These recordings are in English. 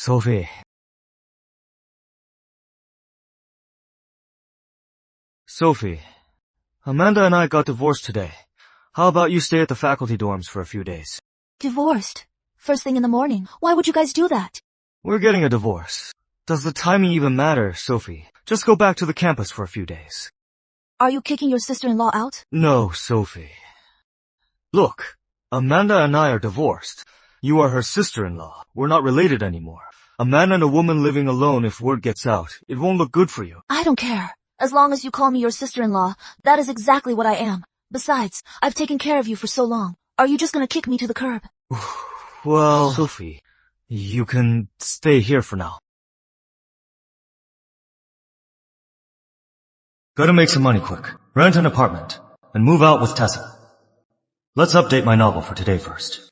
Sophie. Sophie, Amanda and I got divorced today. How about you stay at the faculty dorms for a few days? Divorced? First thing in the morning. Why would you guys do that? We're getting a divorce. Does the timing even matter, Sophie? Just go back to the campus for a few days. Are you kicking your sister-in-law out? No, Sophie. Look, Amanda and I are divorced. You are her sister-in-law. We're not related anymore. A man and a woman living alone, if word gets out, it won't look good for you. I don't care. As long as you call me your sister-in-law, that is exactly what I am. Besides, I've taken care of you for so long. Are you just gonna kick me to the curb? Well, Sophie, you can stay here for now. Gotta make some money quick. Rent an apartment. And move out with Tessa. Let's update my novel for today first.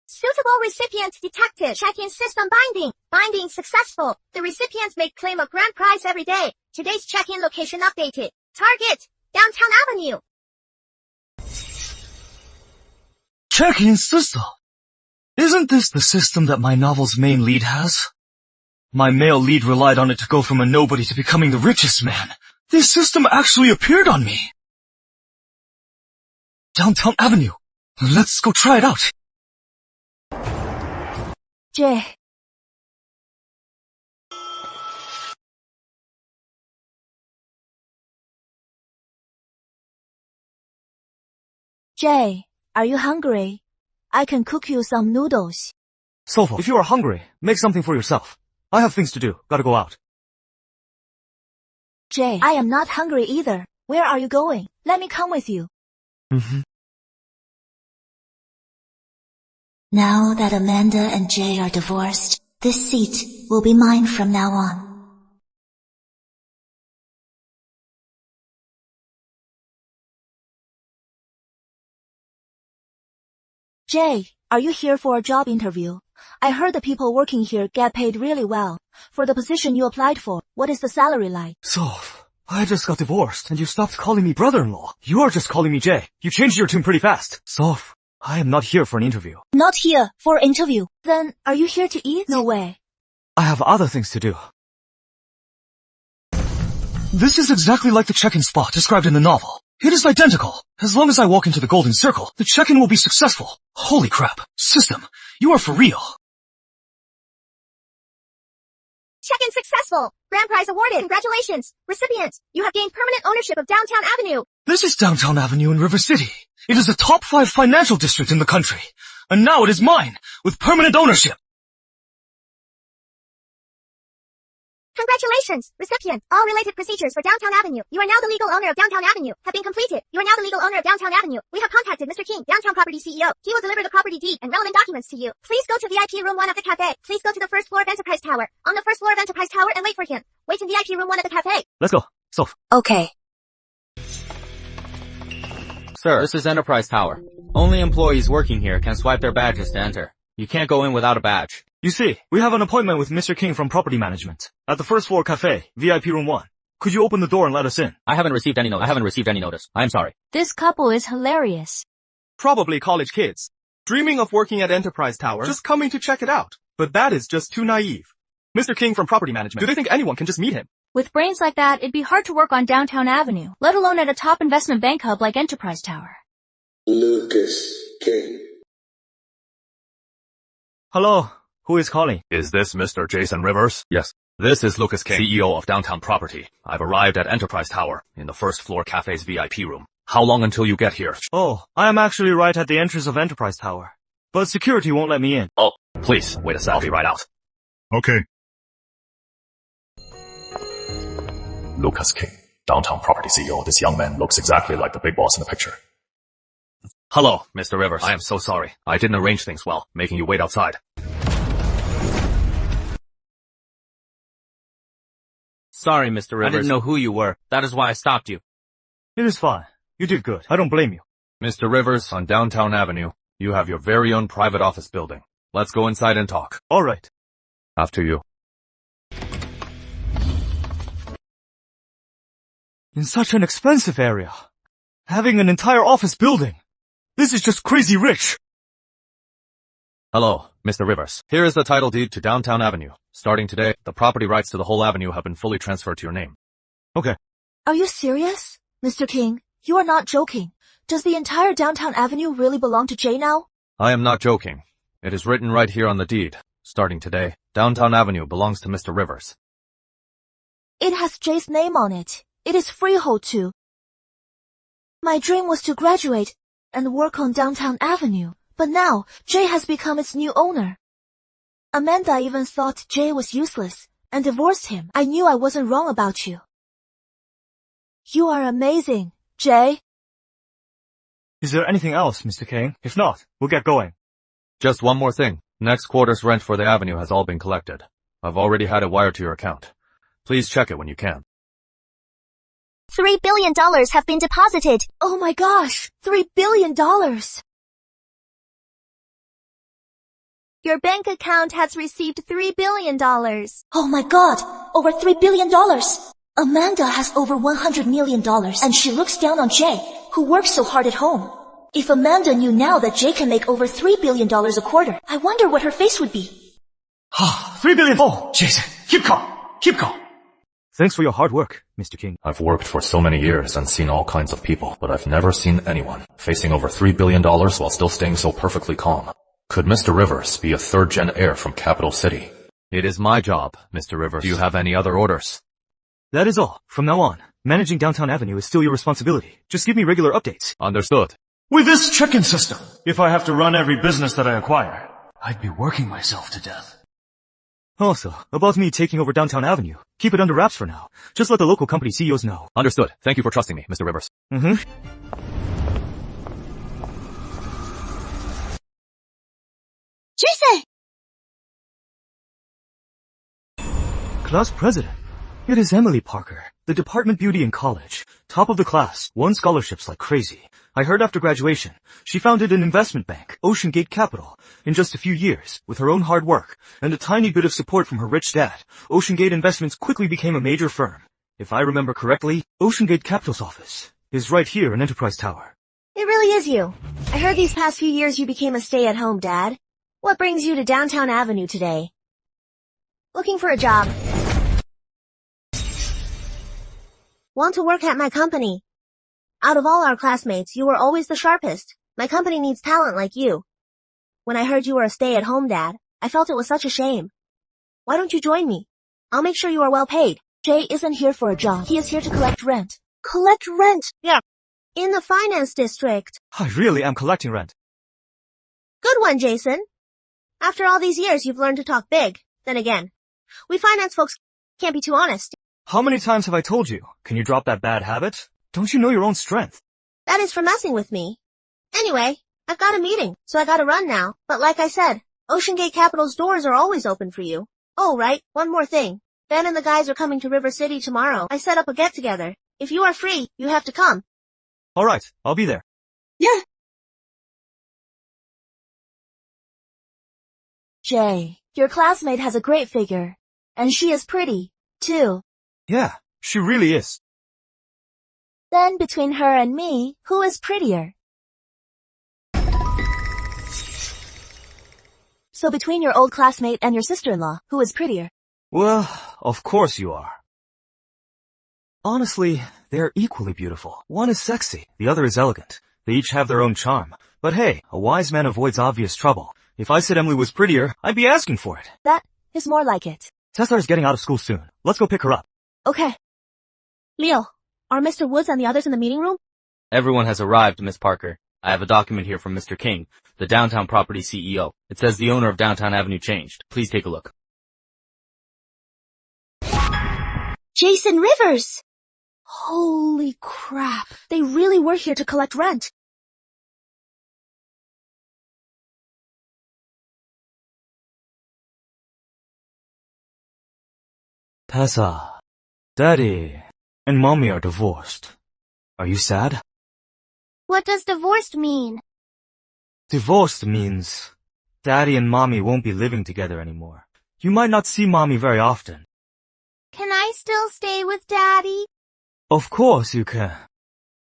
Suitable recipient detected. Check-in system binding. Binding successful. The recipients may claim a grand prize every day. Today's check-in location updated. Target, Downtown Avenue. Check-in system? Isn't this the system that my novel's main lead has? My male lead relied on it to go from a nobody to becoming the richest man. This system actually appeared on me. Downtown Avenue. Let's go try it out. Jay. Jay, are you hungry? I can cook you some noodles. Sophie, if you are hungry, make something for yourself. I have things to do. Gotta go out. Jay, I am not hungry either. Where are you going? Let me come with you. Now that Amanda and Jay are divorced, this seat will be mine from now on. Jay, are you here for a job interview? I heard the people working here get paid really well. For the position you applied for, what is the salary like? Soph, I just got divorced and you stopped calling me brother-in-law. You are just calling me Jay. You changed your tune pretty fast. Soph, I am not here for an interview. Not here for an interview. Then, are you here to eat? No way. I have other things to do. This is exactly like the check-in spot described in the novel. It is identical. As long as I walk into the golden circle, the check-in will be successful. Holy crap. System, you are for real. Check-in successful. Grand prize awarded. Congratulations. Recipient, you have gained permanent ownership of Downtown Avenue. This is Downtown Avenue in River City. It is a top 5 financial district in the country. And now it is mine, with permanent ownership. Congratulations, recipient. All related procedures for Downtown Avenue. You are now the legal owner of Downtown Avenue have been completed. You are now the legal owner of Downtown Avenue. We have contacted Mr. King, Downtown Property CEO. He will deliver the property deed and relevant documents to you. Please go to VIP room 1 of the cafe. Please go to the first floor of Enterprise Tower. On the first floor of Enterprise Tower and wait for him. Wait in VIP room 1 at the cafe. Let's go. Soph. Okay. Sir, this is Enterprise Tower. Only employees working here can swipe their badges to enter. You can't go in without a badge. You see, we have an appointment with Mr. King from Property Management. At the first floor cafe, VIP room 1. Could you open the door and let us in? I haven't received any notice. I am sorry. This couple is hilarious. Probably college kids. Dreaming of working at Enterprise Tower, just coming to check it out. But that is just too naive. Mr. King from Property Management, do they think anyone can just meet him? With brains like that, it'd be hard to work on Downtown Avenue, let alone at a top investment bank hub like Enterprise Tower. Lucas King. Hello, who is calling? Is this Mr. Jason Rivers? Yes. This is Lucas King, CEO of Downtown Property. I've arrived at Enterprise Tower, in the first floor cafe's VIP room. How long until you get here? Oh, I am actually right at the entrance of Enterprise Tower. But security won't let me in. Oh, please, wait a sec. I'll be right out. Okay. Lucas King, Downtown Property CEO. This young man looks exactly like the big boss in the picture. Hello, Mr. Rivers. I am so sorry. I didn't arrange things well, making you wait outside. Sorry, Mr. Rivers. I didn't know who you were. That is why I stopped you. It is fine. You did good. I don't blame you. Mr. Rivers, on Downtown Avenue, you have your very own private office building. Let's go inside and talk. All right. After you. In such an expensive area, having an entire office building. This is just crazy rich. Hello, Mr. Rivers. Here is the title deed to Downtown Avenue. Starting today, the property rights to the whole avenue have been fully transferred to your name. Okay. Are you serious? Mr. King, you are not joking. Does the entire Downtown Avenue really belong to Jay now? I am not joking. It is written right here on the deed. Starting today, Downtown Avenue belongs to Mr. Rivers. It has Jay's name on it. It is freehold too. My dream was to graduate and work on Downtown Avenue, but now Jay has become its new owner. Amanda even thought Jay was useless and divorced him. I knew I wasn't wrong about you. You are amazing, Jay. Is there anything else, Mr. King? If not, we'll get going. Just one more thing. Next quarter's rent for the avenue has all been collected. I've already had it wired to your account. Please check it when you can. $3 billion have been deposited. Oh my gosh, $3 billion. Your bank account has received $3 billion. Oh my god, over $3 billion. Amanda has over $100 million and she looks down on Jay, who works so hard at home. If Amanda knew now that Jay can make over $3 billion a quarter, I wonder what her face would be. $3 billion. Oh, Jason, keep calm. Keep calm. Thanks for your hard work, Mr. King. I've worked for so many years and seen all kinds of people, but I've never seen anyone facing over $3 billion while still staying so perfectly calm. Could Mr. Rivers be a third-gen heir from Capital City? It is my job, Mr. Rivers. Do you have any other orders? That is all. From now on, managing Downtown Avenue is still your responsibility. Just give me regular updates. Understood. With this check-in system, if I have to run every business that I acquire, I'd be working myself to death. Also, about me taking over Downtown Avenue, keep it under wraps for now. Just let the local company CEOs know. Understood. Thank you for trusting me, Mr. Rivers. Jason! Class president. It is Emily Parker, the department beauty in college. Top of the class, won scholarships like crazy. I heard after graduation, she founded an investment bank, Ocean Gate Capital. In just a few years, with her own hard work and a tiny bit of support from her rich dad, Ocean Gate Investments quickly became a major firm. If I remember correctly, Ocean Gate Capital's office is right here in Enterprise Tower. It really is you. I heard these past few years you became a stay-at-home dad. What brings you to Downtown Avenue today? Looking for a job. Want to work at my company. Out of all our classmates, you were always the sharpest. My company needs talent like you. When I heard you were a stay-at-home dad, I felt it was such a shame. Why don't you join me? I'll make sure you are well paid. Jay isn't here for a job. He is here to collect rent. Collect rent? Yeah. In the finance district. I really am collecting rent. Good one, Jason. After all these years, you've learned to talk big. Then again, we finance folks can't be too honest. How many times have I told you? Can you drop that bad habit? Don't you know your own strength? That is for messing with me. Anyway, I've got a meeting, so I gotta run now. But like I said, Ocean Gate Capital's doors are always open for you. Oh, right, one more thing. Ben and the guys are coming to River City tomorrow. I set up a get-together. If you are free, you have to come. Alright, I'll be there. Yeah. Jay, your classmate has a great figure. And she is pretty, too. Yeah, she really is. Then between her and me, who is prettier? So between your old classmate and your sister-in-law, who is prettier? Well, of course you are. Honestly, they're equally beautiful. One is sexy, the other is elegant. They each have their own charm. But hey, a wise man avoids obvious trouble. If I said Emily was prettier, I'd be asking for it. That is more like it. Tessar is getting out of school soon. Let's go pick her up. Okay. Leo, are Mr. Woods and the others in the meeting room? Everyone has arrived, Miss Parker. I have a document here from Mr. King, the downtown property CEO. It says the owner of Downtown Avenue changed. Please take a look. Jason Rivers! Holy crap. They really were here to collect rent. Tessa, Daddy, and Mommy are divorced. Are you sad? What does divorced mean? Divorced means Daddy and Mommy won't be living together anymore. You might not see Mommy very often. Can I still stay with Daddy? Of course you can.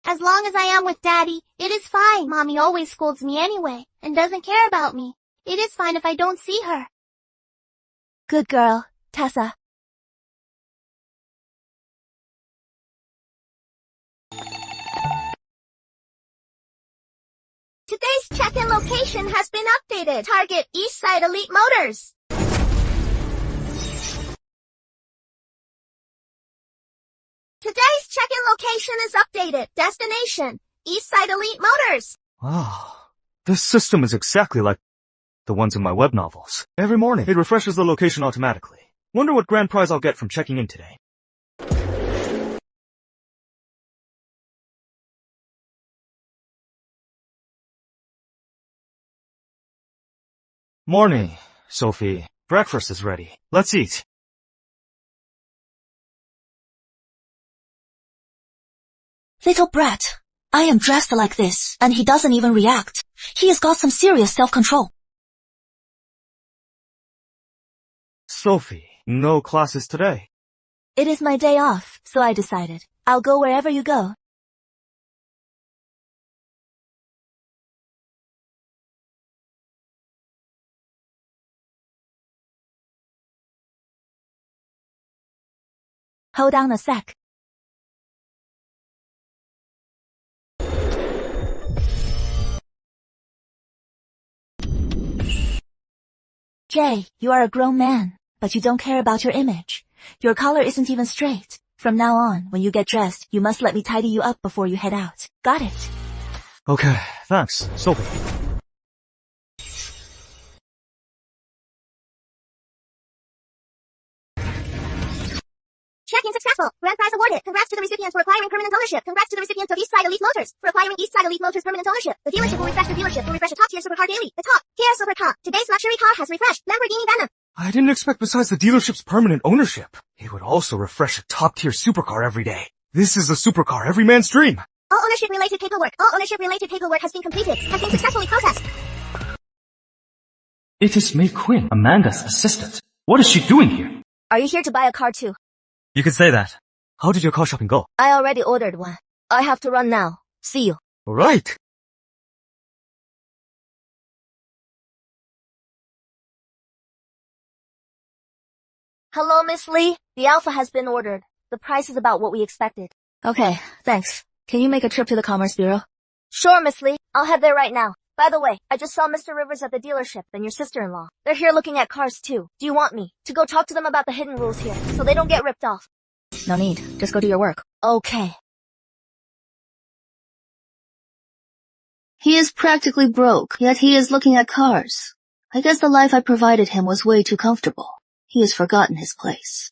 As long as I am with Daddy, it is fine. Mommy always scolds me anyway, and doesn't care about me. It is fine if I don't see her. Good girl, Tessa. Today's check-in location has been updated. Target Eastside Elite Motors. Today's check-in location is updated. Destination, Eastside Elite Motors. Wow. This system is exactly like the ones in my web novels. Every morning, it refreshes the location automatically. Wonder what grand prize I'll get from checking in today. Morning, Sophie. Breakfast is ready. Let's eat. Little brat. I am dressed like this, and he doesn't even react. He has got some serious self-control. Sophie, no classes today. It is my day off, so I decided. I'll go wherever you go. Hold on a sec. Jay, you are a grown man, but you don't care about your image. Your collar isn't even straight. From now on, when you get dressed, you must let me tidy you up before you head out. Got it? Okay, thanks, Sophie. Check-in successful. Grand prize awarded. Congrats to the recipients for acquiring permanent ownership. Congrats to the recipients of Eastside Elite Motors for acquiring Eastside Elite Motors permanent ownership. The dealership will refresh a top-tier supercar daily. The top-tier supercar. Today's luxury car has refreshed. Lamborghini Venom. I didn't expect besides the dealership's permanent ownership, it would also refresh a top-tier supercar every day. This is a supercar every man's dream. All ownership-related paperwork has been completed. Has been successfully processed. It is May Quinn, Amanda's assistant. What is she doing here? Are you here to buy a car too? You could say that. How did your car shopping go? I already ordered one. I have to run now. See you. Right. Hello, Miss Lee. The Alpha has been ordered. The price is about what we expected. Okay, thanks. Can you make a trip to the Commerce Bureau? Sure, Miss Lee. I'll head there right now. By the way, I just saw Mr. Rivers at the dealership and your sister-in-law. They're here looking at cars too. Do you want me to go talk to them about the hidden rules here so they don't get ripped off? No need. Just go do your work. Okay. He is practically broke, yet he is looking at cars. I guess the life I provided him was way too comfortable. He has forgotten his place.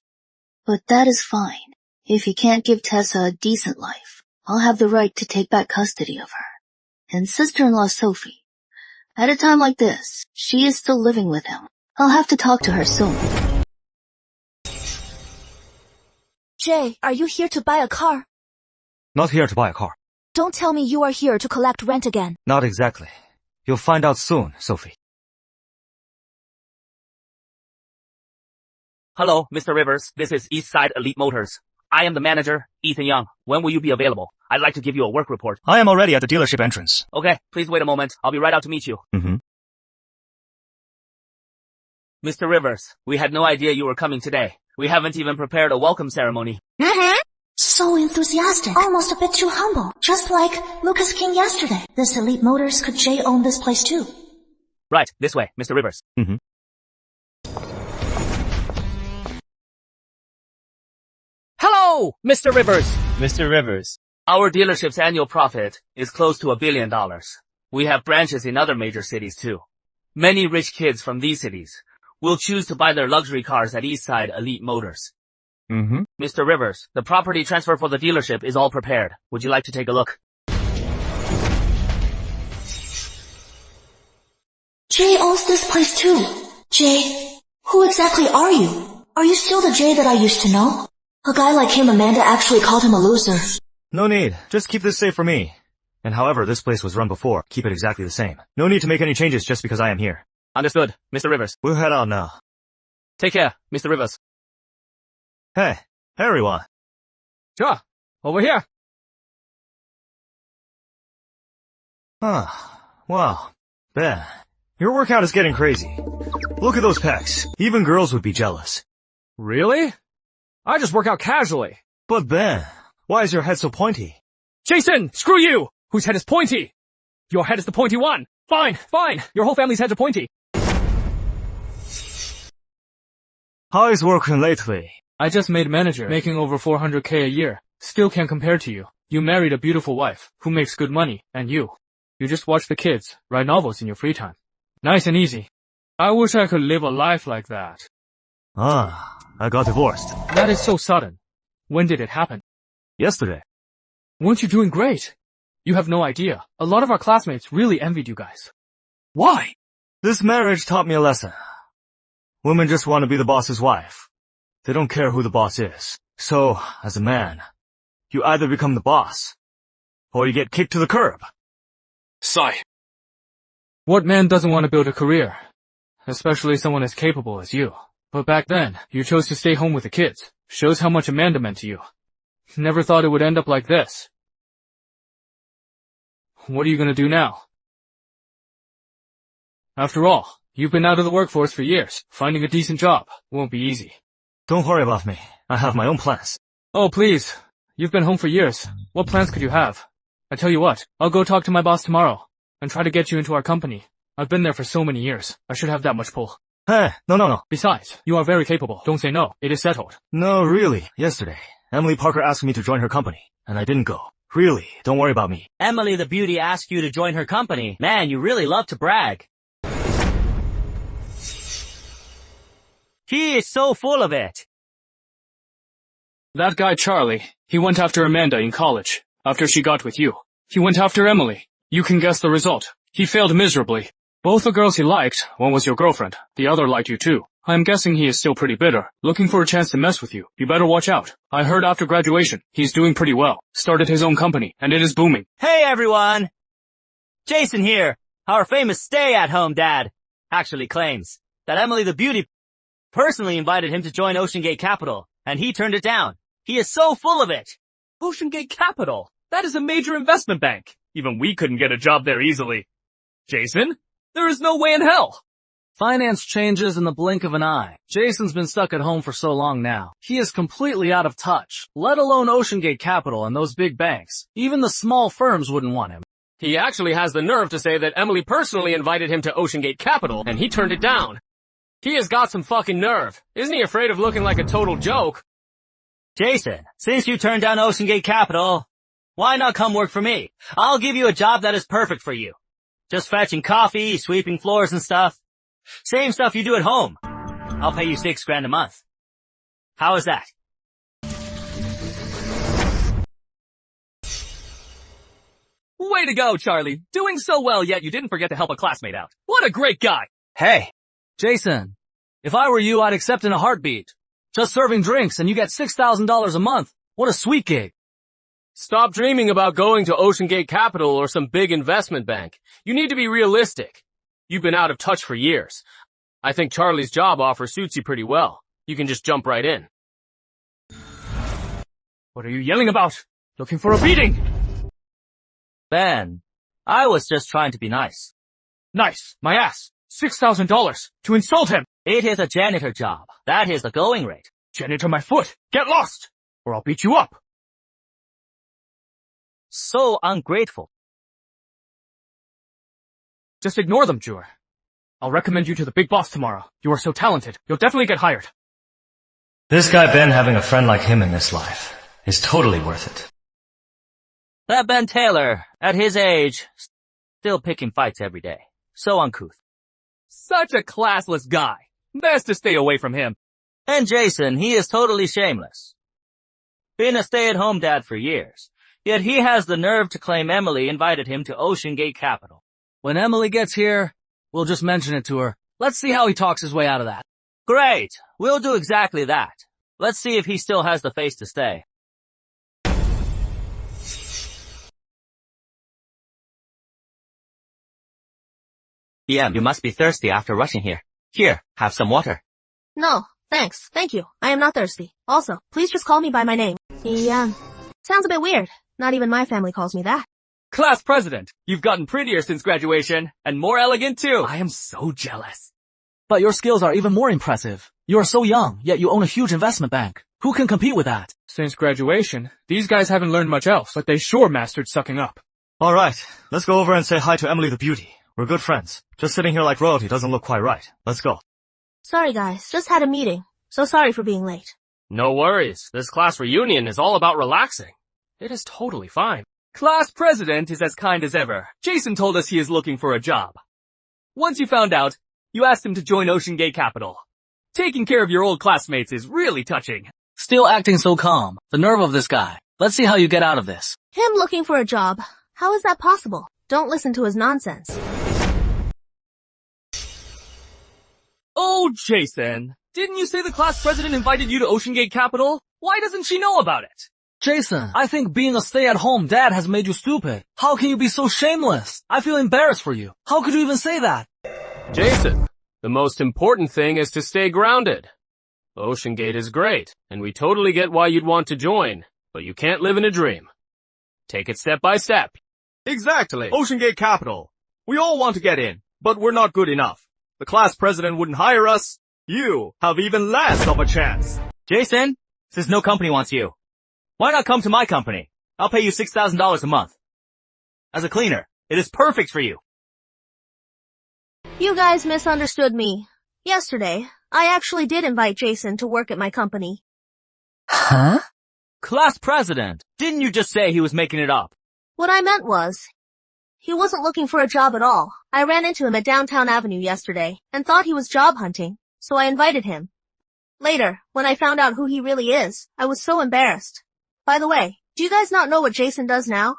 But that is fine. If he can't give Tessa a decent life, I'll have the right to take back custody of her. And sister-in-law Sophie. At a time like this, she is still living with him. I'll have to talk to her soon. Jay, are you here to buy a car? Not here to buy a car. Don't tell me you are here to collect rent again. Not exactly. You'll find out soon, Sophie. Hello, Mr. Rivers. This is Eastside Elite Motors. I am the manager, Ethan Young. When will you be available? I'd like to give you a work report. I am already at the dealership entrance. Okay, please wait a moment. I'll be right out to meet you. Mr. Rivers, we had no idea you were coming today. We haven't even prepared a welcome ceremony. So enthusiastic, almost a bit too humble, just like Lucas King yesterday. This Elite Motors, could Jay own this place too? Right, this way, Mr. Rivers. Hello, Mr. Rivers. Mr. Rivers. Our dealership's annual profit is close to $1 billion. We have branches in other major cities too. Many rich kids from these cities will choose to buy their luxury cars at Eastside Elite Motors. Mr. Rivers, the property transfer for the dealership is all prepared. Would you like to take a look? Jay owns this place too. Jay, who exactly are you? Are you still the Jay that I used to know? A guy like him, Amanda actually called him a loser. No need. Just keep this safe for me. And however this place was run before, keep it exactly the same. No need to make any changes just because I am here. Understood, Mr. Rivers. We'll head out now. Take care, Mr. Rivers. Hey, everyone. Sure. Over here. Wow. Ben, Your workout is getting crazy. Look at those pecs. Even girls would be jealous. Really? I just work out casually. But Ben, why is your head so pointy? Jason, screw you! Whose head is pointy? Your head is the pointy one. Fine, fine. Your whole family's heads are pointy. How is working lately? I just made manager, making over 400K a year. Still can't compare to you. You married a beautiful wife, who makes good money, and you just watch the kids, write novels in your free time. Nice and easy. I wish I could live a life like that. I got divorced. That is so sudden. When did it happen? Yesterday. Weren't you doing great? You have no idea. A lot of our classmates really envied you guys. Why? This marriage taught me a lesson. Women just want to be the boss's wife. They don't care who the boss is. So, as a man, you either become the boss, or you get kicked to the curb. Sigh. What man doesn't want to build a career? Especially someone as capable as you. But back then, you chose to stay home with the kids. Shows how much Amanda meant to you. Never thought it would end up like this. What are you gonna do now? After all, you've been out of the workforce for years. Finding a decent job won't be easy. Don't worry about me. I have my own plans. Oh, please. You've been home for years. What plans could you have? I tell you what, I'll go talk to my boss tomorrow and try to get you into our company. I've been there for so many years. I should have that much pull. Hey, no. Besides, you are very capable. Don't say no. It is settled. No, really. Yesterday, Emily Parker asked me to join her company, and I didn't go. Really, don't worry about me. Emily the Beauty asked you to join her company. Man, you really love to brag. He is so full of it. That guy Charlie, he went after Amanda in college, after she got with you. He went after Emily. You can guess the result. He failed miserably. Both the girls he liked, one was your girlfriend, the other liked you too. I'm guessing he is still pretty bitter, looking for a chance to mess with you. You better watch out. I heard after graduation, he's doing pretty well. Started his own company, and it is booming. Hey everyone! Jason here, our famous stay-at-home dad, actually claims that Emily the Beauty personally invited him to join Ocean Gate Capital, and he turned it down. He is so full of it. Ocean Gate Capital? That is a major investment bank. Even we couldn't get a job there easily. Jason? There is no way in hell. Finance changes in the blink of an eye. Jason's been stuck at home for so long now. He is completely out of touch, let alone Ocean Gate Capital and those big banks. Even the small firms wouldn't want him. He actually has the nerve to say that Emily personally invited him to Ocean Gate Capital, and he turned it down. He has got some fucking nerve. Isn't he afraid of looking like a total joke? Jason, since you turned down Ocean Gate Capital, why not come work for me? I'll give you a job that is perfect for you. Just fetching coffee, sweeping floors and stuff. Same stuff you do at home. I'll pay you $6,000 a month. How is that? Way to go, Charlie. Doing so well, yet you didn't forget to help a classmate out. What a great guy. Hey, Jason, if I were you, I'd accept in a heartbeat. Just serving drinks and you get $6,000 a month. What a sweet gig. Stop dreaming about going to Ocean Gate Capital or some big investment bank. You need to be realistic. You've been out of touch for years. I think Charlie's job offer suits you pretty well. You can just jump right in. What are you yelling about? Looking for a beating? Ben, I was just trying to be nice. Nice. My ass. $6,000 to insult him. It is a janitor job. That is the going rate. Janitor my foot. Get lost, or I'll beat you up. So ungrateful. Just ignore them, Jur. I'll recommend you to the big boss tomorrow. You are so talented. You'll definitely get hired. This guy Ben having a friend like him in this life is totally worth it. That Ben Taylor, at his age, still picking fights every day. So uncouth. Such a classless guy. Best to stay away from him. And Jason, he is totally shameless. Been a stay-at-home dad for years. Yet he has the nerve to claim Emily invited him to Ocean Gate Capital. When Emily gets here, we'll just mention it to her. Let's see how he talks his way out of that. Great. We'll do exactly that. Let's see if he still has the face to stay. PM, you must be thirsty after rushing here. Here, have some water. No, thanks. Thank you. I am not thirsty. Also, please just call me by my name. Ian. Sounds a bit weird. Not even my family calls me that. Class president, you've gotten prettier since graduation, and more elegant too. I am so jealous. But your skills are even more impressive. You are so young, yet you own a huge investment bank. Who can compete with that? Since graduation, these guys haven't learned much else, but they sure mastered sucking up. Alright, let's go over and say hi to Emily the Beauty. We're good friends. Just sitting here like royalty doesn't look quite right. Let's go. Sorry guys, just had a meeting. So sorry for being late. No worries. This class reunion is all about relaxing. It is totally fine. Class president is as kind as ever. Jason told us he is looking for a job. Once you found out, you asked him to join Ocean Gate Capital. Taking care of your old classmates is really touching. Still acting so calm. The nerve of this guy. Let's see how you get out of this. Him looking for a job. How is that possible? Don't listen to his nonsense. Oh, Jason. Didn't you say the class president invited you to Ocean Gate Capital? Why doesn't she know about it? Jason, I think being a stay-at-home dad has made you stupid. How can you be so shameless? I feel embarrassed for you. How could you even say that? Jason, the most important thing is to stay grounded. Ocean Gate is great, and we totally get why you'd want to join, but you can't live in a dream. Take it step by step. Exactly. Ocean Gate Capital. We all want to get in, but we're not good enough. The class president wouldn't hire us. You have even less of a chance. Jason, since no company wants you, why not come to my company? I'll pay you $6,000 a month. As a cleaner, it is perfect for you. You guys misunderstood me. Yesterday, I actually did invite Jason to work at my company. Huh? Class president, didn't you just say he was making it up? What I meant was, he wasn't looking for a job at all. I ran into him at Downtown Avenue yesterday and thought he was job hunting, so I invited him. Later, when I found out who he really is, I was so embarrassed. By the way, do you guys not know what Jason does now?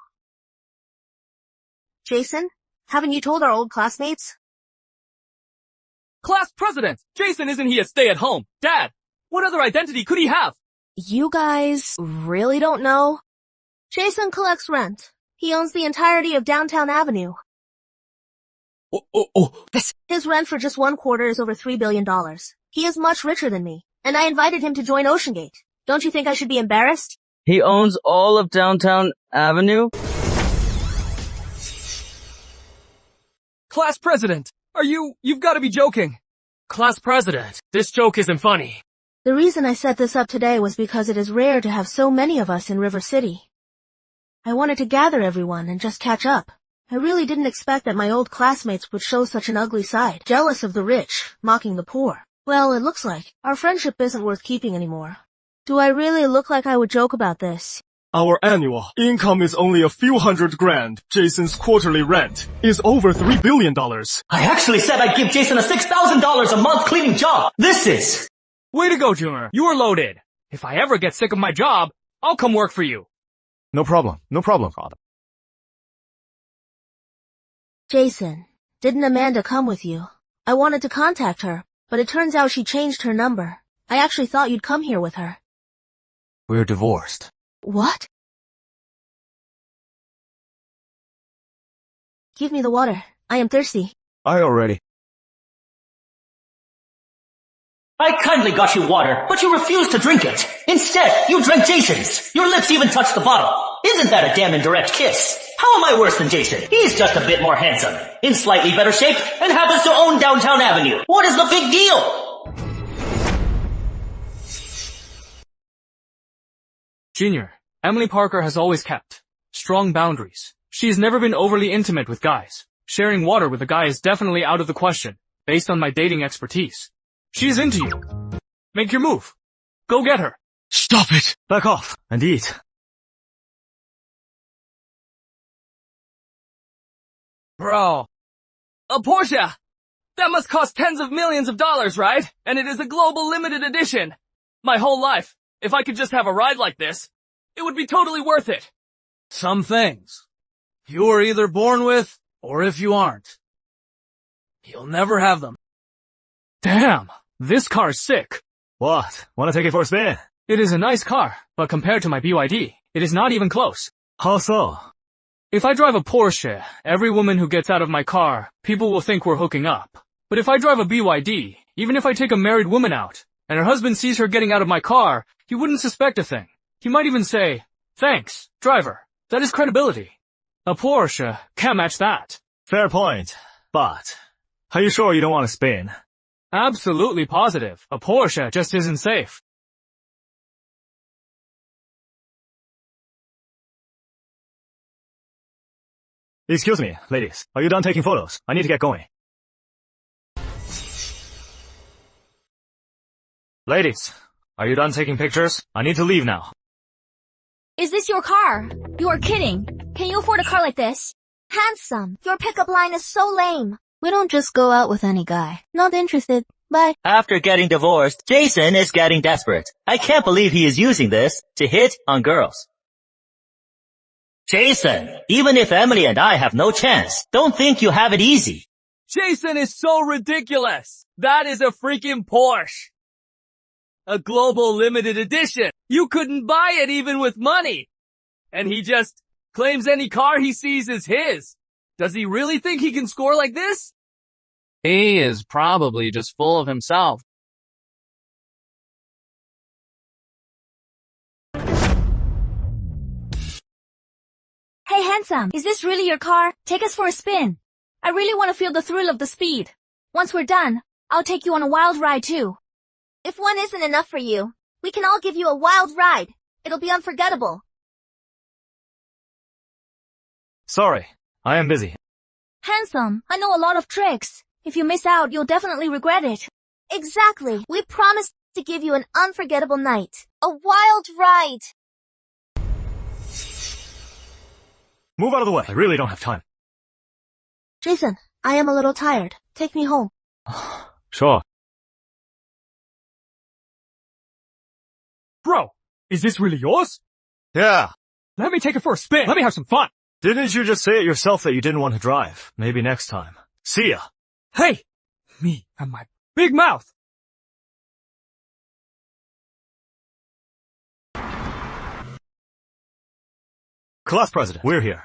Jason, haven't you told our old classmates? Class president! Jason, isn't he a stay-at-home dad? What other identity could he have? You guys really don't know? Jason collects rent. He owns the entirety of Downtown Avenue. His rent for just 1/4 is over $3 billion. He is much richer than me, and I invited him to join Ocean Gate. Don't you think I should be embarrassed? He owns all of Downtown Avenue? Class president! You've got to be joking. Class president, this joke isn't funny. The reason I set this up today was because it is rare to have so many of us in River City. I wanted to gather everyone and just catch up. I really didn't expect that my old classmates would show such an ugly side, jealous of the rich, mocking the poor. Well, it looks like our friendship isn't worth keeping anymore. Do I really look like I would joke about this? Our annual income is only a few $100,000. Jason's quarterly rent is over $3 billion. I actually said I'd give Jason a $6,000 a month cleaning job. This is... Way to go, Junior. You are loaded. If I ever get sick of my job, I'll come work for you. No problem, father. Jason, didn't Amanda come with you? I wanted to contact her, but it turns out she changed her number. I actually thought you'd come here with her. We're divorced. What? Give me the water. I am thirsty. I already. I kindly got you water, but you refused to drink it. Instead, you drank Jason's. Your lips even touched the bottle. Isn't that a damn indirect kiss? How am I worse than Jason? He's just a bit more handsome, in slightly better shape, and happens to own Downtown Avenue. What is the big deal? Junior, Emily Parker has always kept strong boundaries. She has never been overly intimate with guys. Sharing water with a guy is definitely out of the question, based on my dating expertise. She's into you. Make your move. Go get her. Stop it! Back off and eat. Bro. A Porsche! That must cost tens of millions of dollars, right? And it is a global limited edition. My whole life, if I could just have a ride like this, it would be totally worth it. Some things you are either born with, or if you aren't, you'll never have them. Damn, this car's sick. What? Wanna take it for a spin? It is a nice car, but compared to my BYD, it is not even close. How so? If I drive a Porsche, every woman who gets out of my car, people will think we're hooking up. But if I drive a BYD, even if I take a married woman out, and her husband sees her getting out of my car, he wouldn't suspect a thing. He might even say, "Thanks, driver." That is credibility. A Porsche can't match that. Fair point. But, are you sure you don't want to spin? Absolutely positive. A Porsche just isn't safe. Excuse me, ladies. Are you done taking photos? I need to get going. Ladies, are you done taking pictures? I need to leave now. Is this your car? You are kidding. Can you afford a car like this? Handsome, your pickup line is so lame. We don't just go out with any guy. Not interested. Bye. After getting divorced, Jason is getting desperate. I can't believe he is using this to hit on girls. Jason, even if Emily and I have no chance, don't think you have it easy. Jason is so ridiculous. That is a freaking Porsche. A global limited edition. You couldn't buy it even with money. And he just claims any car he sees is his. Does he really think he can score like this? He is probably just full of himself. Hey handsome, is this really your car? Take us for a spin. I really want to feel the thrill of the speed. Once we're done, I'll take you on a wild ride too. If one isn't enough for you, we can all give you a wild ride. It'll be unforgettable. Sorry, I am busy. Handsome, I know a lot of tricks. If you miss out, you'll definitely regret it. Exactly. We promised to give you an unforgettable night. A wild ride. Move out of the way. I really don't have time. Jason, I am a little tired. Take me home. Sure. Bro, is this really yours? Yeah. Let me take it for a spin. Let me have some fun. Didn't you just say it yourself that you didn't want to drive? Maybe next time. See ya. Hey, me and my big mouth. Class president, we're here.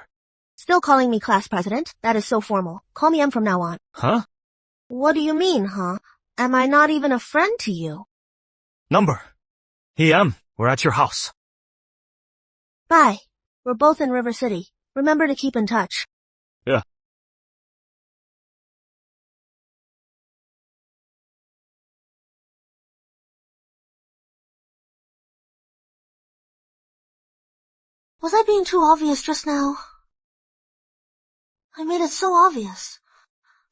Still calling me class president? That is so formal. Call me M from now on. Huh? What do you mean, huh? Am I not even a friend to you? Number. Hey, M, we're at your house. Bye. We're both in River City. Remember to keep in touch. Yeah. Was I being too obvious just now? I made it so obvious.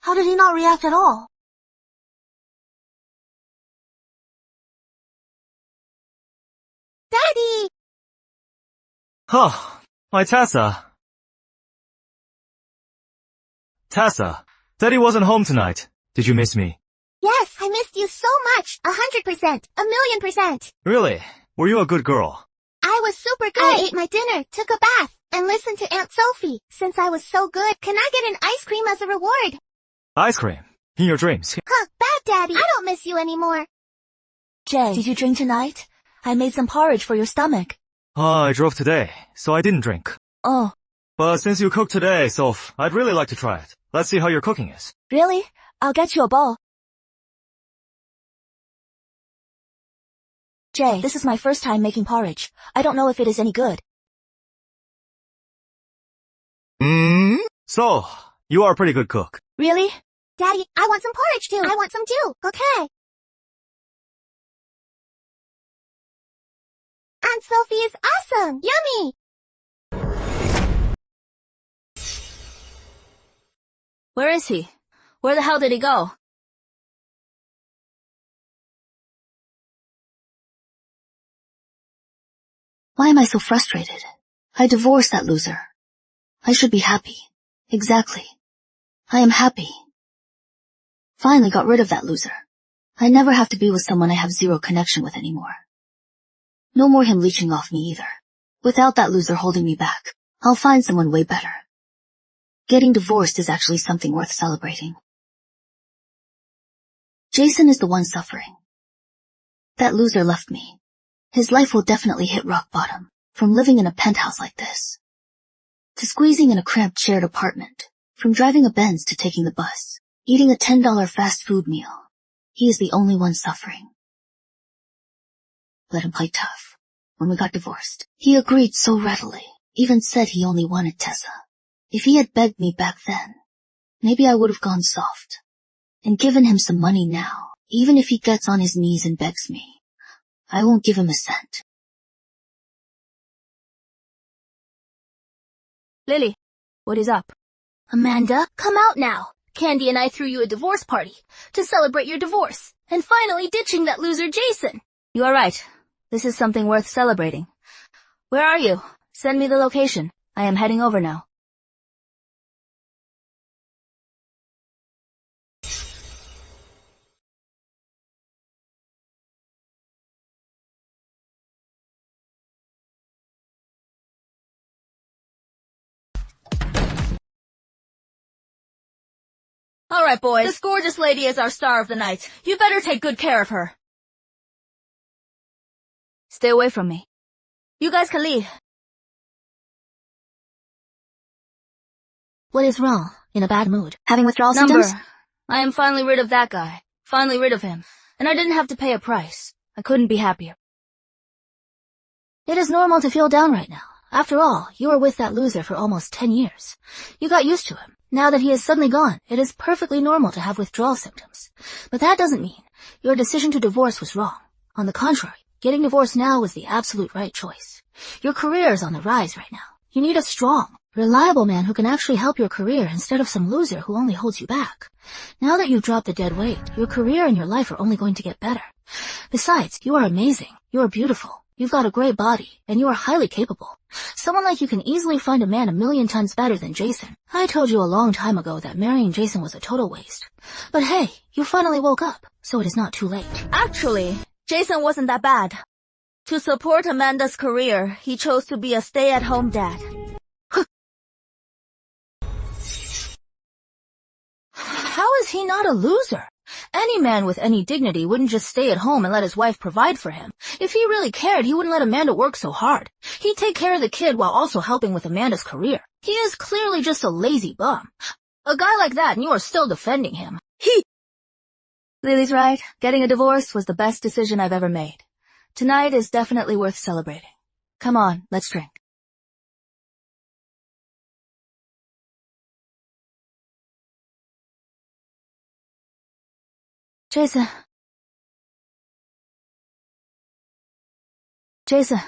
How did he not react at all? Daddy! Oh, my Tessa. Tessa, Daddy wasn't home tonight. Did you miss me? Yes, I missed you so much. 100%. 1,000,000%. Really? Were you a good girl? I was super good. I ate my dinner, took a bath, and listened to Aunt Sophie. Since I was so good, can I get an ice cream as a reward? Ice cream? In your dreams? Huh, bad daddy. I don't miss you anymore. Jay, did you drink tonight? I made some porridge for your stomach. I drove today, so I didn't drink. Oh, But since you cooked today, Soph, I'd really like to try it. Let's see how your cooking is. really? I'll get you a bowl. Jay, this is my first time making porridge. I don't know if it is any good. So, you are a pretty good cook. Really? Daddy, I want some porridge too. I want some too. Okay. Aunt Sophie is awesome. Yummy. Where is he? Where the hell did he go? Why am I so frustrated? I divorced that loser. I should be happy. Exactly. I am happy. Finally got rid of that loser. I never have to be with someone I have zero connection with anymore. No more him leeching off me either. Without that loser holding me back, I'll find someone way better. Getting divorced is actually something worth celebrating. Jason is the one suffering. That loser left me. His life will definitely hit rock bottom, from living in a penthouse like this, to squeezing in a cramped shared apartment, from driving a Benz to taking the bus, eating a $10 fast food meal. He is the only one suffering. Let him play tough. When we got divorced, he agreed so readily, even said he only wanted Tessa. If he had begged me back then, maybe I would have gone soft and given him some money now. Even if he gets on his knees and begs me, I won't give him a cent. Lily, what is up? Amanda, come out now. Candy and I threw you a divorce party to celebrate your divorce and finally ditching that loser Jason. You are right. This is something worth celebrating. Where are you? Send me the location. I am heading over now. All right, boys. This gorgeous lady is our star of the night. You better take good care of her. Stay away from me. You guys can leave. What is wrong? In a bad mood? Having withdrawal symptoms? I am finally rid of that guy. Finally rid of him. And I didn't have to pay a price. I couldn't be happier. It is normal to feel down right now. After all, you were with that loser for almost 10 years. You got used to him. Now that he is suddenly gone, it is perfectly normal to have withdrawal symptoms. But that doesn't mean your decision to divorce was wrong. On the contrary, getting divorced now was the absolute right choice. Your career is on the rise right now. You need a strong, reliable man who can actually help your career instead of some loser who only holds you back. Now that you've dropped the dead weight, your career and your life are only going to get better. Besides, you are amazing. You are beautiful. You've got a great body, and you are highly capable. Someone like you can easily find a man 1,000,000 times better than Jason. I told you a long time ago that marrying Jason was a total waste. But hey, you finally woke up, so it is not too late. Actually, Jason wasn't that bad. To support Amanda's career, he chose to be a stay-at-home dad. How is he not a loser? Any man with any dignity wouldn't just stay at home and let his wife provide for him. If he really cared, he wouldn't let Amanda work so hard. He'd take care of the kid while also helping with Amanda's career. He is clearly just a lazy bum. A guy like that, and you are still defending him. Lily's right. Getting a divorce was the best decision I've ever made. Tonight is definitely worth celebrating. Come on, let's drink. Jason. Jason.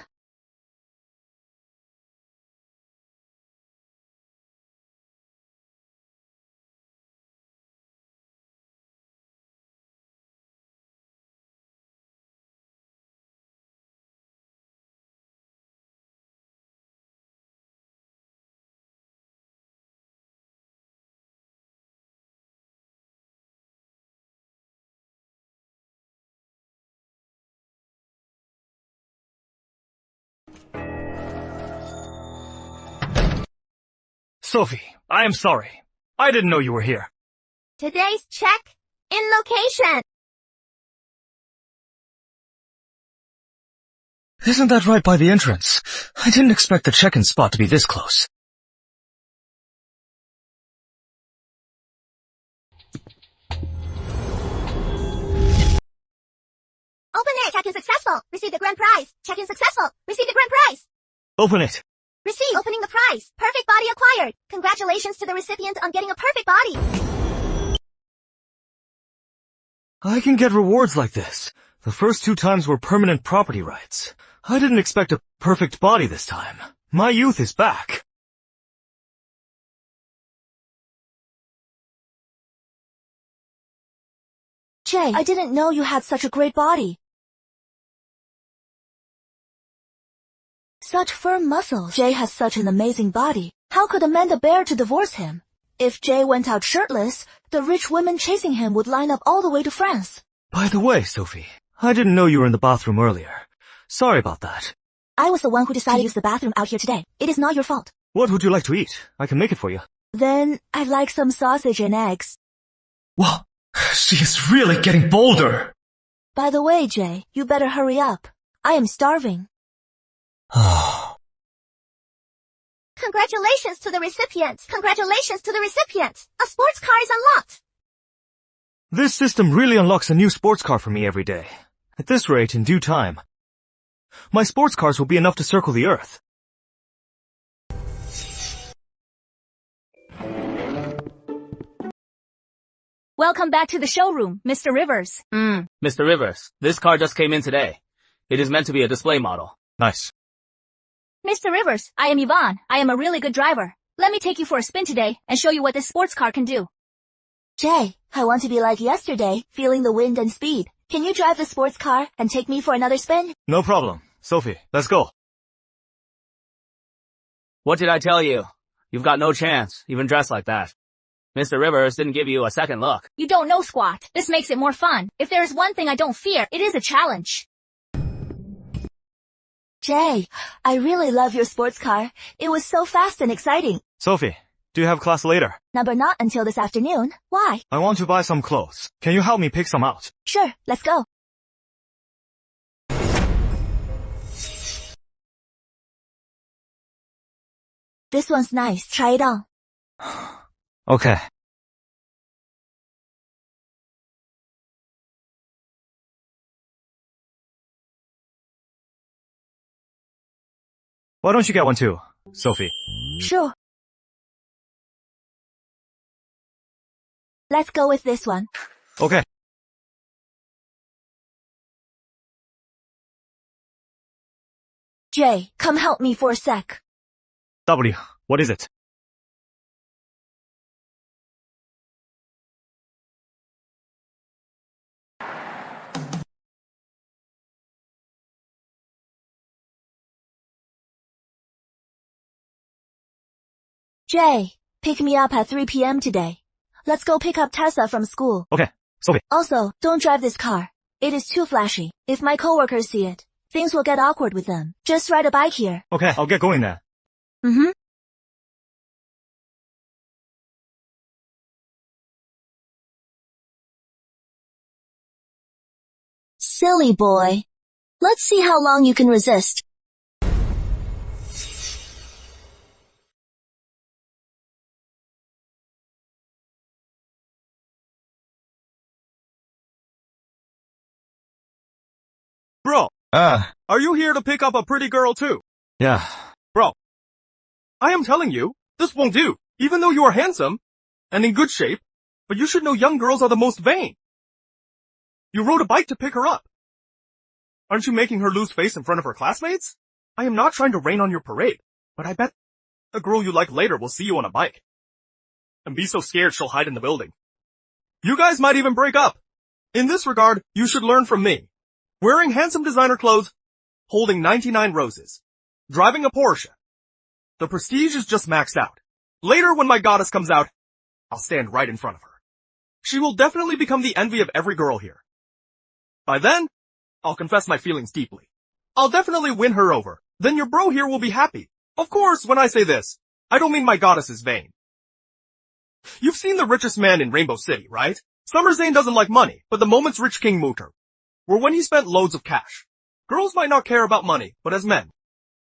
Sophie, I am sorry. I didn't know you were here. Today's check in location. Isn't that right by the entrance? I didn't expect the check-in spot to be this close. Open it. Check-in successful. Receive the grand prize. Check-in successful. Receive the grand prize. Open it. Receive. Opening the prize. Perfect body acquired. Congratulations to the recipient on getting a perfect body. I can get rewards like this. The first 2 times were permanent property rights. I didn't expect a perfect body this time. My youth is back. Jay, I didn't know you had such a great body. Such firm muscles. Jay has such an amazing body. How could Amanda bear to divorce him? If Jay went out shirtless, the rich women chasing him would line up all the way to France. By the way, Sophie, I didn't know you were in the bathroom earlier. Sorry about that. I was the one who decided to use the bathroom out here today. It is not your fault. What would you like to eat? I can make it for you. Then I'd like some sausage and eggs. Whoa, she is really getting bolder. By the way, Jay, you better hurry up. I am starving. Congratulations to the recipient. Congratulations to the recipient. A sports car is unlocked. This system really unlocks a new sports car for me every day. At this rate, in due time, my sports cars will be enough to circle the Earth. Welcome back to the showroom, Mr. Rivers. Mr. Rivers, this car just came in today. It is meant to be a display model. Nice. Mr. Rivers, I am Yvonne. I am a really good driver. Let me take you for a spin today and show you what this sports car can do. Jay, I want to be like yesterday, feeling the wind and speed. Can you drive the sports car and take me for another spin? No problem. Sophie, let's go. What did I tell you? You've got no chance, even dressed like that. Mr. Rivers didn't give you a second look. You don't know squat. This makes it more fun. If there is one thing I don't fear, it is a challenge. Jay, I really love your sports car. It was so fast and exciting. Sophie, do you have class later? But not until this afternoon. Why? I want to buy some clothes. Can you help me pick some out? Sure, let's go. This one's nice. Try it on. Okay. Why don't you get one too, Sophie? Sure. Let's go with this one. Okay. Jay, come help me for a sec. W, what is it? Jay, pick me up at 3 p.m. today. Let's go pick up Tessa from school. Okay, Sophie. Also, don't drive this car. It is too flashy. If my coworkers see it, things will get awkward with them. Just ride a bike here. Okay, I'll get going then. Silly boy. Let's see how long you can resist. Bro, are you here to pick up a pretty girl too? Yeah. Bro, I am telling you, this won't do. Even though you are handsome and in good shape, but you should know young girls are the most vain. You rode a bike to pick her up. Aren't you making her lose face in front of her classmates? I am not trying to rain on your parade, but I bet a girl you like later will see you on a bike and be so scared she'll hide in the building. You guys might even break up. In this regard, you should learn from me. Wearing handsome designer clothes, holding 99 roses, driving a Porsche. The prestige is just maxed out. Later when my goddess comes out, I'll stand right in front of her. She will definitely become the envy of every girl here. By then, I'll confess my feelings deeply. I'll definitely win her over. Then your bro here will be happy. Of course, when I say this, I don't mean my goddess is vain. You've seen the richest man in Rainbow City, right? Summer Zane doesn't like money, but the moment's rich king moved her. Were when he spent loads of cash. Girls might not care about money, but as men,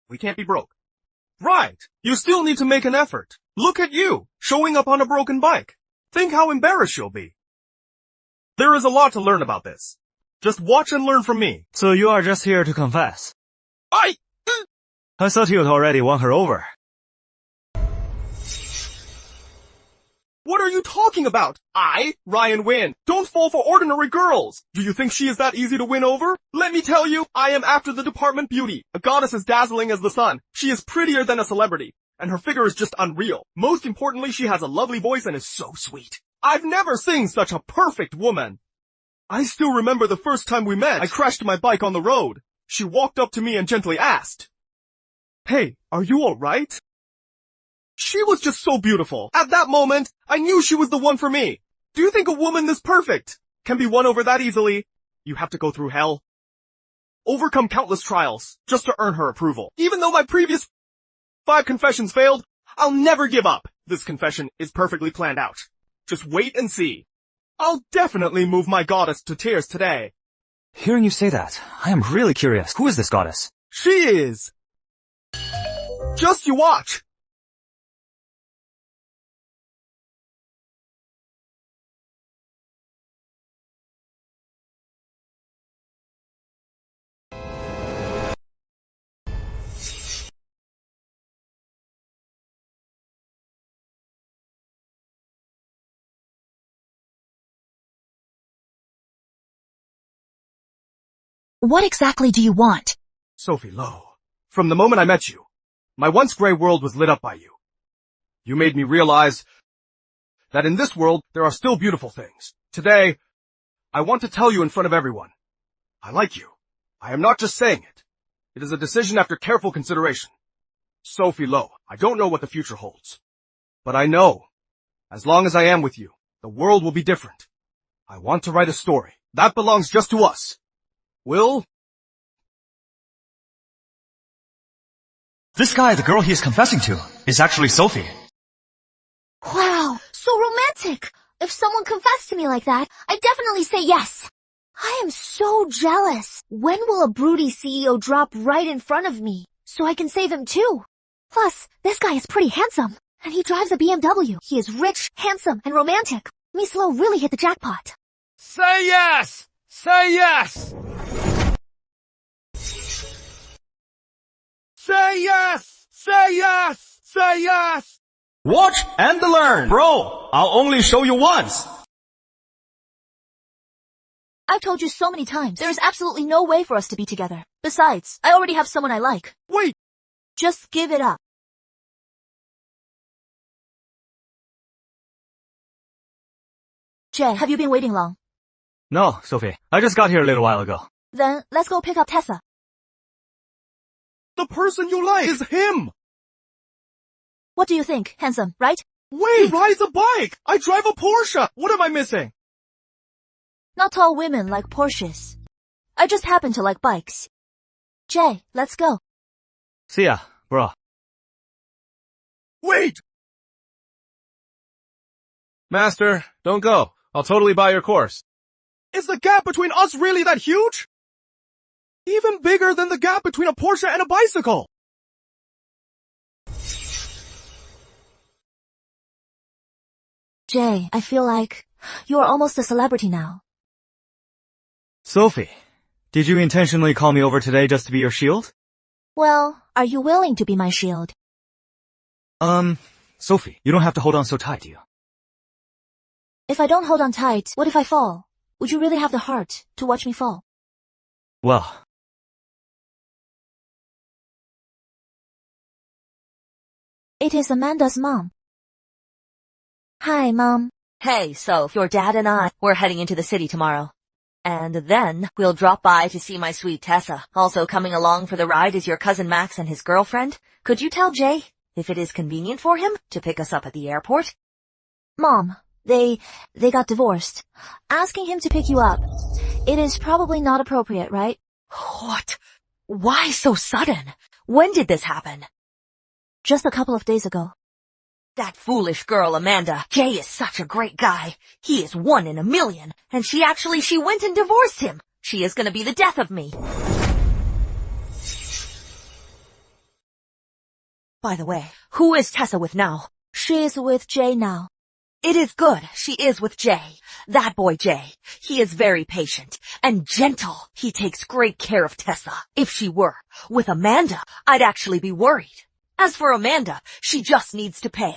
we can't be broke. Right, you still need to make an effort. Look at you, showing up on a broken bike. Think how embarrassed you'll be. There is a lot to learn about this. Just watch and learn from me. So you are just here to confess? I thought you'd already won her over. What are you talking about? I, Ryan Wynn, don't fall for ordinary girls. Do you think she is that easy to win over? Let me tell you, I am after the department beauty. A goddess as dazzling as the sun. She is prettier than a celebrity, and her figure is just unreal. Most importantly, she has a lovely voice and is so sweet. I've never seen such a perfect woman. I still remember the first time we met. I crashed my bike on the road. She walked up to me and gently asked, "Hey, are you alright?" She was just so beautiful. At that moment, I knew she was the one for me. Do you think a woman this perfect can be won over that easily? You have to go through hell, overcome countless trials, just to earn her approval. Even though my previous 5 confessions failed, I'll never give up. This confession is perfectly planned out. Just wait and see. I'll definitely move my goddess to tears today. Hearing you say that, I am really curious. Who is this goddess? She is. Just you watch. What exactly do you want? Sophie Lowe, from the moment I met you, my once gray world was lit up by you. You made me realize that in this world, there are still beautiful things. Today, I want to tell you in front of everyone, I like you. I am not just saying it. It is a decision after careful consideration. Sophie Lowe, I don't know what the future holds. But I know, as long as I am with you, the world will be different. I want to write a story. That belongs just to us. Will? This guy, the girl he is confessing to, is actually Sophie. Wow, so romantic. If someone confessed to me like that, I'd definitely say yes. I am so jealous. When will a broody CEO drop right in front of me so I can save him too? Plus, this guy is pretty handsome, and he drives a BMW. He is rich, handsome, and romantic. Miss Lowe really hit the jackpot. Say yes! Say yes! Say yes! Say yes! Say yes! Watch and learn. Bro, I'll only show you once. I've told you so many times, there is absolutely no way for us to be together. Besides, I already have someone I like. Wait! Just give it up. Jay, have you been waiting long? No, Sophie. I just got here a little while ago. Then, let's go pick up Tessa. The person you like is him! What do you think? Handsome, right? Wait! He rides a bike! I drive a Porsche! What am I missing? Not tall women like Porsches. I just happen to like bikes. Jay, let's go. See ya, bro. Wait! Master, don't go. I'll totally buy your course. Is the gap between us really that huge? Even bigger than the gap between a Porsche and a bicycle! Jay, I feel like you're almost a celebrity now. Sophie, did you intentionally call me over today just to be your shield? Well, are you willing to be my shield? Sophie, you don't have to hold on so tight, do you? If I don't hold on tight, what if I fall? Would you really have the heart to watch me fall? Well, it is Amanda's mom. Hi, Mom. Hey, Soph, your dad and we're heading into the city tomorrow. And then we'll drop by to see my sweet Tessa. Also coming along for the ride is your cousin Max and his girlfriend. Could you tell Jay if it is convenient for him to pick us up at the airport? Mom, they got divorced. Asking him to pick you up. It is probably not appropriate, right? What? Why so sudden? When did this happen? Just a couple of days ago. That foolish girl, Amanda. Jay is such a great guy. He is 1 in a million. And she went and divorced him. She is gonna be the death of me. By the way, who is Tessa with now? She is with Jay now. It is good. She is with Jay. That boy Jay. He is very patient and gentle. He takes great care of Tessa. If she were with Amanda, I'd actually be worried. As for Amanda, she just needs to pay.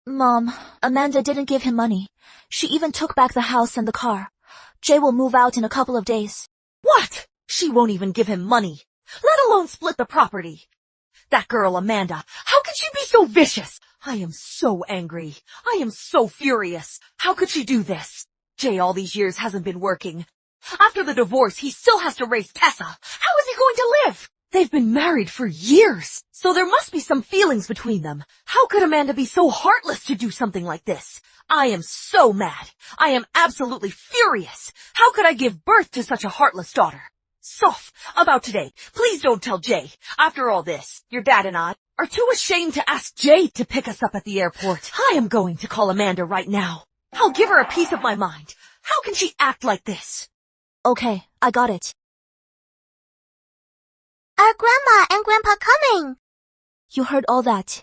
Mom, Amanda didn't give him money. She even took back the house and the car. Jay will move out in a couple of days. What? She won't even give him money, let alone split the property. That girl Amanda, how could she be so vicious? I am so angry. I am so furious. How could she do this? Jay all these years hasn't been working. After the divorce, he still has to raise Tessa. How is he going to live? They've been married for years, so there must be some feelings between them. How could Amanda be so heartless to do something like this? I am so mad. I am absolutely furious. How could I give birth to such a heartless daughter? Soph, about today, please don't tell Jay. After all this, your dad and I are too ashamed to ask Jay to pick us up at the airport. I am going to call Amanda right now. I'll give her a piece of my mind. How can she act like this? Okay, I got it. Are Grandma and Grandpa coming? You heard all that.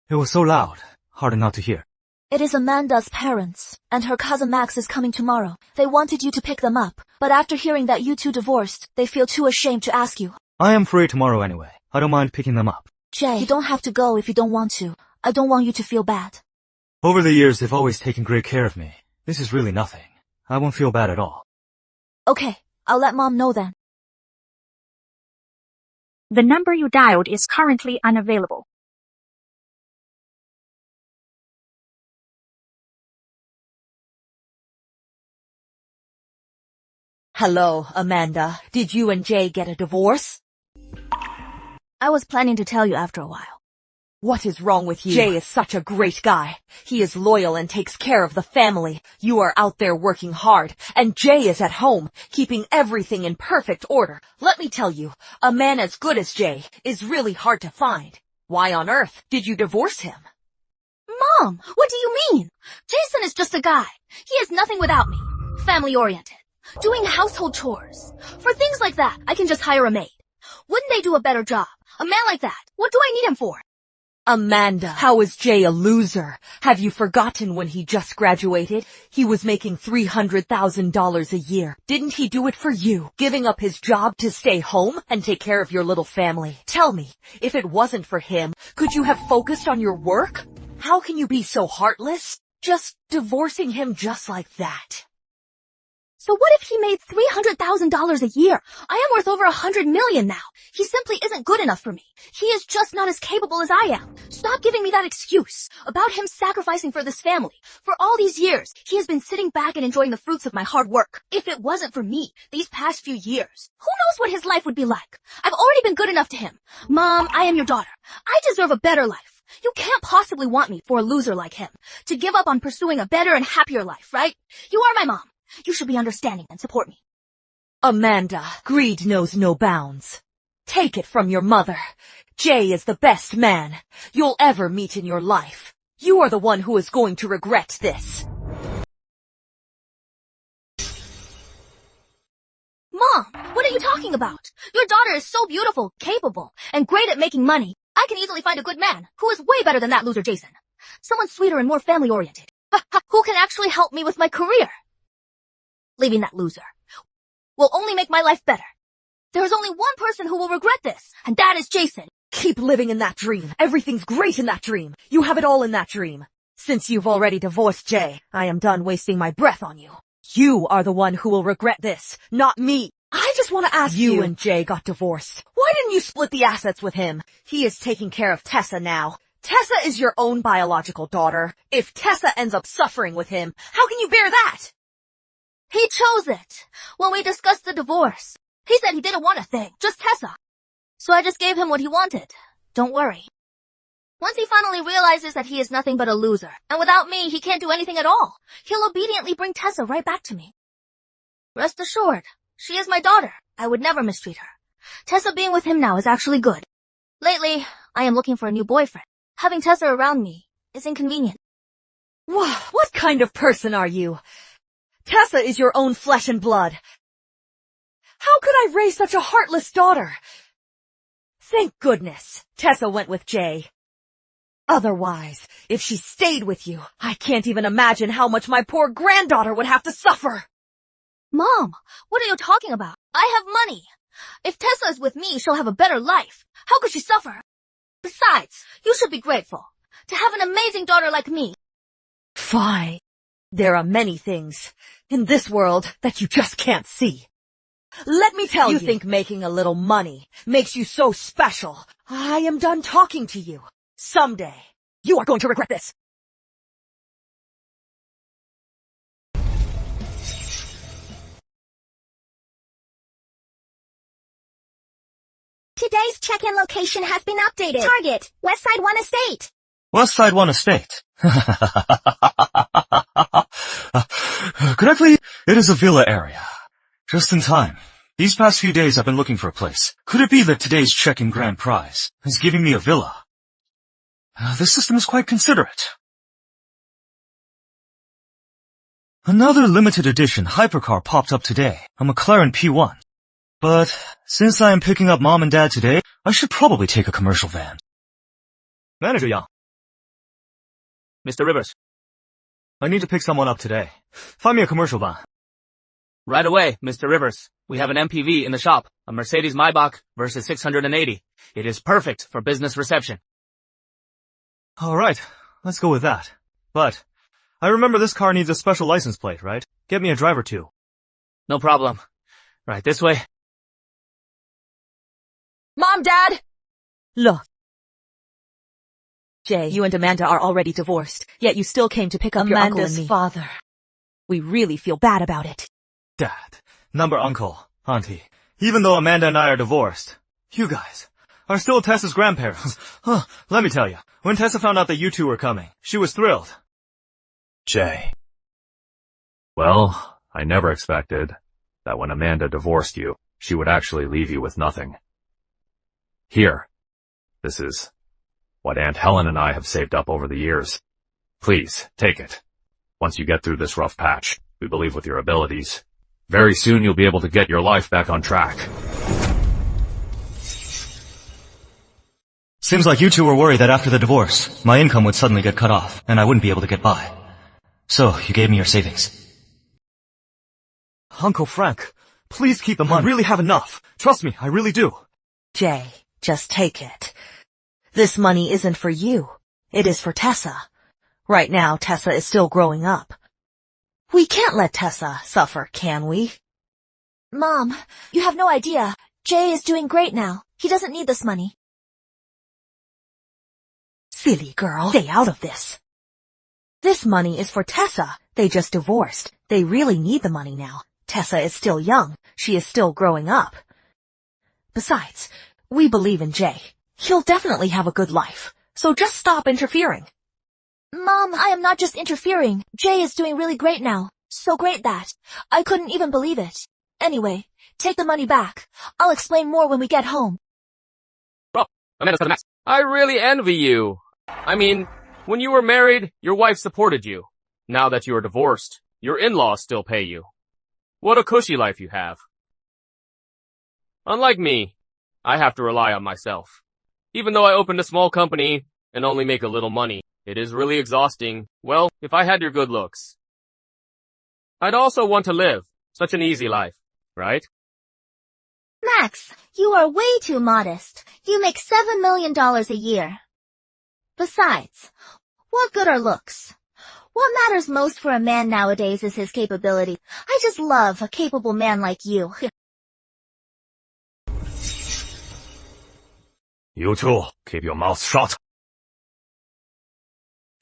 It was so loud, hard not to hear. It is Amanda's parents, and her cousin Max is coming tomorrow. They wanted you to pick them up, but after hearing that you two divorced, they feel too ashamed to ask you. I am free tomorrow anyway. I don't mind picking them up. Jay, you don't have to go if you don't want to. I don't want you to feel bad. Over the years, they've always taken great care of me. This is really nothing. I won't feel bad at all. Okay, I'll let Mom know then. The number you dialed is currently unavailable. Hello, Amanda. Did you and Jay get a divorce? I was planning to tell you after a while. What is wrong with you? Jay is such a great guy. He is loyal and takes care of the family. You are out there working hard, and Jay is at home, keeping everything in perfect order. Let me tell you, a man as good as Jay is really hard to find. Why on earth did you divorce him? Mom, what do you mean? Jason is just a guy. He is nothing without me. Family-oriented. Doing household chores. For things like that, I can just hire a maid. Wouldn't they do a better job? A man like that, what do I need him for? Amanda, how is Jay a loser? Have you forgotten when he just graduated? He was making $300,000 a year. Didn't he do it for you, giving up his job to stay home and take care of your little family? Tell me, if it wasn't for him, could you have focused on your work? How can you be so heartless? Just divorcing him just like that. So what if he made $300,000 a year? I am worth over $100 million now. He simply isn't good enough for me. He is just not as capable as I am. Stop giving me that excuse about him sacrificing for this family. For all these years, he has been sitting back and enjoying the fruits of my hard work. If it wasn't for me, these past few years, who knows what his life would be like? I've already been good enough to him. Mom, I am your daughter. I deserve a better life. You can't possibly want me for a loser like him to give up on pursuing a better and happier life, right? You are my mom. You should be understanding and support me. Amanda, greed knows no bounds. Take it from your mother. Jay is the best man you'll ever meet in your life. You are the one who is going to regret this. Mom, what are you talking about? Your daughter is so beautiful, capable, and great at making money. I can easily find a good man who is way better than that loser Jason. Someone sweeter and more family-oriented. Who can actually help me with my career. Leaving that loser will only make my life better. There is only one person who will regret this, and that is Jason. Keep living in that dream. Everything's great in that dream. You have it all in that dream. Since you've already divorced Jay, I am done wasting my breath on you. You are the one who will regret this, not me. I just want to ask you. You and Jay got divorced. Why didn't you split the assets with him? He is taking care of Tessa now. Tessa is your own biological daughter. If Tessa ends up suffering with him, how can you bear that? He chose it. When we discussed the divorce, he said he didn't want a thing, just Tessa. So I just gave him what he wanted. Don't worry. Once he finally realizes that he is nothing but a loser, and without me he can't do anything at all, he'll obediently bring Tessa right back to me. Rest assured, she is my daughter. I would never mistreat her. Tessa being with him now is actually good. Lately, I am looking for a new boyfriend. Having Tessa around me is inconvenient. What kind of person are you? Tessa is your own flesh and blood. How could I raise such a heartless daughter? Thank goodness Tessa went with Jay. Otherwise, if she stayed with you, I can't even imagine how much my poor granddaughter would have to suffer. Mom, what are you talking about? I have money. If Tessa is with me, she'll have a better life. How could she suffer? Besides, you should be grateful to have an amazing daughter like me. Fine. There are many things in this world that you just can't see. Let me tell you. You think making a little money makes you so special. I am done talking to you. Someday, you are going to regret this. Today's check-in location has been updated. Target, Westside One Estate. Westside One Estate. Correctly, it is a villa area. Just in time. These past few days I've been looking for a place. Could it be that today's check-in grand prize is giving me a villa? This system is quite considerate. Another limited edition hypercar popped up today, a McLaren P1. But since I am picking up Mom and Dad today, I should probably take a commercial van. Manager Yang. Mr. Rivers. I need to pick someone up today. Find me a commercial van. Right away, Mr. Rivers. We have an MPV in the shop, a Mercedes Maybach versus 680. It is perfect for business reception. Alright, let's go with that. But I remember this car needs a special license plate, right? Get me a driver too. No problem. Right, this way. Mom, Dad! Look. Jay, you and Amanda are already divorced, yet you still came to pick up your uncle and me. Father. We really feel bad about it. Dad, number uncle, auntie, even though Amanda and I are divorced, you guys are still Tessa's grandparents. Let me tell you, when Tessa found out that you two were coming, she was thrilled. Jay. Well, I never expected that when Amanda divorced you, she would actually leave you with nothing. Here. This is what Aunt Helen and I have saved up over the years. Please, take it. Once you get through this rough patch, we believe with your abilities, very soon you'll be able to get your life back on track. Seems like you two were worried that after the divorce, my income would suddenly get cut off, and I wouldn't be able to get by. So, you gave me your savings. Uncle Frank, please keep the money. I really have enough. Trust me, I really do. Jay, just take it. This money isn't for you. It is for Tessa. Right now, Tessa is still growing up. We can't let Tessa suffer, can we? Mom, you have no idea. Jay is doing great now. He doesn't need this money. Silly girl, stay out of this. This money is for Tessa. They just divorced. They really need the money now. Tessa is still young. She is still growing up. Besides, we believe in Jay. He'll definitely have a good life. So just stop interfering. Mom, I am not just interfering. Jay is doing really great now. So great that I couldn't even believe it. Anyway, take the money back. I'll explain more when we get home. Bro, Amanda's got a mess. I really envy you. I mean, when you were married, your wife supported you. Now that you are divorced, your in-laws still pay you. What a cushy life you have. Unlike me, I have to rely on myself. Even though I opened a small company and only make a little money, it is really exhausting. Well, if I had your good looks, I'd also want to live such an easy life, right? Max, you are way too modest. You make $7 million a year. Besides, what good are looks? What matters most for a man nowadays is his capability. I just love a capable man like you. You two, keep your mouth shut.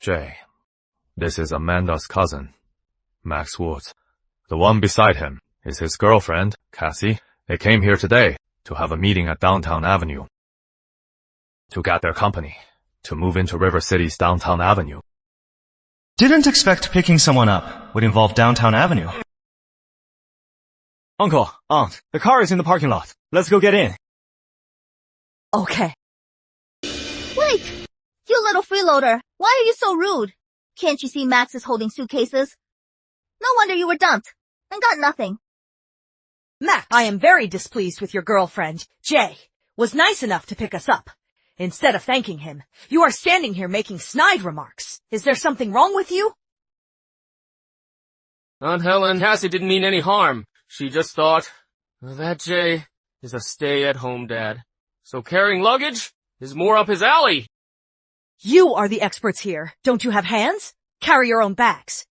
Jay, this is Amanda's cousin, Max Woods. The one beside him is his girlfriend, Cassie. They came here today to have a meeting at Downtown Avenue. To get their company, to move into River City's Downtown Avenue. Didn't expect picking someone up would involve Downtown Avenue. Uncle, Aunt, the car is in the parking lot. Let's go get in. Okay. Wait! You little freeloader, why are you so rude? Can't you see Max is holding suitcases? No wonder you were dumped and got nothing. Max, I am very displeased with your girlfriend. Jay was nice enough to pick us up. Instead of thanking him, you are standing here making snide remarks. Is there something wrong with you? Aunt Helen, Cassie didn't mean any harm. She just thought that Jay is a stay-at-home dad. So carrying luggage is more up his alley. You are the experts here. Don't you have hands? Carry your own bags.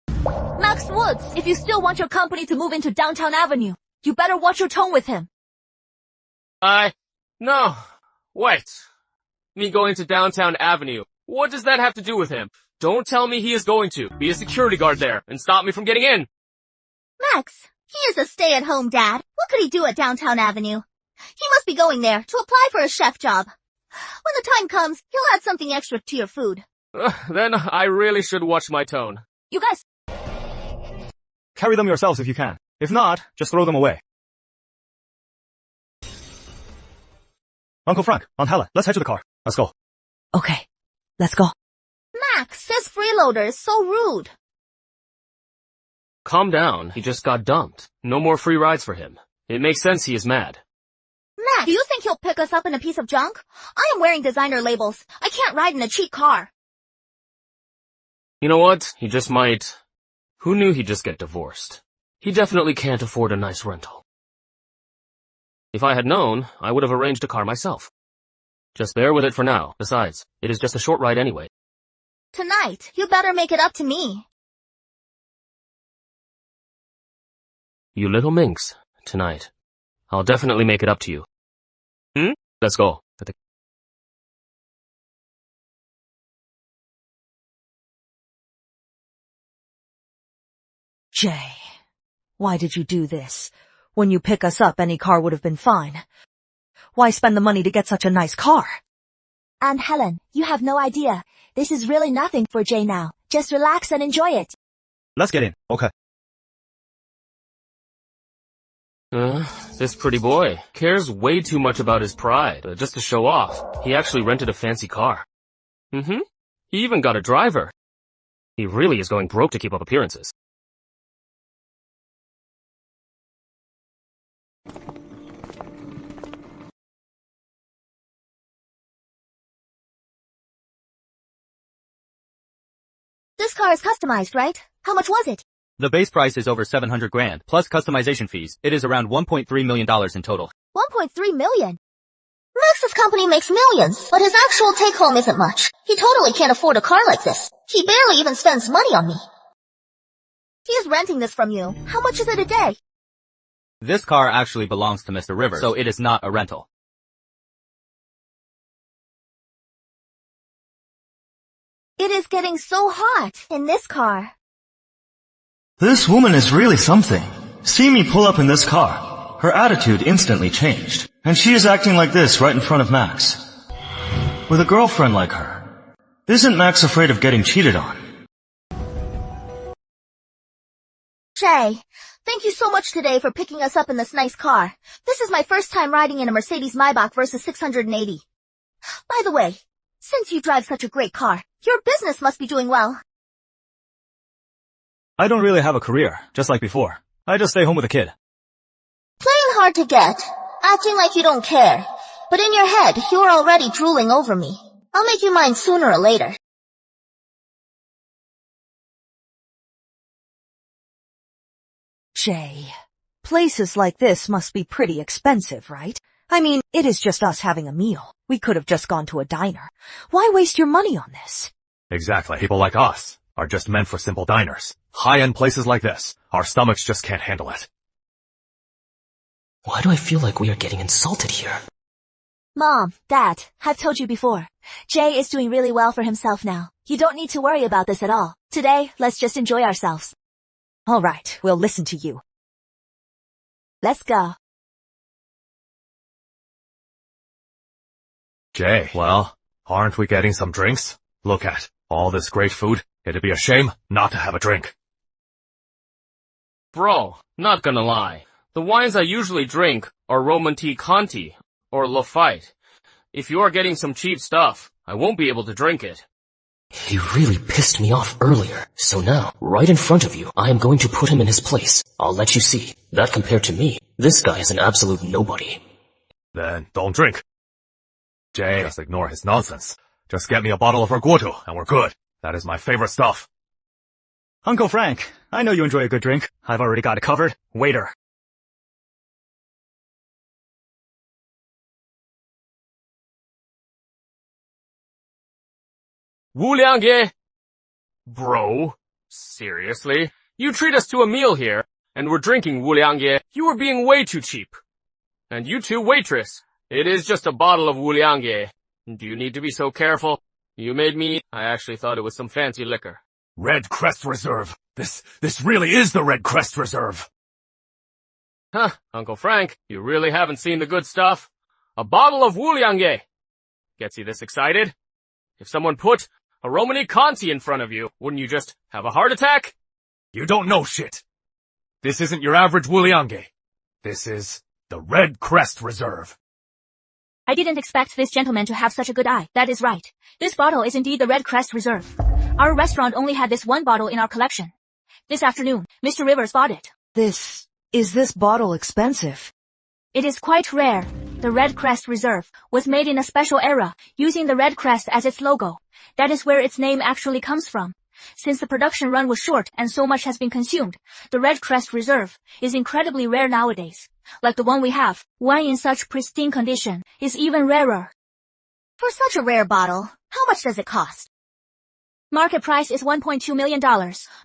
Max Woods, if you still want your company to move into Downtown Avenue, you better watch your tone with him. No. Wait. Me going to Downtown Avenue. What does that have to do with him? Don't tell me he is going to be a security guard there and stop me from getting in. Max, he is a stay-at-home dad. What could he do at Downtown Avenue? He must be going there to apply for a chef job. When the time comes, he'll add something extra to your food. Then I really should watch my tone. You guys... Carry them yourselves if you can. If not, just throw them away. Uncle Frank, Aunt Helen, let's head to the car. Let's go. Okay, let's go. Max, this freeloader is so rude. Calm down. He just got dumped. No more free rides for him. It makes sense he is mad. Max, do you think he'll pick us up in a piece of junk? I am wearing designer labels. I can't ride in a cheap car. You know what? He just might. Who knew he'd just get divorced? He definitely can't afford a nice rental. If I had known, I would have arranged a car myself. Just bear with it for now. Besides, it is just a short ride anyway. Tonight, you better make it up to me. You little minx. tonight. I'll definitely make it up to you. Let's go. Jay, why did you do this? When you pick us up, any car would have been fine. Why spend the money to get such a nice car? And Helen, you have no idea. This is really nothing for Jay now. Just relax and enjoy it. Let's get in, okay? This pretty boy cares way too much about his pride, just to show off. He actually rented a fancy car. He even got a driver. He really is going broke to keep up appearances. This car is customized, right? How much was it? The base price is over 700 grand, plus customization fees. It is around $1.3 million in total. 1.3 million. Max's company makes millions, but his actual take-home isn't much. He totally can't afford a car like this. He barely even spends money on me. He is renting this from you. How much is it a day? This car actually belongs to Mr. Rivers, so it is not a rental. It is getting so hot in this car. This woman is really something. See me pull up in this car. Her attitude instantly changed. And she is acting like this right in front of Max. With a girlfriend like her, isn't Max afraid of getting cheated on? Jay, thank you so much today for picking us up in this nice car. This is my first time riding in a Mercedes Maybach versus 680. By the way, since you drive such a great car, your business must be doing well. I don't really have a career, just like before. I just stay home with a kid. Playing hard to get, acting like you don't care. But in your head, you're already drooling over me. I'll make you mine sooner or later. Jay, places like this must be pretty expensive, right? I mean, it is just us having a meal. We could have just gone to a diner. Why waste your money on this? Exactly. People like us are just meant for simple diners. High-end places like this, our stomachs just can't handle it. Why do I feel like we are getting insulted here? Mom, Dad, I've told you before. Jay is doing really well for himself now. You don't need to worry about this at all. Today, let's just enjoy ourselves. All right, we'll listen to you. Let's go. Jay, well, aren't we getting some drinks? Look at all this great food. It'd be a shame not to have a drink. Bro, not gonna lie. The wines I usually drink are Romantique Conti or Lafite. If you're getting some cheap stuff, I won't be able to drink it. You really pissed me off earlier. So now, right in front of you, I am going to put him in his place. I'll let you see. That compared to me, this guy is an absolute nobody. Then don't drink. Jay, just ignore his nonsense. Just get me a bottle of Erguoto and we're good. That is my favorite stuff. Uncle Frank, I know you enjoy a good drink. I've already got it covered. Waiter. Wu Liangye! Bro, seriously? You treat us to a meal here, and we're drinking Wu Liangye. You are being way too cheap. And you too, waitress. It is just a bottle of Wu Liangye. Do you need to be so careful? You made me eat. I actually thought it was some fancy liquor. Red Crest Reserve. This really is the Red Crest Reserve. Huh, Uncle Frank, you really haven't seen the good stuff. A bottle of Wu Liangye. Gets you this excited? If someone put a Romantique Conti in front of you, wouldn't you just have a heart attack? You don't know shit. This isn't your average Wu Liangye. This is the Red Crest Reserve. I didn't expect this gentleman to have such a good eye. That is right. This bottle is indeed the Red Crest Reserve. Our restaurant only had this one bottle in our collection. This afternoon, Mr. Rivers bought it. Is this bottle expensive? It is quite rare. The Red Crest Reserve was made in a special era, using the Red Crest as its logo. That is where its name actually comes from. Since the production run was short and so much has been consumed, the Red Crest Reserve is incredibly rare nowadays. Like the one we have, wine in such pristine condition is even rarer. For such a rare bottle, how much does it cost? Market price is $1.2 million,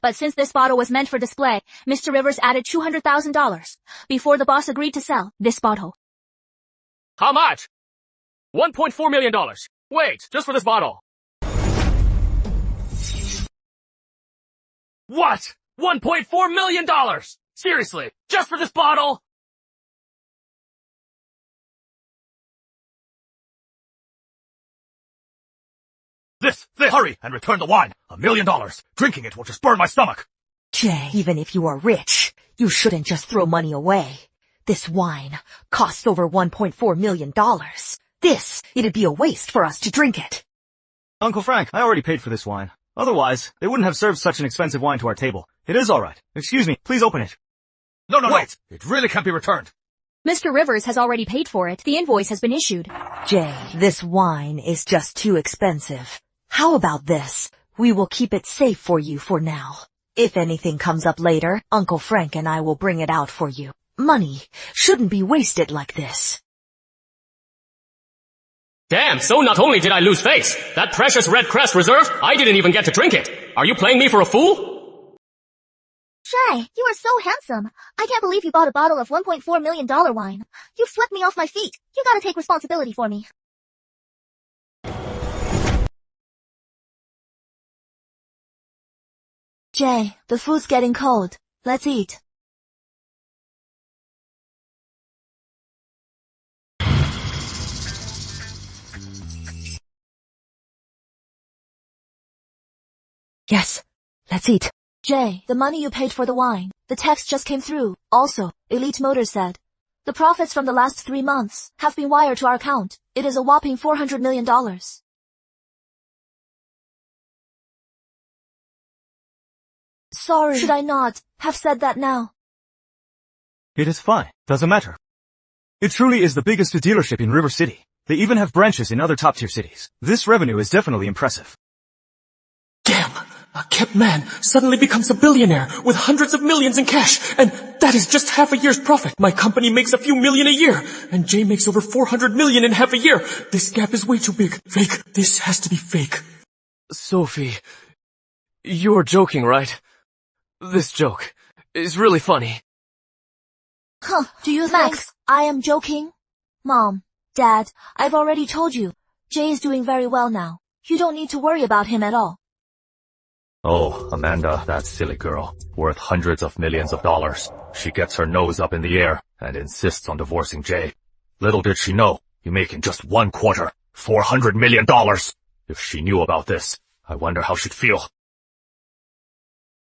but since this bottle was meant for display, Mr. Rivers added $200,000 before the boss agreed to sell this bottle. How much? $1.4 million. Wait, just for this bottle. What? $1.4 million? Seriously, just for this bottle? This, hurry and return the wine. $1 million. Drinking it will just burn my stomach. Jay, even if you are rich, you shouldn't just throw money away. This wine costs over $1.4 million. It'd be a waste for us to drink it. Uncle Frank, I already paid for this wine. Otherwise, they wouldn't have served such an expensive wine to our table. It is alright. Excuse me, please open it. No, wait. It really can't be returned. Mr. Rivers has already paid for it. The invoice has been issued. Jay, this wine is just too expensive. How about this? We will keep it safe for you for now. If anything comes up later, Uncle Frank and I will bring it out for you. Money shouldn't be wasted like this. Damn, so not only did I lose face, that precious Red Crest Reserve, I didn't even get to drink it. Are you playing me for a fool? Jay, you are so handsome. I can't believe you bought a bottle of $1.4 million wine. You've swept me off my feet. You gotta take responsibility for me. Jay, the food's getting cold. Let's eat. Yes, let's eat. Jay, the money you paid for the wine. The text just came through. Also, Elite Motors said, the profits from the last 3 months have been wired to our account. It is a whopping $400 million. Sorry. Should I not have said that now? It is fine. Doesn't matter. It truly is the biggest dealership in River City. They even have branches in other top-tier cities. This revenue is definitely impressive. Damn! A kept man suddenly becomes a billionaire with hundreds of millions in cash, and that is just half a year's profit. My company makes a few million a year, and Jay makes over 400 million in half a year. This gap is way too big. Fake. This has to be fake. Sophie, you're joking, right? This joke is really funny. Huh, do you think I am joking? Mom, Dad, I've already told you. Jay is doing very well now. You don't need to worry about him at all. Oh, Amanda, that silly girl, worth hundreds of millions of dollars. She gets her nose up in the air and insists on divorcing Jay. Little did she know, you make in just 1 quarter, $400 million. If she knew about this, I wonder how she'd feel.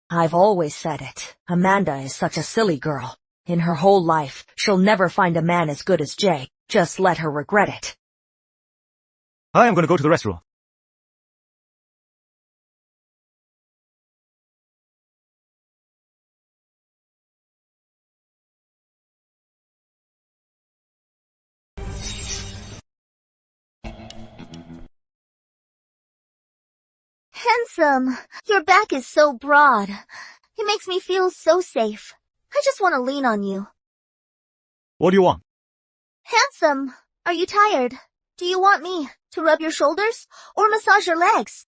I've always said it. Amanda is such a silly girl. In her whole life, she'll never find a man as good as Jay. Just let her regret it. I am going to go to the restroom. Handsome, your back is so broad. It makes me feel so safe. I just want to lean on you. What do you want? Handsome, are you tired? Do you want me to rub your shoulders or massage your legs?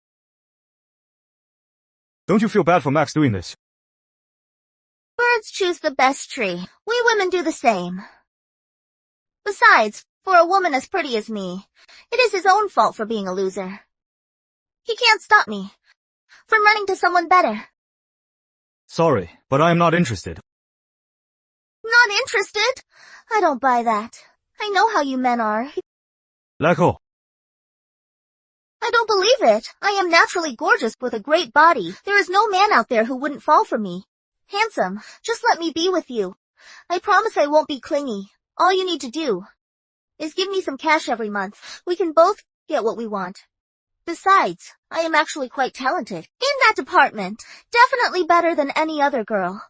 Don't you feel bad for Max doing this? Birds choose the best tree. We women do the same. Besides, for a woman as pretty as me, it is his own fault for being a loser. He can't stop me from running to someone better. Sorry, but I am not interested. Not interested? I don't buy that. I know how you men are. Like who? I don't believe it. I am naturally gorgeous with a great body. There is no man out there who wouldn't fall for me. Handsome, just let me be with you. I promise I won't be clingy. All you need to do is give me some cash every month. We can both get what we want. Besides, I am actually quite talented in that department. Definitely better than any other girl.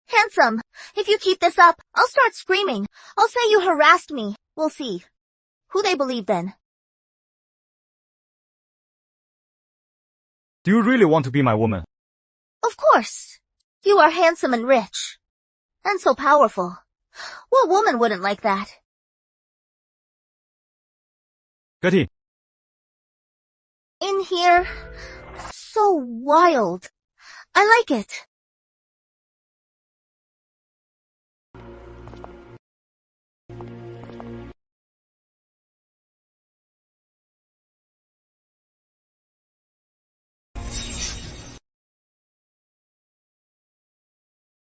Handsome, if you keep this up, I'll start screaming. I'll say you harassed me. We'll see who they believe then. Do you really want to be my woman? Of course. You are handsome and rich. And so powerful. What woman wouldn't like that? Getty. In here, so wild. I like it.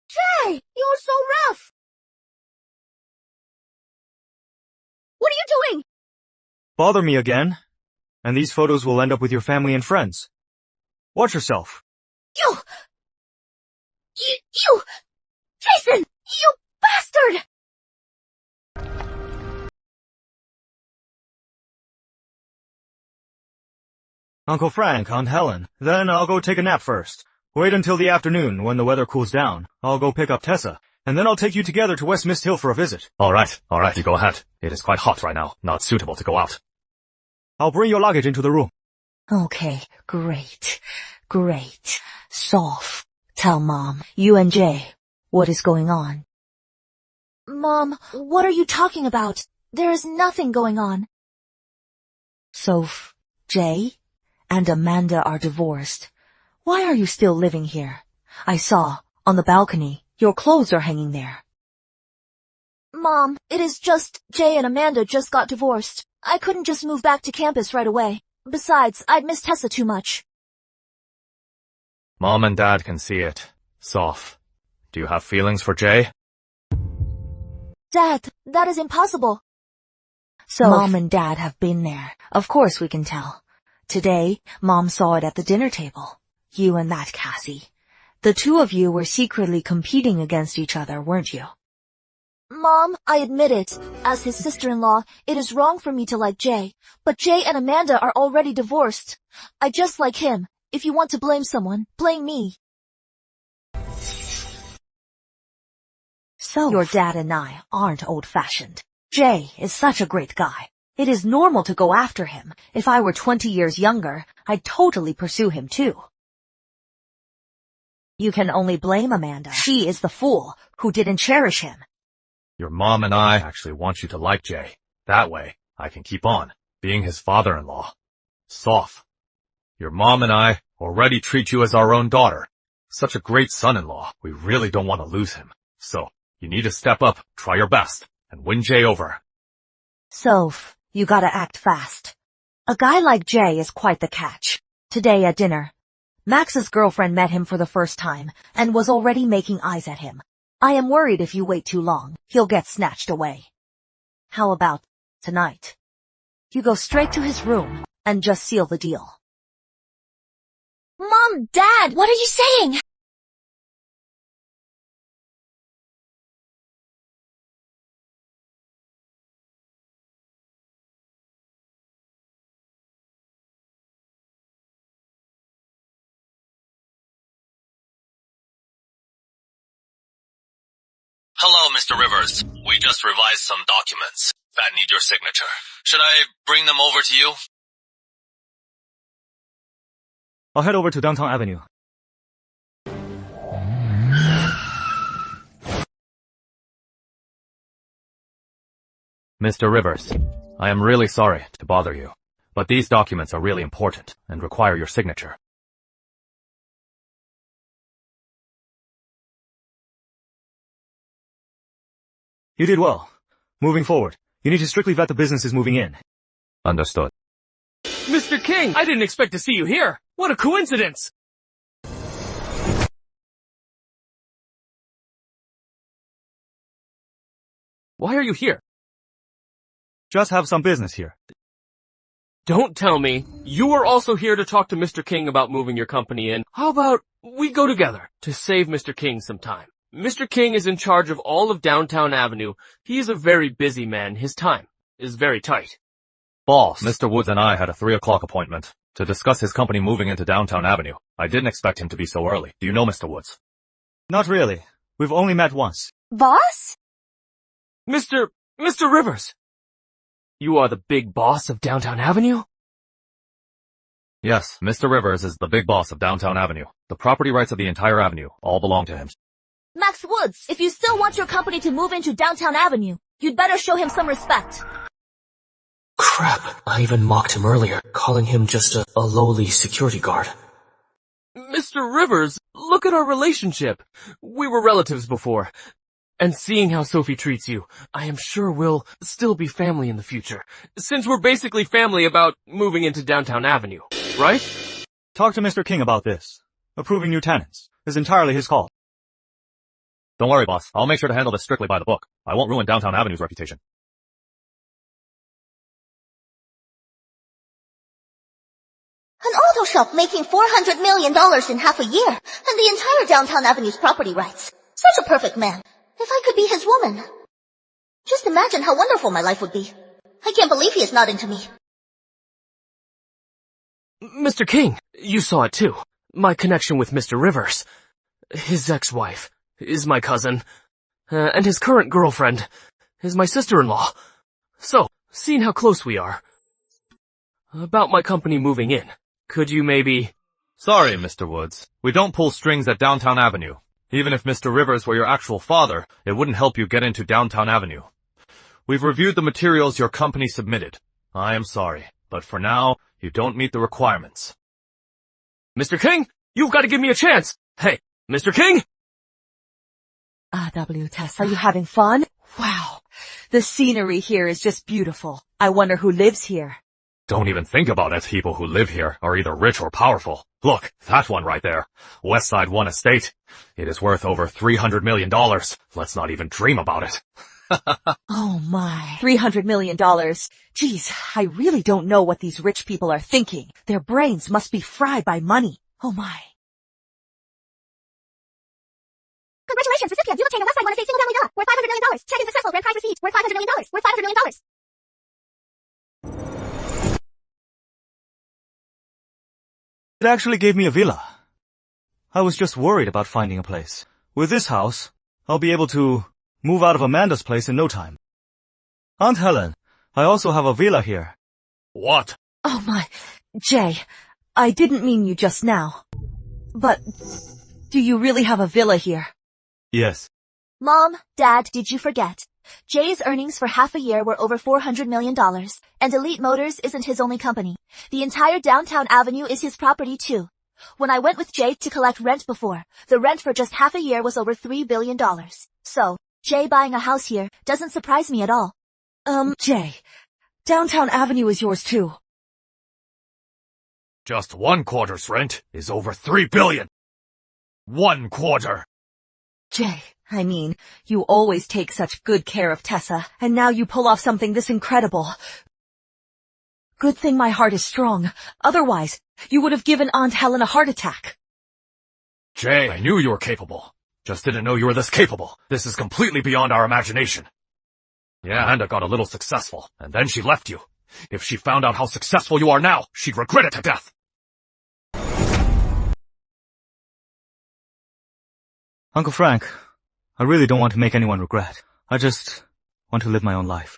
Jay, you're so rough. What are you doing? Bother me again, and these photos will end up with your family and friends. Watch yourself. You, Jason, you bastard! Uncle Frank, Aunt Helen. Then I'll go take a nap first. Wait until the afternoon when the weather cools down. I'll go pick up Tessa, and then I'll take you together to West Mist Hill for a visit. Alright, you go ahead. It is quite hot right now, not suitable to go out. I'll bring your luggage into the room. Okay, great. Soph, tell Mom, you and Jay, what is going on? Mom, what are you talking about? There is nothing going on. Soph, Jay, and Amanda are divorced. Why are you still living here? I saw, on the balcony, your clothes are hanging there. Mom, it is just Jay and Amanda just got divorced. I couldn't just move back to campus right away. Besides, I'd miss Tessa too much. Mom and Dad can see it. Soph, do you have feelings for Jay? Dad, that is impossible. So Mom and Dad have been there. Of course we can tell. Today, Mom saw it at the dinner table. You and that Cassie. The two of you were secretly competing against each other, weren't you? Mom, I admit it. As his sister-in-law, it is wrong for me to like Jay. But Jay and Amanda are already divorced. I just like him. If you want to blame someone, blame me. So your dad and I aren't old-fashioned. Jay is such a great guy. It is normal to go after him. If I were 20 years younger, I'd totally pursue him too. You can only blame Amanda. She is the fool who didn't cherish him. Your mom and I actually want you to like Jay. That way, I can keep on being his father-in-law. Soph, your mom and I already treat you as our own daughter. Such a great son-in-law, we really don't want to lose him. So, you need to step up, try your best, and win Jay over. Soph, you gotta act fast. A guy like Jay is quite the catch. Today at dinner, Max's girlfriend met him for the first time and was already making eyes at him. I am worried if you wait too long, he'll get snatched away. How about tonight? You go straight to his room and just seal the deal. Mom, Dad, what are you saying? Hello, Mr. Rivers. We just revised some documents that need your signature. Should I bring them over to you? I'll head over to Downtown Avenue. Mr. Rivers, I am really sorry to bother you, but these documents are really important and require your signature. You did well. Moving forward, you need to strictly vet the businesses moving in. Understood. Mr. King, I didn't expect to see you here. What a coincidence! Why are you here? Just have some business here. Don't tell me you were also here to talk to Mr. King about moving your company in. How about we go together to save Mr. King some time? Mr. King is in charge of all of Downtown Avenue. He is a very busy man. His time is very tight. Boss, Mr. Woods and I had a 3 o'clock appointment to discuss his company moving into Downtown Avenue. I didn't expect him to be so early. Do you know Mr. Woods? Not really. We've only met once. Boss? Mr. Rivers, you are the big boss of Downtown Avenue? Yes, Mr. Rivers is the big boss of Downtown Avenue. The property rights of the entire avenue all belong to him. Max Woods, if you still want your company to move into Downtown Avenue, you'd better show him some respect. Crap, I even mocked him earlier, calling him just a lowly security guard. Mr. Rivers, look at our relationship. We were relatives before. And seeing how Sophie treats you, I am sure we'll still be family in the future. Since we're basically family about moving into Downtown Avenue, right? Talk to Mr. King about this. Approving new tenants is entirely his call. Don't worry, boss. I'll make sure to handle this strictly by the book. I won't ruin Downtown Avenue's reputation. An auto shop making $400 million in half a year, and the entire Downtown Avenue's property rights. Such a perfect man. If I could be his woman. Just imagine how wonderful my life would be. I can't believe he is not into me. Mr. King, you saw it too. My connection with Mr. Rivers. His ex-wife is my cousin, and his current girlfriend is my sister-in-law. So, seeing how close we are. About my company moving in, could you maybe... Sorry, Mr. Woods. We don't pull strings at Downtown Avenue. Even if Mr. Rivers were your actual father, it wouldn't help you get into Downtown Avenue. We've reviewed the materials your company submitted. I am sorry, but for now, you don't meet the requirements. Mr. King, you've got to give me a chance. Hey, Mr. King? Tess, are you having fun? Wow. The scenery here is just beautiful. I wonder who lives here. Don't even think about it. People who live here are either rich or powerful. Look, that one right there. Westside One Estate. It is worth over $300 million. Let's not even dream about it. Oh my. $300 million. Geez, I really don't know what these rich people are thinking. Their brains must be fried by money. Oh my. Congratulations, recipient. You've obtained a Westside One Estate single-family villa worth $500 million. Check is successful. Grand prize received. Worth $500 million. Worth $500 million. It actually gave me a villa. I was just worried about finding a place. With this house, I'll be able to move out of Amanda's place in no time. Aunt Helen, I also have a villa here. What? Oh my. Jay, I didn't mean you just now. But, do you really have a villa here? Yes. Mom, Dad, did you forget? Jay's earnings for half a year were over $400 million, and Elite Motors isn't his only company. The entire Downtown Avenue is his property too. When I went with Jay to collect rent before, the rent for just half a year was over $3 billion. So, Jay buying a house here doesn't surprise me at all. Jay, Downtown Avenue is yours too. Just 1 quarter's rent is over $3 billion. 1 quarter. Jay, I mean, you always take such good care of Tessa, and now you pull off something this incredible. Good thing my heart is strong. Otherwise, you would have given Aunt Helen a heart attack. Jay, I knew you were capable. Just didn't know you were this capable. This is completely beyond our imagination. Yeah, Amanda got a little successful, and then she left you. If she found out how successful you are now, she'd regret it to death. Uncle Frank, I really don't want to make anyone regret. I just want to live my own life.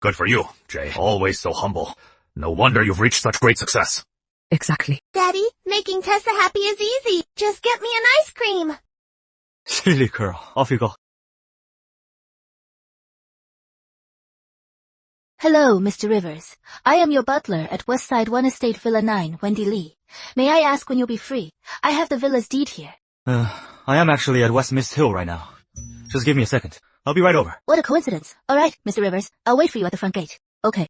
Good for you, Jay. Always so humble. No wonder you've reached such great success. Exactly. Daddy, making Tessa happy is easy. Just get me an ice cream. Silly girl. Off you go. Hello, Mr. Rivers. I am your butler at Westside One Estate Villa 9, Wendy Lee. May I ask when you'll be free? I have the villa's deed here. I am actually at West Mist Hill right now. Just give me a second. I'll be right over. What a coincidence. All right, Mr. Rivers. I'll wait for you at the front gate. Okay.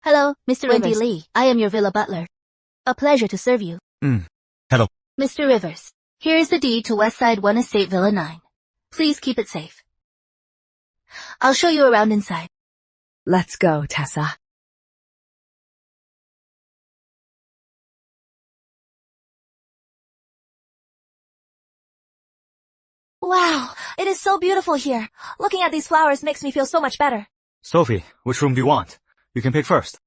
Hello, Mr. Wendy Rivers. Lee. I am your villa butler. A pleasure to serve you. Hello. Mr. Rivers, here is the deed to Westside One Estate Villa 9. Please keep it safe. I'll show you around inside. Let's go, Tessa. Wow, it is so beautiful here. Looking at these flowers makes me feel so much better. Sophie, which room do you want? You can pick first.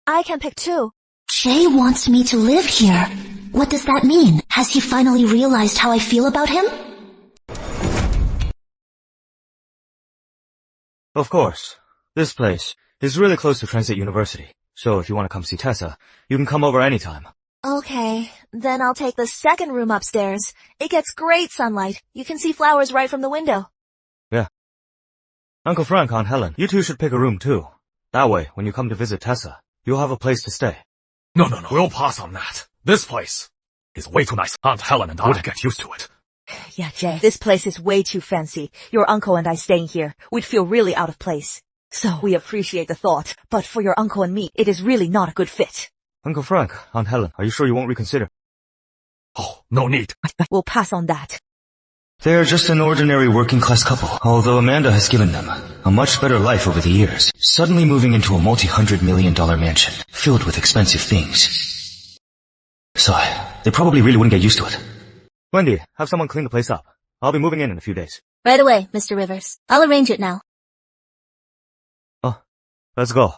I can pick two. Jay wants me to live here. What does that mean? Has he finally realized how I feel about him? Of course. This place is really close to Transit University. So if you want to come see Tessa, you can come over anytime. Okay, then I'll take the second room upstairs. It gets great sunlight. You can see flowers right from the window. Yeah. Uncle Frank, Aunt Helen, you two should pick a room too. That way, when you come to visit Tessa, you'll have a place to stay. No. We'll pass on that. This place is way too nice. Aunt Helen and I would get used to it. Yeah, Jay, this place is way too fancy. Your uncle and I staying here, we'd feel really out of place. So, we appreciate the thought, but for your uncle and me, it is really not a good fit. Uncle Frank, Aunt Helen, are you sure you won't reconsider? Oh, no need. We'll pass on that. They're just an ordinary working-class couple, although Amanda has given them a much better life over the years, suddenly moving into a multi-hundred-million-dollar mansion, filled with expensive things. So, they probably really wouldn't get used to it. Wendy, have someone clean the place up. I'll be moving in a few days. Right away, Mr. Rivers. I'll arrange it now. Oh, let's go.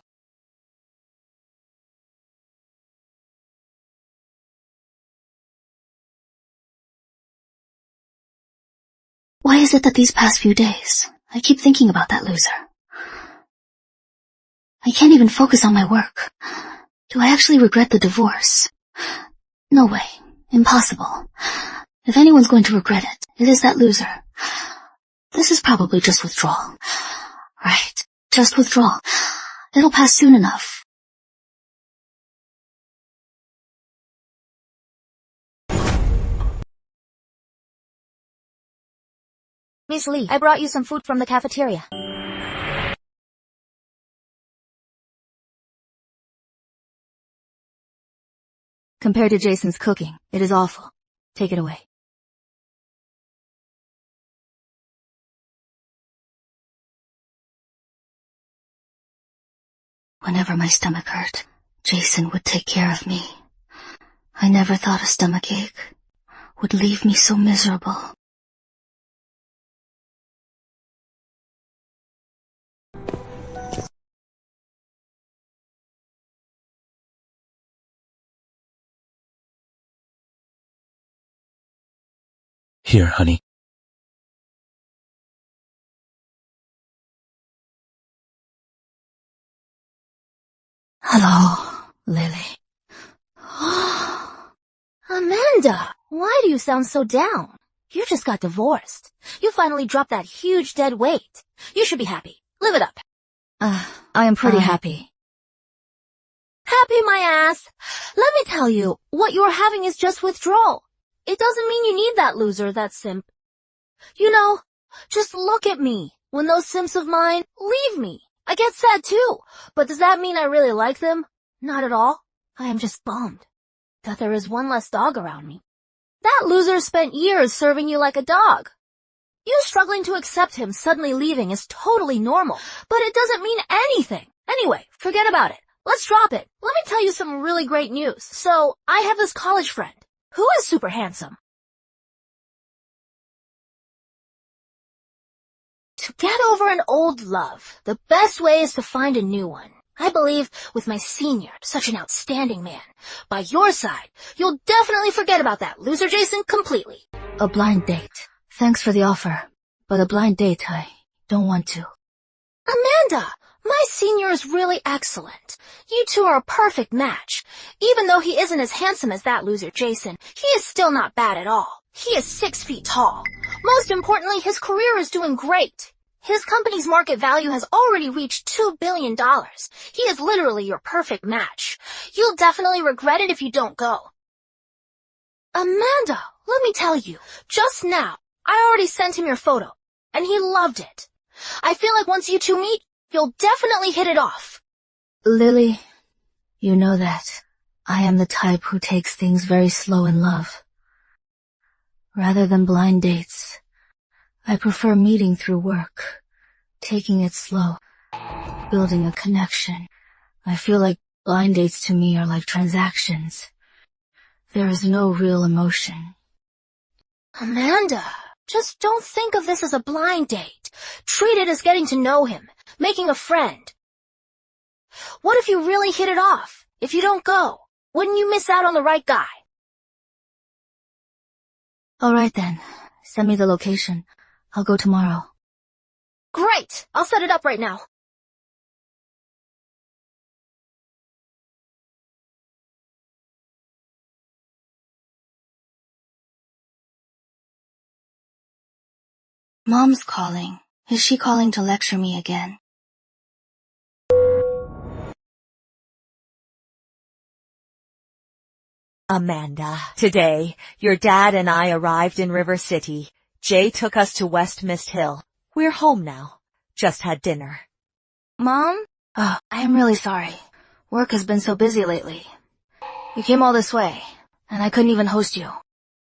Why is it that these past few days, I keep thinking about that loser? I can't even focus on my work. Do I actually regret the divorce? No way. Impossible. If anyone's going to regret it, it is that loser. This is probably just withdrawal. Right. Just withdrawal. It'll pass soon enough. Miss Lee, I brought you some food from the cafeteria. Compared to Jason's cooking, it is awful. Take it away. Whenever my stomach hurt, Jason would take care of me. I never thought a stomachache would leave me so miserable. Here, honey. Hello, Lily. Amanda, why do you sound so down? You just got divorced. You finally dropped that huge dead weight. You should be happy. Live it up. I am pretty happy. Happy, my ass. Let me tell you, what you're having is just withdrawal. It doesn't mean you need that loser, that simp. You know, just look at me. When those simps of mine leave me, I get sad too. But does that mean I really like them? Not at all. I am just bummed that there is one less dog around me. That loser spent years serving you like a dog. You struggling to accept him suddenly leaving is totally normal, but it doesn't mean anything. Anyway, forget about it. Let's drop it. Let me tell you some really great news. So, I have this college friend who is super handsome. To get over an old love, the best way is to find a new one. I believe with my senior, such an outstanding man, by your side, you'll definitely forget about that loser Jason completely. A blind date. Thanks for the offer, but a blind date, I don't want to. Amanda, my senior is really excellent. You two are a perfect match. Even though he isn't as handsome as that loser Jason, he is still not bad at all. He is 6 feet tall. Most importantly, his career is doing great. His company's market value has already reached $2 billion. He is literally your perfect match. You'll definitely regret it if you don't go. Amanda, let me tell you, just now, I already sent him your photo, and he loved it. I feel like once you two meet, you'll definitely hit it off. Lily, you know that I am the type who takes things very slow in love. Rather than blind dates, I prefer meeting through work, taking it slow, building a connection. I feel like blind dates to me are like transactions. There is no real emotion. Amanda, just don't think of this as a blind date. Treat it as getting to know him, making a friend. What if you really hit it off? If you don't go, wouldn't you miss out on the right guy? All right then, send me the location. I'll go tomorrow. Great! I'll set it up right now. Mom's calling. Is she calling to lecture me again? Amanda, today, your dad and I arrived in River City. Jay took us to West Mist Hill. We're home now. Just had dinner. Mom? Oh, I am really sorry. Work has been so busy lately. You came all this way, and I couldn't even host you.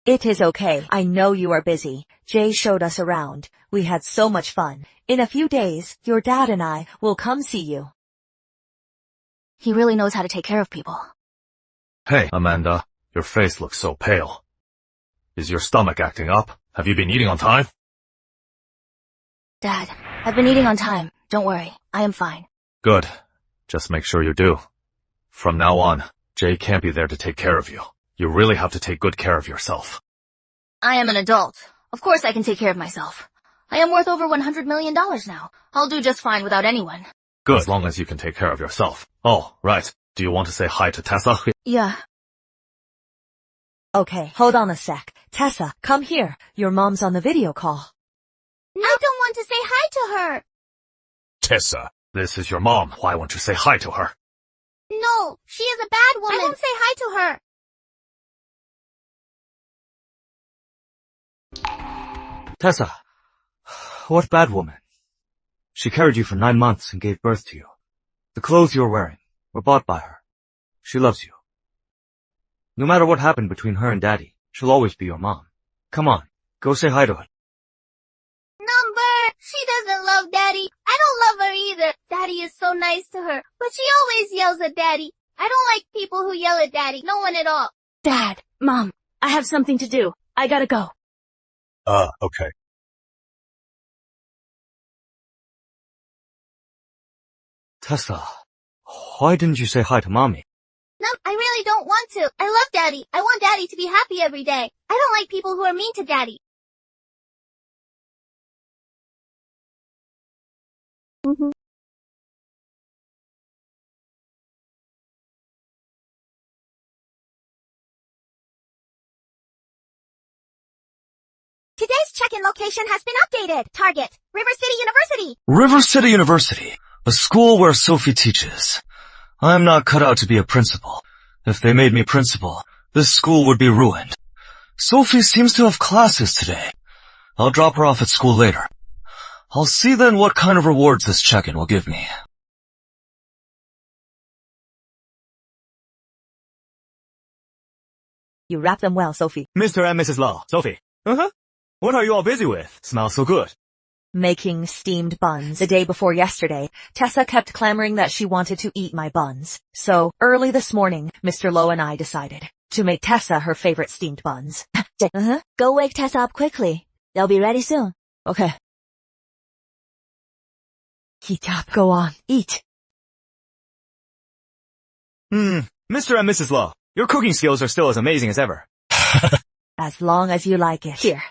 It is okay. I know you are busy. Jay showed us around. We had so much fun. In a few days, your dad and I will come see you. He really knows how to take care of people. Hey, Amanda, your face looks so pale. Is your stomach acting up? Have you been eating on time? Dad, I've been eating on time. Don't worry, I am fine. Good. Just make sure you do. From now on, Jay can't be there to take care of you. You really have to take good care of yourself. I am an adult. Of course I can take care of myself. I am worth over $100 million now. I'll do just fine without anyone. Good, as long as you can take care of yourself. Oh, right. Do you want to say hi to Tessa? Yeah. Okay, hold on a sec. Tessa, come here. Your mom's on the video call. I don't want to say hi to her. Tessa, this is your mom. Why won't you say hi to her? No, she is a bad woman. I won't say hi to her. Tessa, what bad woman? She carried you for 9 months and gave birth to you. The clothes you're wearing were bought by her. She loves you. No matter what happened between her and Daddy, she'll always be your mom. Come on, go say hi to her. Number, she doesn't love Daddy. I don't love her either. Daddy is so nice to her, but she always yells at Daddy. I don't like people who yell at Daddy. No one at all. Dad, Mom, I have something to do. I gotta go. Okay. Tessa, why didn't you say hi to Mommy? No, I really don't want to. I love Daddy. I want Daddy to be happy every day. I don't like people who are mean to Daddy. Today's check-in location has been updated. Target, River City University. River City University, a school where Sophie teaches. I'm not cut out to be a principal. If they made me principal, this school would be ruined. Sophie seems to have classes today. I'll drop her off at school later. I'll see then what kind of rewards this check-in will give me. You wrap them well, Sophie. Mr. and Mrs. Law. Sophie. Uh-huh. What are you all busy with? Smells so good. Making steamed buns. The day before yesterday, Tessa kept clamoring that she wanted to eat my buns. So, early this morning, Mr. Lowe and I decided to make Tessa her favorite steamed buns. Go wake Tessa up quickly. They'll be ready soon. Okay. Heat up. Go on. Eat. Mr. and Mrs. Law, your cooking skills are still as amazing as ever. As long as you like it. Here.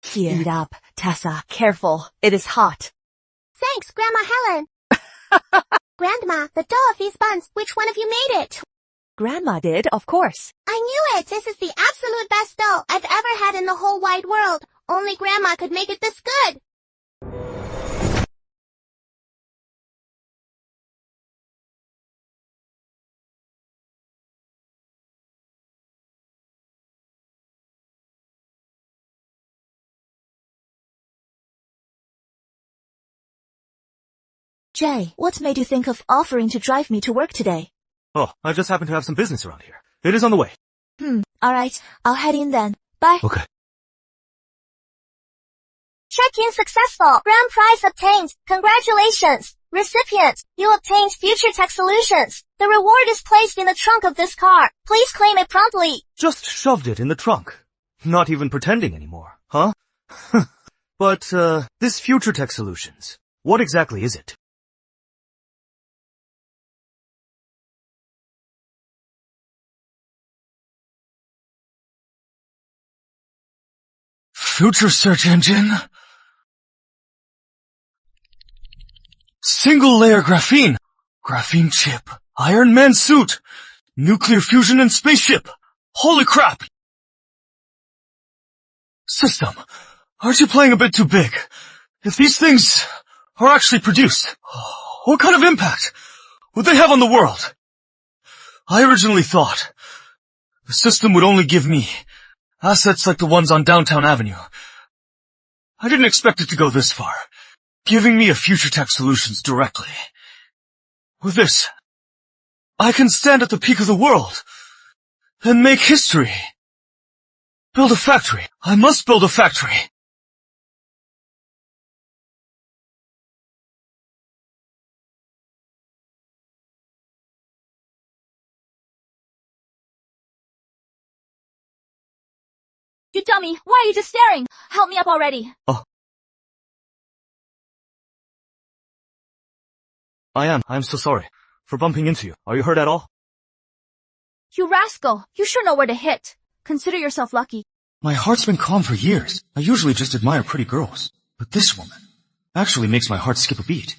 Here. Eat up, Tessa. Careful. It is hot. Thanks, Grandma Helen. Grandma, the dough of these buns, which one of you made it? Grandma did, of course. I knew it. This is the absolute best dough I've ever had in the whole wide world. Only Grandma could make it this good. Jay, what made you think of offering to drive me to work today? Oh, I just happen to have some business around here. It is on the way. Alright, I'll head in then. Bye. Okay. Check-in successful. Grand prize obtained. Congratulations. Recipient, you obtained Future Tech Solutions. The reward is placed in the trunk of this car. Please claim it promptly. Just shoved it in the trunk. Not even pretending anymore, huh? But, this Future Tech Solutions, what exactly is it? Future search engine? Single layer graphene. Graphene chip. Iron Man suit. Nuclear fusion and spaceship. Holy crap! System, aren't you playing a bit too big? If these things are actually produced, what kind of impact would they have on the world? I originally thought the system would only give me assets like the ones on Downtown Avenue. I didn't expect it to go this far, giving me a future tech solutions directly. With this, I can stand at the peak of the world and make history. Build a factory. I must build a factory. You dummy, why are you just staring? Help me up already. Oh. I'm so sorry for bumping into you. Are you hurt at all? You rascal, you sure know where to hit. Consider yourself lucky. My heart's been calm for years. I usually just admire pretty girls. But this woman actually makes my heart skip a beat.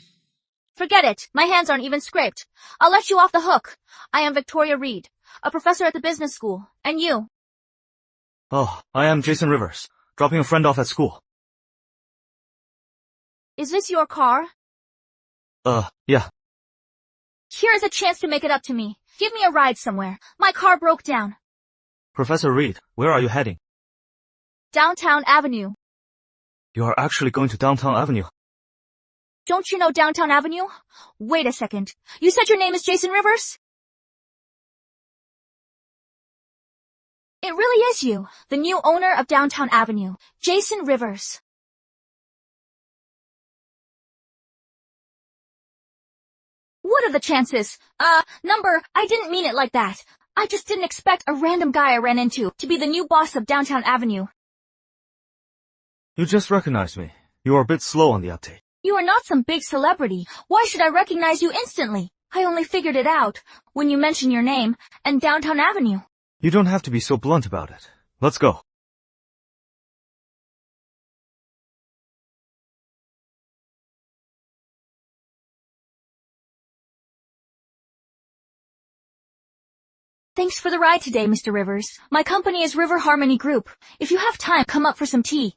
Forget it. My hands aren't even scraped. I'll let you off the hook. I am Victoria Reed, a professor at the business school. And you? Oh, I am Jason Rivers, dropping a friend off at school. Is this your car? Yeah. Here is a chance to make it up to me. Give me a ride somewhere. My car broke down. Professor Reed, where are you heading? Downtown Avenue. You are actually going to Downtown Avenue? Don't you know Downtown Avenue? Wait a second. You said your name is Jason Rivers? It really is you, the new owner of Downtown Avenue, Jason Rivers. What are the chances? Number, I didn't mean it like that. I just didn't expect a random guy I ran into to be the new boss of Downtown Avenue. You just recognized me. You are a bit slow on the uptake. You are not some big celebrity. Why should I recognize you instantly? I only figured it out when you mentioned your name and Downtown Avenue. You don't have to be so blunt about it. Let's go. Thanks for the ride today, Mr. Rivers. My company is River Harmony Group. If you have time, come up for some tea.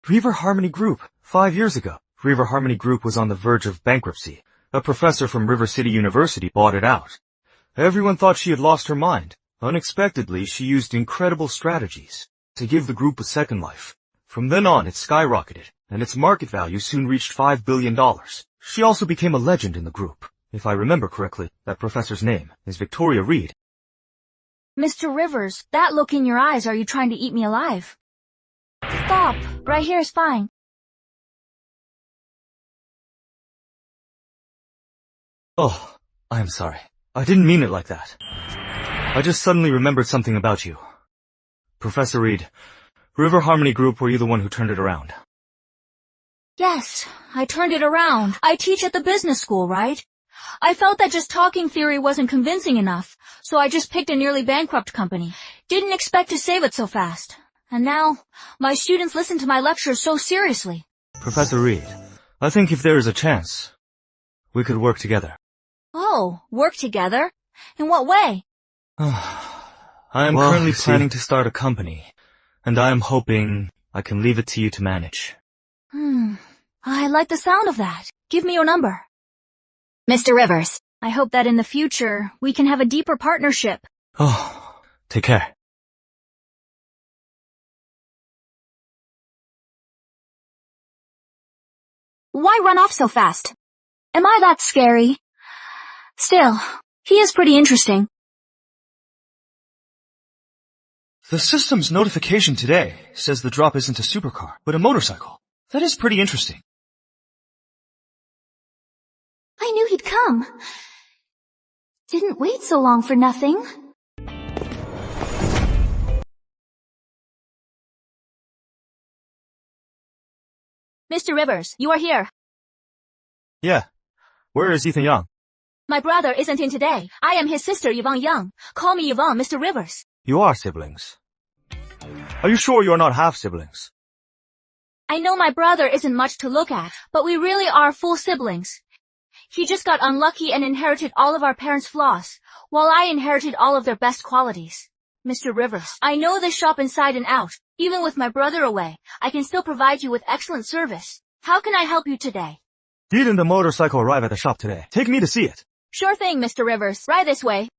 River Harmony Group. 5 years ago, River Harmony Group was on the verge of bankruptcy. A professor from River City University bought it out. Everyone thought she had lost her mind. Unexpectedly, she used incredible strategies to give the group a second life. From then on, it skyrocketed, and its market value soon reached $5 billion. She also became a legend in the group. If I remember correctly, that professor's name is Victoria Reed. Mr. Rivers, that look in your eyes, are you trying to eat me alive? Stop. Right here is fine. Oh, I am sorry. I didn't mean it like that. I just suddenly remembered something about you. Professor Reed, River Harmony Group, were you the one who turned it around? Yes, I turned it around. I teach at the business school, right? I felt that just talking theory wasn't convincing enough, so I just picked a nearly bankrupt company. Didn't expect to save it so fast. And now, my students listen to my lectures so seriously. Professor Reed, I think if there is a chance, we could work together. Oh, work together? In what way? I am currently planning to start a company, and I am hoping I can leave it to you to manage. I like the sound of that. Give me your number. Mr. Rivers, I hope that in the future, we can have a deeper partnership. Oh, take care. Why run off so fast? Am I that scary? Still, he is pretty interesting. The system's notification today says the drop isn't a supercar, but a motorcycle. That is pretty interesting. I knew he'd come. Didn't wait so long for nothing. Mr. Rivers, you are here. Yeah. Where is Ethan Young? My brother isn't in today. I am his sister, Yvonne Young. Call me Yvonne, Mr. Rivers. You are siblings. Are you sure you are not half-siblings? I know my brother isn't much to look at, but we really are full siblings. He just got unlucky and inherited all of our parents' flaws, while I inherited all of their best qualities. Mr. Rivers, I know this shop inside and out. Even with my brother away, I can still provide you with excellent service. How can I help you today? Didn't the motorcycle arrive at the shop today? Take me to see it. Sure thing, Mr. Rivers. Right this way.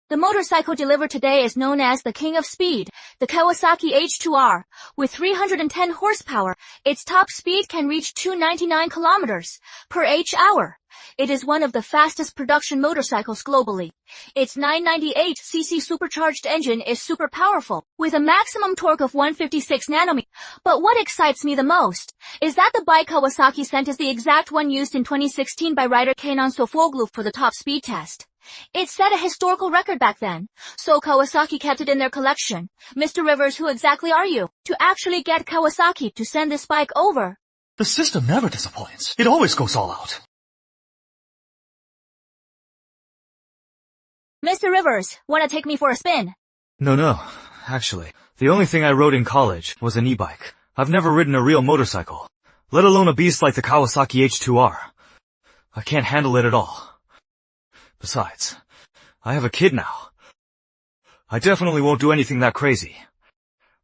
The motorcycle delivered today is known as the King of Speed, the Kawasaki H2R. With 310 horsepower, its top speed can reach 299 kilometers per h-hour. It is one of the fastest production motorcycles globally. Its 998cc supercharged engine is super powerful, with a maximum torque of 156 nanometers. But what excites me the most is that the bike Kawasaki sent is the exact one used in 2016 by rider Kenan Sofoglu for the top speed test. It set a historical record back then, so Kawasaki kept it in their collection. Mr. Rivers, who exactly are you to actually get Kawasaki to send this bike over? The system never disappoints. It always goes all out. Mr. Rivers, wanna take me for a spin? No. Actually, the only thing I rode in college was an e-bike. I've never ridden a real motorcycle, let alone a beast like the Kawasaki H2R. I can't handle it at all. Besides, I have a kid now. I definitely won't do anything that crazy.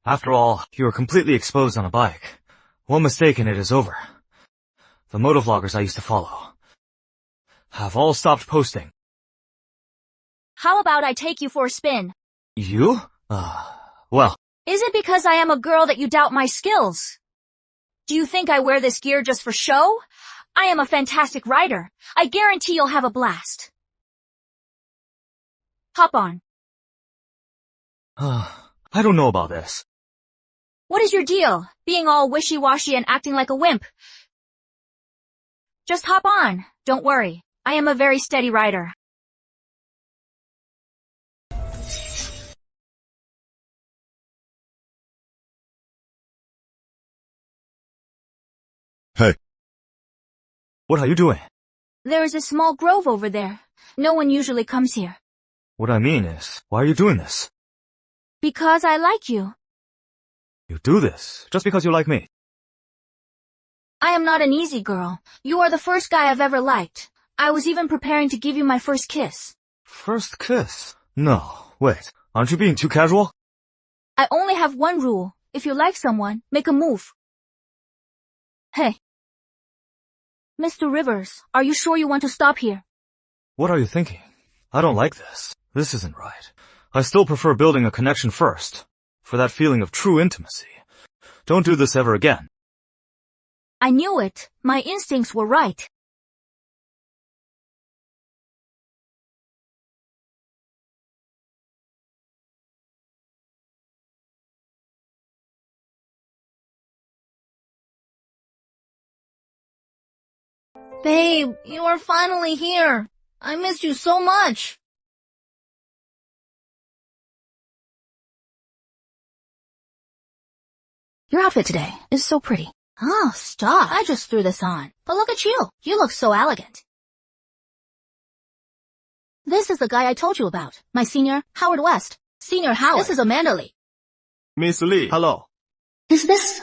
After all, you are completely exposed on a bike. One mistake and it is over. The motovloggers I used to follow have all stopped posting. How about I take you for a spin? You? Well. Is it because I am a girl that you doubt my skills? Do you think I wear this gear just for show? I am a fantastic rider. I guarantee you'll have a blast. Hop on. I don't know about this. What is your deal, being all wishy-washy and acting like a wimp? Just hop on. Don't worry. I am a very steady rider. Hey. What are you doing? There is a small grove over there. No one usually comes here. What I mean is, why are you doing this? Because I like you. You do this just because you like me. I am not an easy girl. You are the first guy I've ever liked. I was even preparing to give you my first kiss. First kiss? No, wait. Aren't you being too casual? I only have one rule. If you like someone, make a move. Hey. Mr. Rivers, are you sure you want to stop here? What are you thinking? I don't like this. This isn't right. I still prefer building a connection first, for that feeling of true intimacy. Don't do this ever again. I knew it. My instincts were right. Babe, you are finally here. I missed you so much. Your outfit today is so pretty. Oh, stop. I just threw this on. But look at you. You look so elegant. This is the guy I told you about. My senior, Howard West. Senior Howard. This is Amanda Lee. Miss Lee, hello. Is this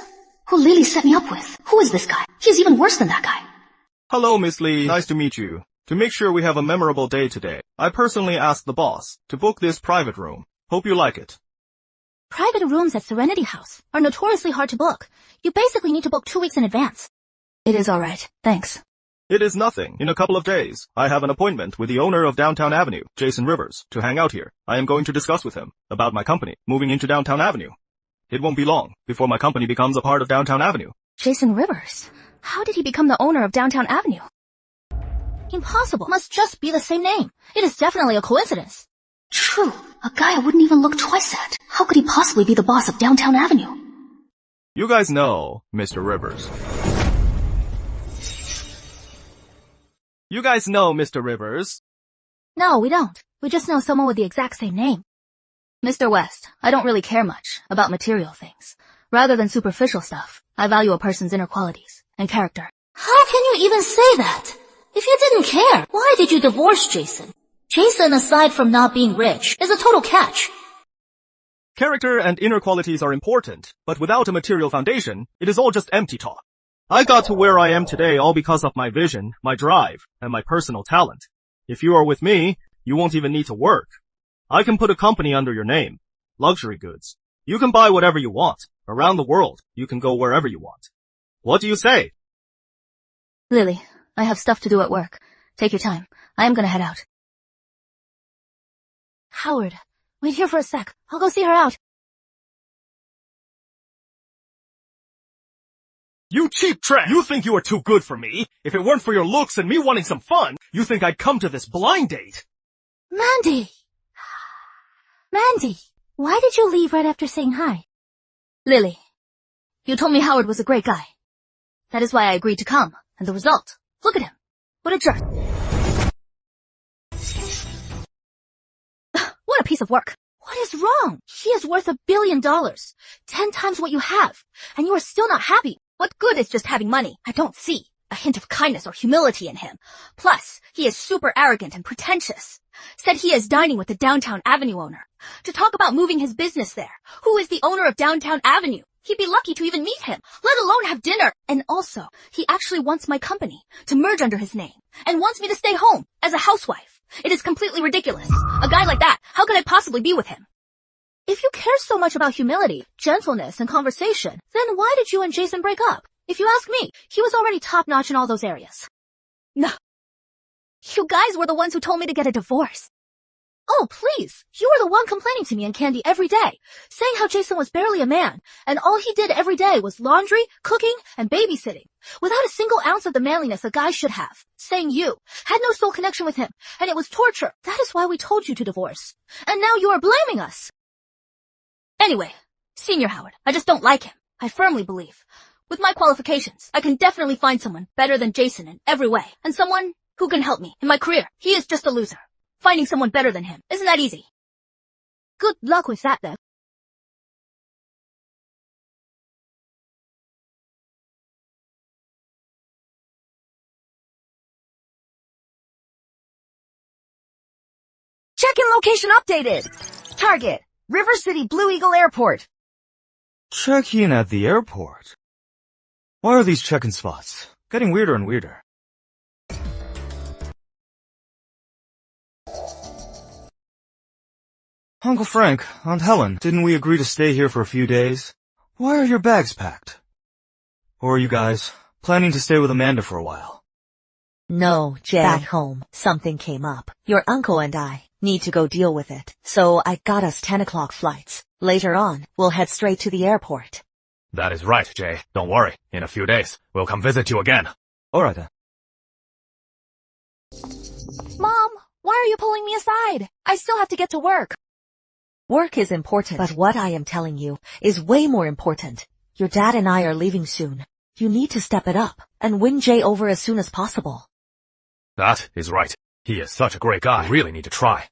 who Lily set me up with? Who is this guy? He's even worse than that guy. Hello, Miss Lee. Nice to meet you. To make sure we have a memorable day today, I personally asked the boss to book this private room. Hope you like it. Private rooms at Serenity House are notoriously hard to book. You basically need to book 2 weeks in advance. It is all right. Thanks. It is nothing. In a couple of days, I have an appointment with the owner of Downtown Avenue, Jason Rivers, to hang out here. I am going to discuss with him about my company moving into Downtown Avenue. It won't be long before my company becomes a part of Downtown Avenue. Jason Rivers? How did he become the owner of Downtown Avenue? Impossible. Must just be the same name. It is definitely a coincidence. True. A guy I wouldn't even look twice at. How could he possibly be the boss of Downtown Avenue? You guys know Mr. Rivers. You guys know Mr. Rivers. No, we don't. We just know someone with the exact same name. Mr. West, I don't really care much about material things. Rather than superficial stuff, I value a person's inner qualities and character. How can you even say that? If you didn't care, why did you divorce Jason? Jason, aside from not being rich, is a total catch. Character and inner qualities are important, but without a material foundation, it is all just empty talk. I got to where I am today all because of my vision, my drive, and my personal talent. If you are with me, you won't even need to work. I can put a company under your name. Luxury goods. You can buy whatever you want. Around the world, you can go wherever you want. What do you say? Lily, I have stuff to do at work. Take your time. I am gonna head out. Howard, wait here for a sec. I'll go see her out. You cheap trash! You think you are too good for me? If it weren't for your looks and me wanting some fun, you think I'd come to this blind date? Mandy! Mandy, why did you leave right after saying hi? Lily, you told me Howard was a great guy. That is why I agreed to come. And the result, look at him. What a jerk. What a piece of work. What is wrong? He is worth $1 billion. 10 times what you have. And you are still not happy. What good is just having money? I don't see a hint of kindness or humility in him. Plus, he is super arrogant and pretentious. Said he is dining with the Downtown Avenue owner to talk about moving his business there. Who is the owner of Downtown Avenue? He'd be lucky to even meet him, let alone have dinner. And also, he actually wants my company to merge under his name and wants me to stay home as a housewife. It is completely ridiculous. A guy like that, how could I possibly be with him? If you care so much about humility, gentleness, and conversation, then why did you and Jason break up? If you ask me, he was already top-notch in all those areas. No. You guys were the ones who told me to get a divorce. Oh, please. You were the one complaining to me and Candy every day, saying how Jason was barely a man, and all he did every day was laundry, cooking, and babysitting, without a single ounce of the manliness a guy should have, saying you had no soul connection with him, and it was torture. That is why we told you to divorce. And now you are blaming us. Anyway, Senior Howard, I just don't like him. I firmly believe, with my qualifications, I can definitely find someone better than Jason in every way, and someone who can help me in my career. He is just a loser. Finding someone better than him, isn't that easy? Good luck with that, then. Check-in location updated. Target, River City Blue Eagle Airport. Check-in at the airport? Why are these check-in spots getting weirder and weirder? Uncle Frank, Aunt Helen, didn't we agree to stay here for a few days? Why are your bags packed? Or are you guys planning to stay with Amanda for a while? No, Jay. Back home, something came up. Your uncle and I need to go deal with it. So I got us 10 o'clock flights. Later on, we'll head straight to the airport. That is right, Jay. Don't worry. In a few days, we'll come visit you again. Alright then. Mom, why are you pulling me aside? I still have to get to work. Work is important, but what I am telling you is way more important. Your dad and I are leaving soon. You need to step it up and win Jay over as soon as possible. That is right. He is such a great guy. We really need to try.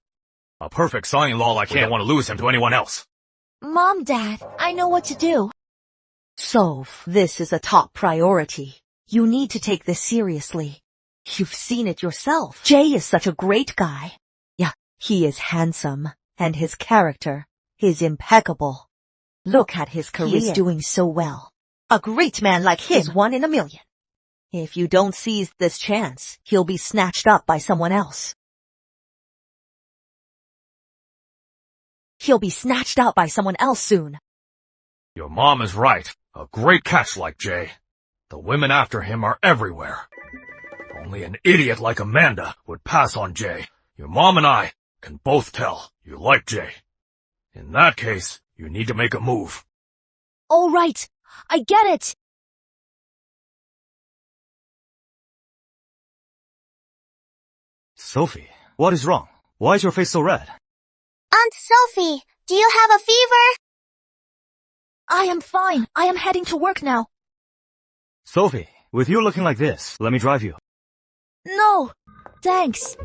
A perfect son-in-law like him. We don't want to lose him to anyone else. Mom, Dad, I know what to do. Soph, this is a top priority. You need to take this seriously. You've seen it yourself. Jay is such a great guy. Yeah, he is handsome. And his character is impeccable. Look at his career. He is doing so well. A great man like him is 1 in a million. If you don't seize this chance, he'll be snatched up by someone else. He'll be snatched up by someone else soon. Your mom is right. A great catch like Jay. The women after him are everywhere. Only an idiot like Amanda would pass on Jay. Your mom and I can both tell you like Jay. In that case, you need to make a move. All right, I get it. Sophie, what is wrong? Why is your face so red? Aunt Sophie, do you have a fever? I am fine. I am heading to work now. Sophie, with you looking like this, let me drive you. No, thanks.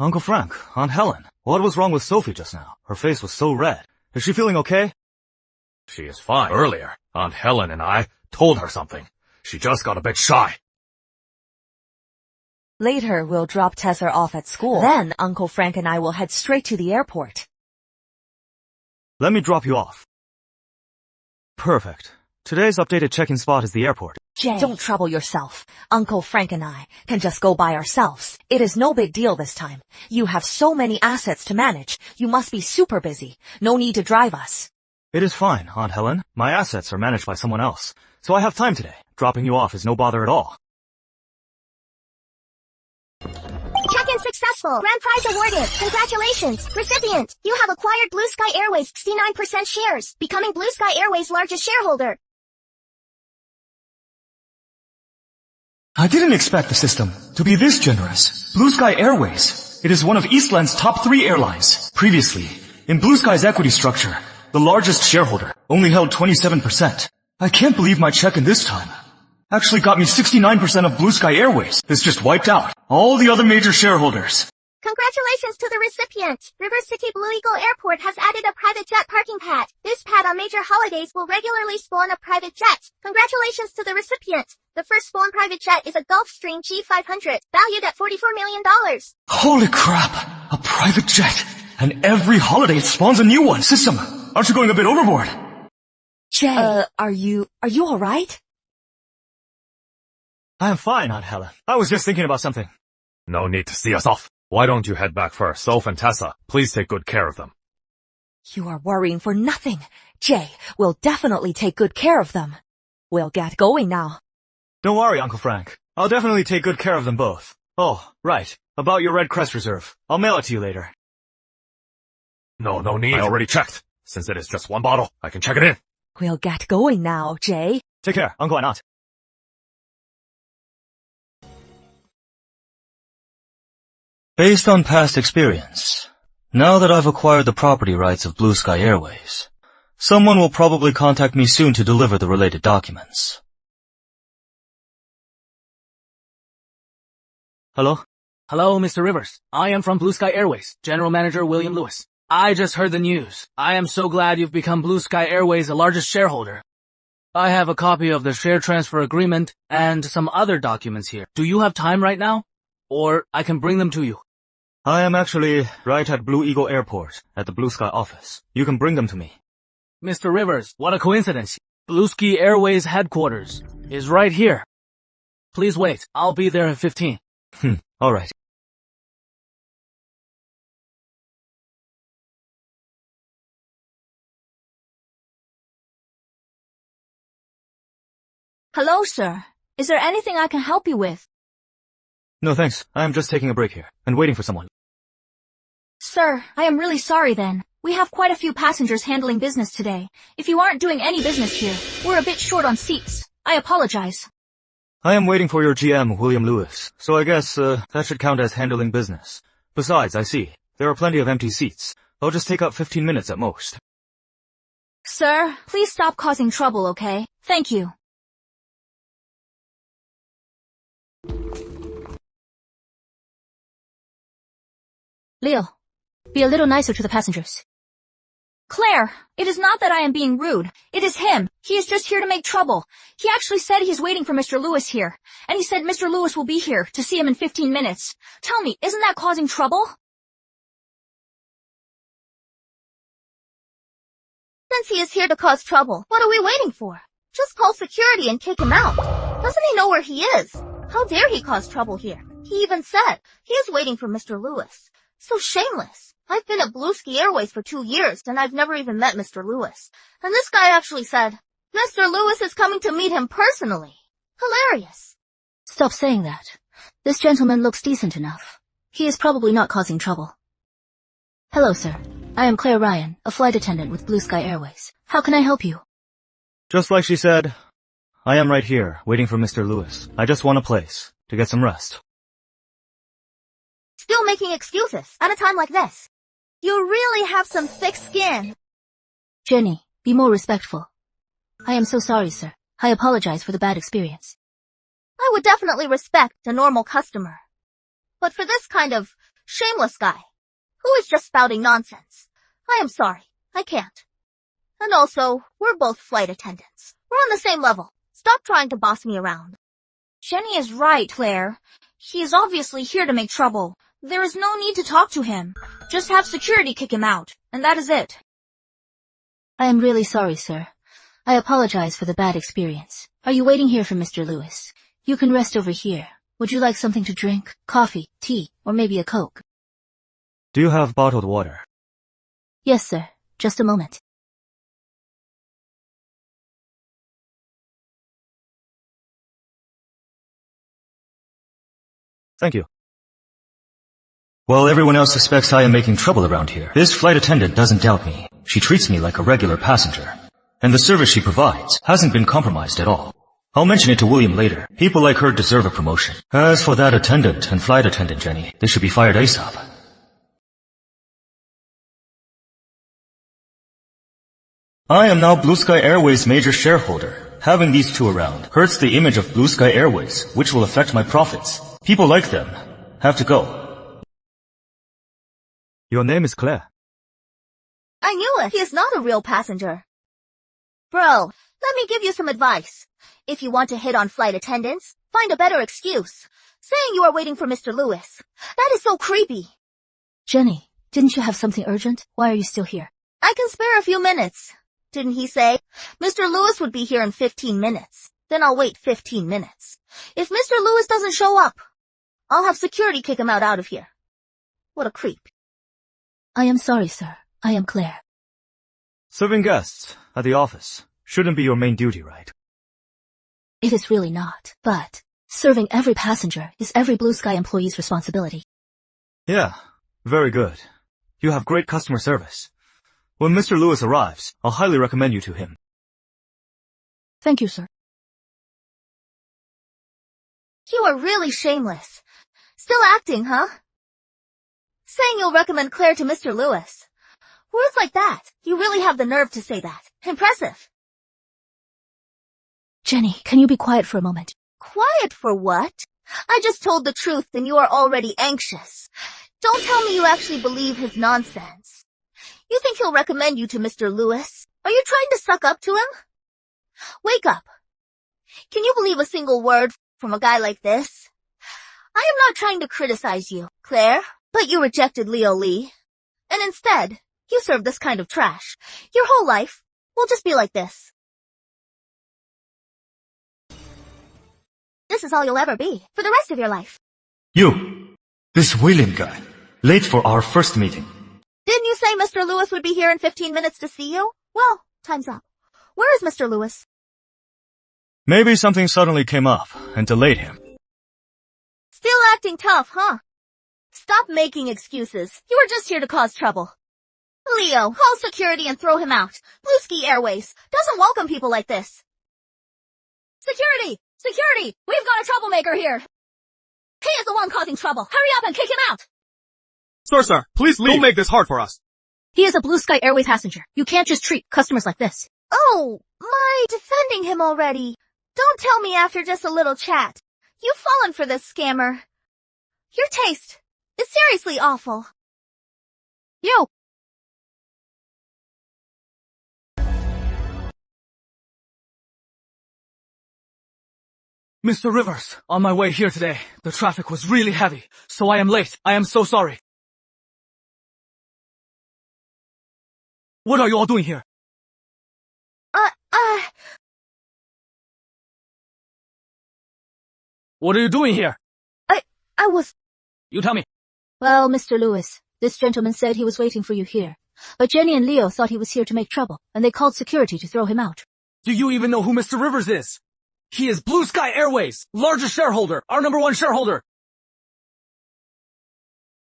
Uncle Frank, Aunt Helen, what was wrong with Sophie just now? Her face was so red. Is she feeling okay? She is fine. Earlier, Aunt Helen and I told her something. She just got a bit shy. Later, we'll drop Tessa off at school. Then, Uncle Frank and I will head straight to the airport. Let me drop you off. Perfect. Today's updated check-in spot is the airport. Jay, don't trouble yourself. Uncle Frank and I can just go by ourselves. It is no big deal this time. You have so many assets to manage. You must be super busy. No need to drive us. It is fine, Aunt Helen. My assets are managed by someone else, so I have time today. Dropping you off is no bother at all. Check-in successful. Grand prize awarded. Congratulations. Recipient, you have acquired Blue Sky Airways 69% shares, becoming Blue Sky Airways' largest shareholder. I didn't expect the system to be this generous. Blue Sky Airways. It is one of Eastland's top 3 airlines. Previously, in Blue Sky's equity structure, the largest shareholder only held 27%. I can't believe my check-in this time actually got me 69% of Blue Sky Airways. It's just wiped out all the other major shareholders. Congratulations to the recipient. River City Blue Eagle Airport has added a private jet parking pad. This pad on major holidays will regularly spawn a private jet. Congratulations to the recipient. The first spawn private jet is a Gulfstream G500, valued at $44 million. Holy crap! A private jet! And every holiday it spawns a new one. System, aren't you going a bit overboard? Jay, are you alright? I am fine, Aunt Helen. I was just thinking about something. No need to see us off. Why don't you head back first? Soph and Tessa, please take good care of them. You are worrying for nothing. Jay, we'll definitely take good care of them. We'll get going now. Don't worry, Uncle Frank. I'll definitely take good care of them both. Oh, right. About your Red Crest reserve. I'll mail it to you later. No need. I already checked. Since it is just one bottle, I can check it in. We'll get going now, Jay. Take care, Uncle and Aunt. Based on past experience, now that I've acquired the property rights of Blue Sky Airways, someone will probably contact me soon to deliver the related documents. Hello? Hello, Mr. Rivers. I am from Blue Sky Airways, General Manager William Lewis. I just heard the news. I am so glad you've become Blue Sky Airways' largest shareholder. I have a copy of the share transfer agreement and some other documents here. Do you have time right now? Or I can bring them to you. I am actually right at Blue Eagle Airport, at the Blue Sky office. You can bring them to me. Mr. Rivers, what a coincidence. Blue Sky Airways headquarters is right here. Please wait. I'll be there in 15. All right. Hello, sir. Is there anything I can help you with? No, thanks. I am just taking a break here and waiting for someone. Sir, I am really sorry then. We have quite a few passengers handling business today. If you aren't doing any business here, we're a bit short on seats. I apologize. I am waiting for your GM, William Lewis, so I guess that should count as handling business. Besides, I see, there are plenty of empty seats. I'll just take up 15 minutes at most. Sir, please stop causing trouble, okay? Thank you. Leo, be a little nicer to the passengers. Claire, it is not that I am being rude. It is him. He is just here to make trouble. He actually said he's waiting for Mr. Lewis here. And he said Mr. Lewis will be here to see him in 15 minutes. Tell me, isn't that causing trouble? Since he is here to cause trouble, what are we waiting for? Just call security and kick him out. Doesn't he know where he is? How dare he cause trouble here? He even said he is waiting for Mr. Lewis. So shameless. I've been at Blue Sky Airways for 2 years, and I've never even met Mr. Lewis. And this guy actually said, Mr. Lewis is coming to meet him personally. Hilarious. Stop saying that. This gentleman looks decent enough. He is probably not causing trouble. Hello, sir. I am Claire Ryan, a flight attendant with Blue Sky Airways. How can I help you? Just like she said, I am right here, waiting for Mr. Lewis. I just want a place to get some rest. Still making excuses at a time like this. You really have some thick skin. Jenny, be more respectful. I am so sorry, sir. I apologize for the bad experience. I would definitely respect a normal customer. But for this kind of shameless guy, who is just spouting nonsense, I am sorry. I can't. And also, we're both flight attendants. We're on the same level. Stop trying to boss me around. Jenny is right, Claire. He is obviously here to make trouble. There is no need to talk to him. Just have security kick him out, and that is it. I am really sorry, sir. I apologize for the bad experience. Are you waiting here for Mr. Lewis? You can rest over here. Would you like something to drink? Coffee, tea, or maybe a Coke? Do you have bottled water? Yes, sir. Just a moment. Thank you. Well, everyone else suspects I am making trouble around here. This flight attendant doesn't doubt me. She treats me like a regular passenger. And the service she provides hasn't been compromised at all. I'll mention it to William later. People like her deserve a promotion. As for that attendant and flight attendant, Jenny, they should be fired ASAP. I am now Blue Sky Airways' major shareholder. Having these two around hurts the image of Blue Sky Airways, which will affect my profits. People like them have to go. Your name is Claire. I knew it. He is not a real passenger. Bro, let me give you some advice. If you want to hit on flight attendants, find a better excuse. Saying you are waiting for Mr. Lewis. That is so creepy. Jenny, didn't you have something urgent? Why are you still here? I can spare a few minutes. Didn't he say Mr. Lewis would be here in 15 minutes? Then I'll wait 15 minutes. If Mr. Lewis doesn't show up, I'll have security kick him out of here. What a creep. I am sorry, sir. I am Claire. Serving guests at the office shouldn't be your main duty, right? It is really not, but serving every passenger is every Blue Sky employee's responsibility. Yeah, very good. You have great customer service. When Mr. Lewis arrives, I'll highly recommend you to him. Thank you, sir. You are really shameless. Still acting, huh? Saying you'll recommend Claire to Mr. Lewis. Words like that. You really have the nerve to say that. Impressive. Jenny, can you be quiet for a moment? Quiet for what? I just told the truth and you are already anxious. Don't tell me you actually believe his nonsense. You think he'll recommend you to Mr. Lewis? Are you trying to suck up to him? Wake up. Can you believe a single word from a guy like this? I am not trying to criticize you, Claire, but you rejected Leo Lee. And instead, you serve this kind of trash. Your whole life will just be like this. This is all you'll ever be, for the rest of your life. You, this William guy, late for our first meeting. Didn't you say Mr. Lewis would be here in 15 minutes to see you? Well, time's up. Where is Mr. Lewis? Maybe something suddenly came up and delayed him. Still acting tough, huh? Stop making excuses. You were just here to cause trouble. Leo, call security and throw him out. Blue Sky Airways doesn't welcome people like this. Security! Security! We've got a troublemaker here! He is the one causing trouble. Hurry up and kick him out! Sir, please leave. Don't make this hard for us. He is a Blue Sky Airways passenger. You can't just treat customers like this. Oh, my, defending him already. Don't tell me after just a little chat. You've fallen for this scammer. Your taste is seriously awful. You! Mr. Rivers, on my way here today, the traffic was really heavy, so I am late. I am so sorry. What are you all doing here? What are you doing here? I was... You tell me. Well, Mr. Lewis, this gentleman said he was waiting for you here. But Jenny and Leo thought he was here to make trouble, and they called security to throw him out. Do you even know who Mr. Rivers is? He is Blue Sky Airways, largest shareholder, our #1 shareholder.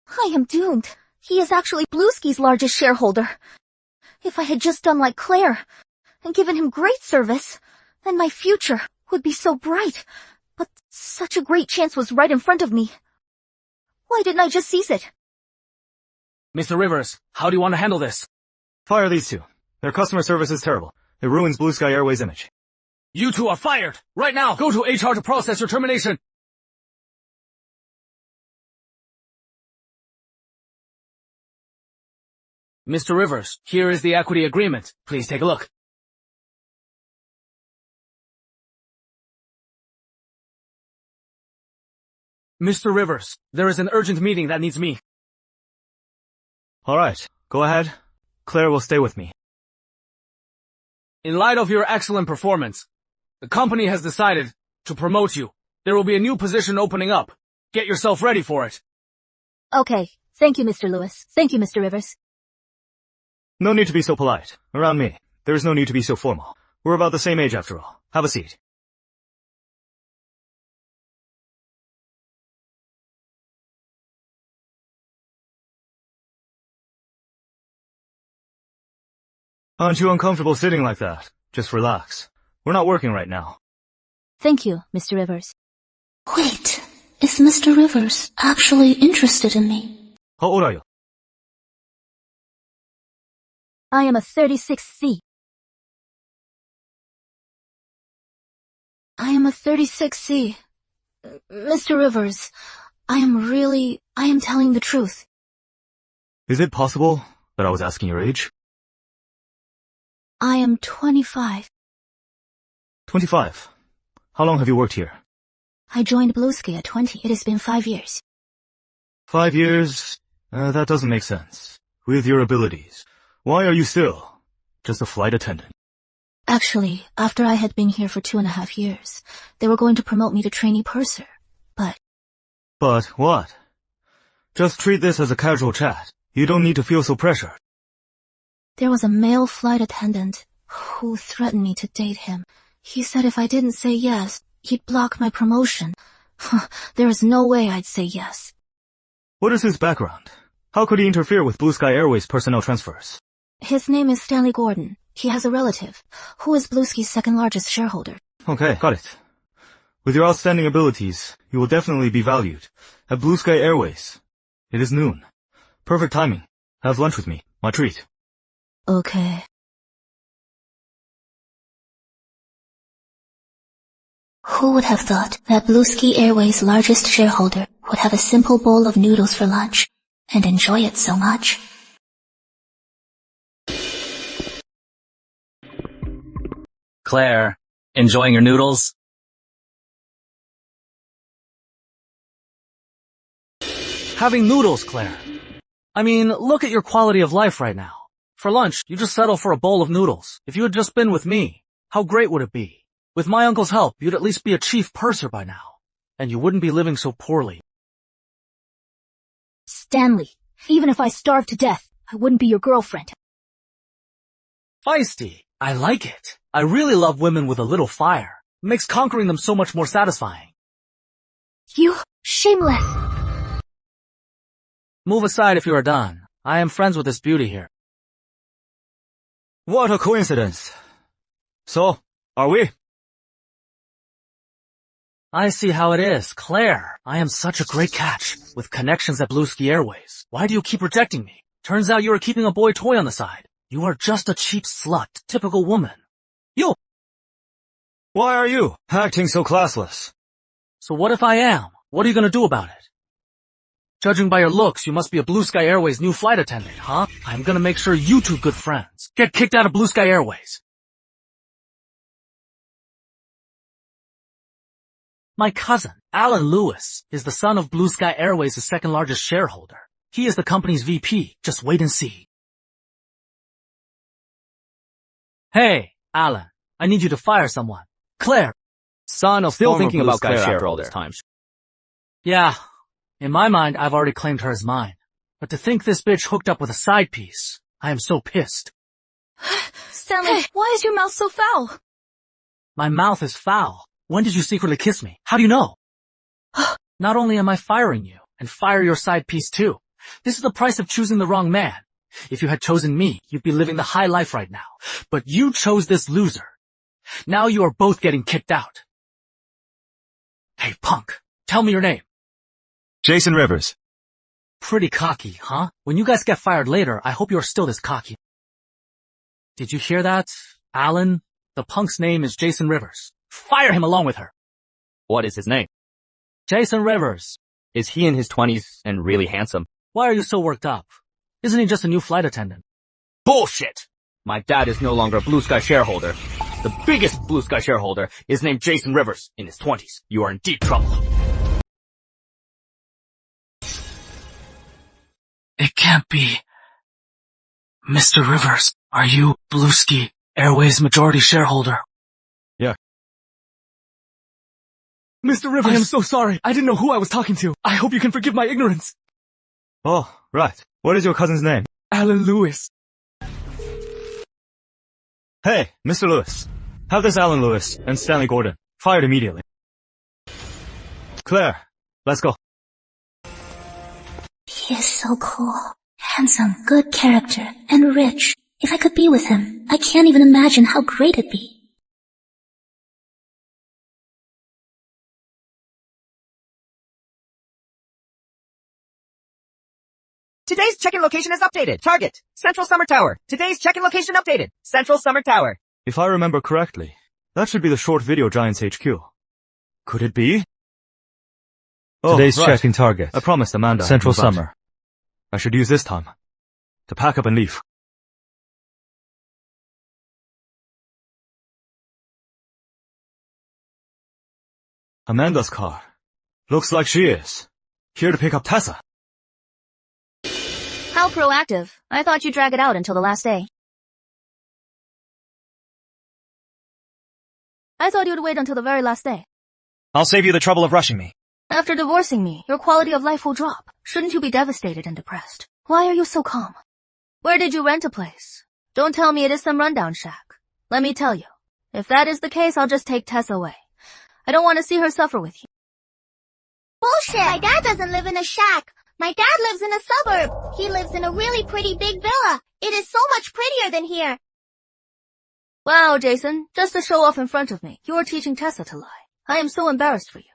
I am doomed. He is actually Blue Sky's largest shareholder. If I had just done like Claire, and given him great service, then my future would be so bright. But such a great chance was right in front of me. Why didn't I just seize it? Mr. Rivers, how do you want to handle this? Fire these two. Their customer service is terrible. It ruins Blue Sky Airways' image. You two are fired! Right now! Go to HR to process your termination! Mr. Rivers, here is the equity agreement. Please take a look. Mr. Rivers, there is an urgent meeting that needs me. Alright, go ahead. Claire will stay with me. In light of your excellent performance, the company has decided to promote you. There will be a new position opening up. Get yourself ready for it. Okay. Thank you, Mr. Lewis. Thank you, Mr. Rivers. No need to be so polite. Around me, there is no need to be so formal. We're about the same age after all. Have a seat. Aren't you uncomfortable sitting like that? Just relax. We're not working right now. Thank you, Mr. Rivers. Wait, is Mr. Rivers actually interested in me? How old are you? I am a 36C. I am a 36C. Mr. Rivers, I am telling the truth. Is it possible that I was asking your age? I am 25. 25. How long have you worked here? I joined Bluesky at 20. It has been 5 years. 5 years? That doesn't make sense. With your abilities, why are you still just a flight attendant? Actually, after I had been here for 2.5 years, they were going to promote me to trainee purser. But what? Just treat this as a casual chat. You don't need to feel so pressured. There was a male flight attendant who threatened me to date him. He said if I didn't say yes, he'd block my promotion. There is no way I'd say yes. What is his background? How could he interfere with Blue Sky Airways personnel transfers? His name is Stanley Gordon. He has a relative, who is Bluesky's second largest shareholder. Okay, got it. With your outstanding abilities, you will definitely be valued at Blue Sky Airways. It is noon. Perfect timing. Have lunch with me. My treat. Okay. Who would have thought that Bluesky Airways' largest shareholder would have a simple bowl of noodles for lunch and enjoy it so much? Claire, enjoying your noodles? Having noodles, Claire. I mean, look at your quality of life right now. For lunch, you just settle for a bowl of noodles. If you had just been with me, how great would it be? With my uncle's help, you'd at least be a chief purser by now. And you wouldn't be living so poorly. Stanley, even if I starved to death, I wouldn't be your girlfriend. Feisty. I like it. I really love women with a little fire. It makes conquering them so much more satisfying. You shameless. Move aside if you are done. I am friends with this beauty here. What a coincidence. So, are we? I see how it is. Claire, I am such a great catch, with connections at Bluesky Airways. Why do you keep rejecting me? Turns out you are keeping a boy toy on the side. You are just a cheap slut, typical woman. You! Why are you acting so classless? So what if I am? What are you gonna do about it? Judging by your looks, you must be a Blue Sky Airways new flight attendant, huh? I'm gonna make sure you two good friends get kicked out of Blue Sky Airways. My cousin, Alan Lewis, is the son of Blue Sky Airways' second largest shareholder. He is the company's VP. Just wait and see. Hey, Alan, I need you to fire someone. Claire. Son of Still former thinking Blue about Sky Claire after all shareholder. this time. Yeah, in my mind, I've already claimed her as mine. But to think this bitch hooked up with a side piece, I am so pissed. Stanley, why is your mouth so foul? My mouth is foul. When did you secretly kiss me? How do you know? Not only am I firing you, and fire your side piece too. This is the price of choosing the wrong man. If you had chosen me, you'd be living the high life right now. But you chose this loser. Now you are both getting kicked out. Hey, punk, tell me your name. Jason Rivers. Pretty cocky, huh? When you guys get fired later, I hope you're still this cocky. Did you hear that? Alan, the punk's name is Jason Rivers. Fire him along with her. What is his name? Jason Rivers. Is he in his 20s and really handsome? Why are you so worked up? Isn't he just a new flight attendant? Bullshit! My dad is no longer a Blue Sky shareholder. The biggest Blue Sky shareholder is named Jason Rivers in his 20s. You are in deep trouble. It can't be. Mr. Rivers, are you Bluesky Airways majority shareholder. Yeah. Mr. Rivers, I am so sorry. I didn't know who I was talking to. I hope you can forgive my ignorance. Oh, right. What is your cousin's name? Alan Lewis. Hey, Mr. Lewis. Have this Alan Lewis and Stanley Gordon fired immediately. Claire, let's go. He is so cool. Handsome, good character, and rich. If I could be with him, I can't even imagine how great it'd be. Today's check-in location is updated. Target, Central Summer Tower. Today's check-in location updated. Central Summer Tower. If I remember correctly, that should be the Short Video Giants HQ. Could it be? Oh, Today's right. check-in target. I promised Amanda. Central I'd move out. Summer. I should use this time to pack up and leave. Amanda's car. Looks like she is here to pick up Tessa. How proactive. I thought you'd drag it out until the last day. I thought you'd wait until the very last day. I'll save you the trouble of rushing me. After divorcing me, your quality of life will drop. Shouldn't you be devastated and depressed? Why are you so calm? Where did you rent a place? Don't tell me it is some rundown shack. Let me tell you, if that is the case, I'll just take Tess away. I don't want to see her suffer with you. Bullshit! My dad doesn't live in a shack. My dad lives in a suburb. He lives in a really pretty big villa. It is so much prettier than here. Wow, Jason, just to show off in front of me, you are teaching Tessa to lie. I am so embarrassed for you.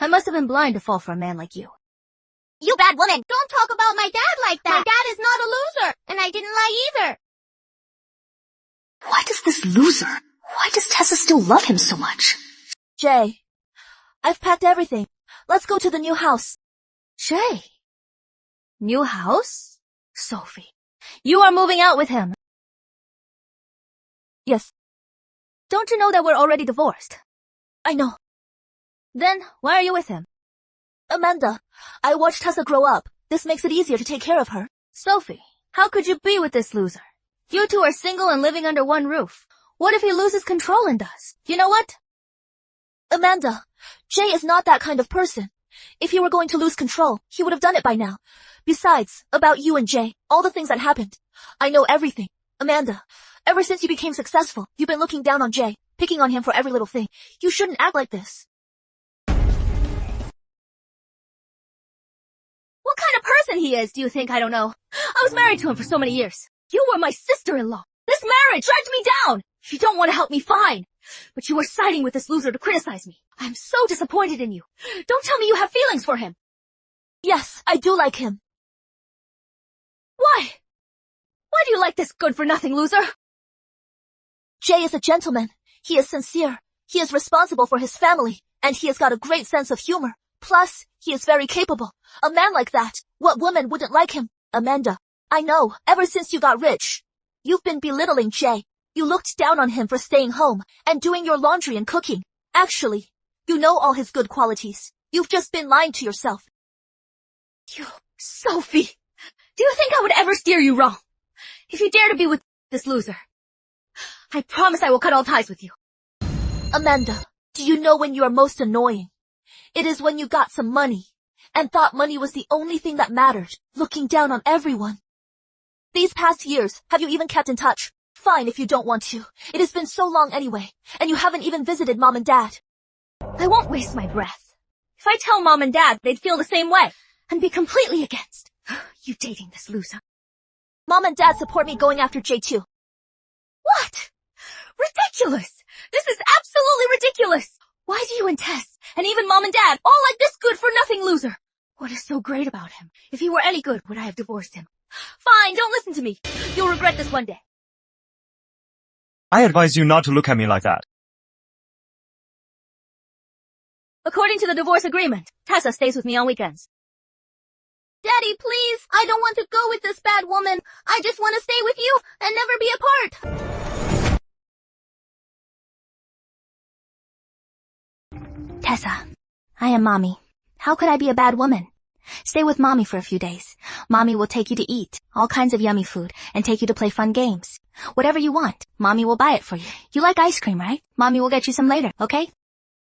I must have been blind to fall for a man like you. You bad woman! Don't talk about my dad like that! My dad is not a loser, and I didn't lie either. Why does this loser? Why does Tessa still love him so much? Jay, I've packed everything. Let's go to the new house. Jay? New house? Sophie, you are moving out with him. Yes. Don't you know that we're already divorced? I know. Then, why are you with him? Amanda, I watched Tessa grow up. This makes it easier to take care of her. Sophie, how could you be with this loser? You two are single and living under one roof. What if he loses control and does? You know what? Amanda, Jay is not that kind of person. If he were going to lose control, he would have done it by now. Besides, about you and Jay, all the things that happened. I know everything. Amanda, ever since you became successful, you've been looking down on Jay, picking on him for every little thing. You shouldn't act like this. What kind of person he is, do you think I don't know? I was married to him for so many years. You were my sister-in-law. This marriage dragged me down. If you don't want to help me, fine. But you were siding with this loser to criticize me. I'm so disappointed in you. Don't tell me you have feelings for him. Yes, I do like him. Why? Why do you like this good-for-nothing loser? Jay is a gentleman. He is sincere. He is responsible for his family, and he has got a great sense of humor. Plus, he is very capable. A man like that, what woman wouldn't like him? Amanda, I know, ever since you got rich, you've been belittling Jay. You looked down on him for staying home and doing your laundry and cooking. Actually, you know all his good qualities. You've just been lying to yourself. You, Sophie, do you think I would ever steer you wrong? If you dare to be with this loser, I promise I will cut all ties with you. Amanda, do you know when you are most annoying? It is when you got some money and thought money was the only thing that mattered, looking down on everyone. These past years, have you even kept in touch? Fine if you don't want to. It has been so long anyway, and you haven't even visited Mom and Dad. I won't waste my breath. If I tell Mom and Dad, they'd feel the same way and be completely against you dating this loser. Mom and Dad support me going after Jay too. What? Ridiculous! This is absolutely ridiculous! Why do you and Tess, and even Mom and Dad, all like this good-for-nothing loser? What is so great about him? If he were any good, would I have divorced him? Fine, don't listen to me. You'll regret this one day. I advise you not to look at me like that. According to the divorce agreement, Tessa stays with me on weekends. Daddy, please, I don't want to go with this bad woman. I just want to stay with you and never be apart. Tessa, I am Mommy. How could I be a bad woman? Stay with Mommy for a few days. Mommy will take you to eat all kinds of yummy food and take you to play fun games. Whatever you want, Mommy will buy it for you. You like ice cream, right? Mommy will get you some later, okay?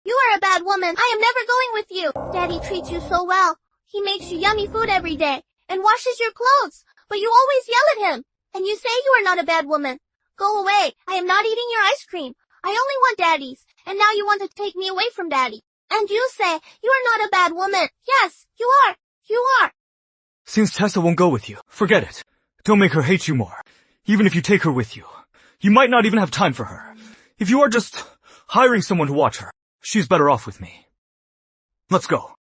You are a bad woman. I am never going with you. Daddy treats you so well. He makes you yummy food every day and washes your clothes, but you always yell at him. And you say you are not a bad woman. Go away. I am not eating your ice cream. I only want Daddy's, and now you want to take me away from Daddy. And you say you are not a bad woman. Yes, you are. You are. Since Tessa won't go with you, forget it. Don't make her hate you more. Even if you take her with you, you might not even have time for her. If you are just hiring someone to watch her, she's better off with me. Let's go.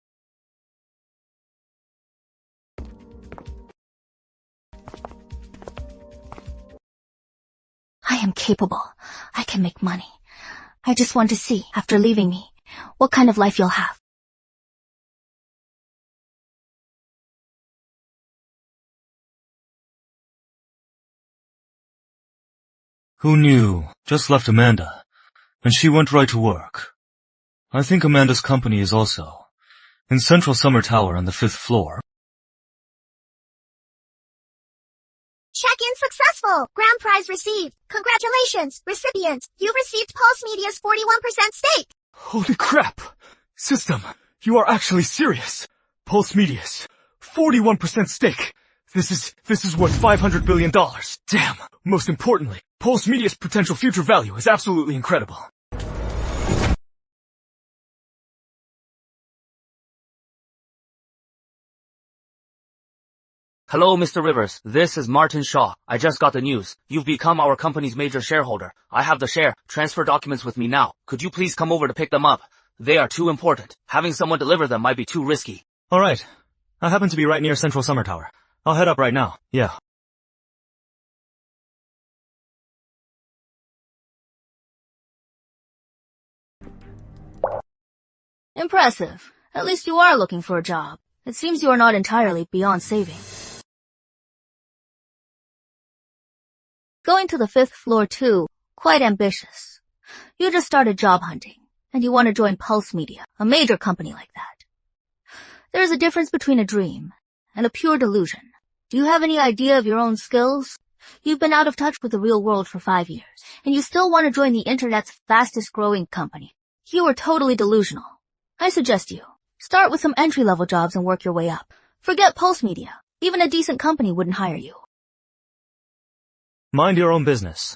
I am capable. I can make money. I just want to see, after leaving me, what kind of life you'll have. Who knew? Just left Amanda, and she went right to work. I think Amanda's company is also in Central Summer Tower on the 5th floor. Check-in successful. Grand prize received. Congratulations, recipient. You received Pulse Media's 41% stake. Holy crap! System, you are actually serious. Pulse Media's 41% stake. This is worth $500 billion. Damn. Most importantly, Pulse Media's potential future value is absolutely incredible. Hello, Mr. Rivers. This is Martin Shaw. I just got the news. You've become our company's major shareholder. I have the share transfer documents with me now. Could you please come over to pick them up? They are too important. Having someone deliver them might be too risky. All right. I happen to be right near Central Summer Tower. I'll head up right now. Yeah. Impressive. At least you are looking for a job. It seems you are not entirely beyond saving. Going to the 5th floor too, quite ambitious. You just started job hunting, and you want to join Pulse Media, a major company like that. There is a difference between a dream and a pure delusion. Do you have any idea of your own skills? You've been out of touch with the real world for 5 years, and you still want to join the internet's fastest growing company. You are totally delusional. I suggest you start with some entry-level jobs and work your way up. Forget Pulse Media. Even a decent company wouldn't hire you. Mind your own business.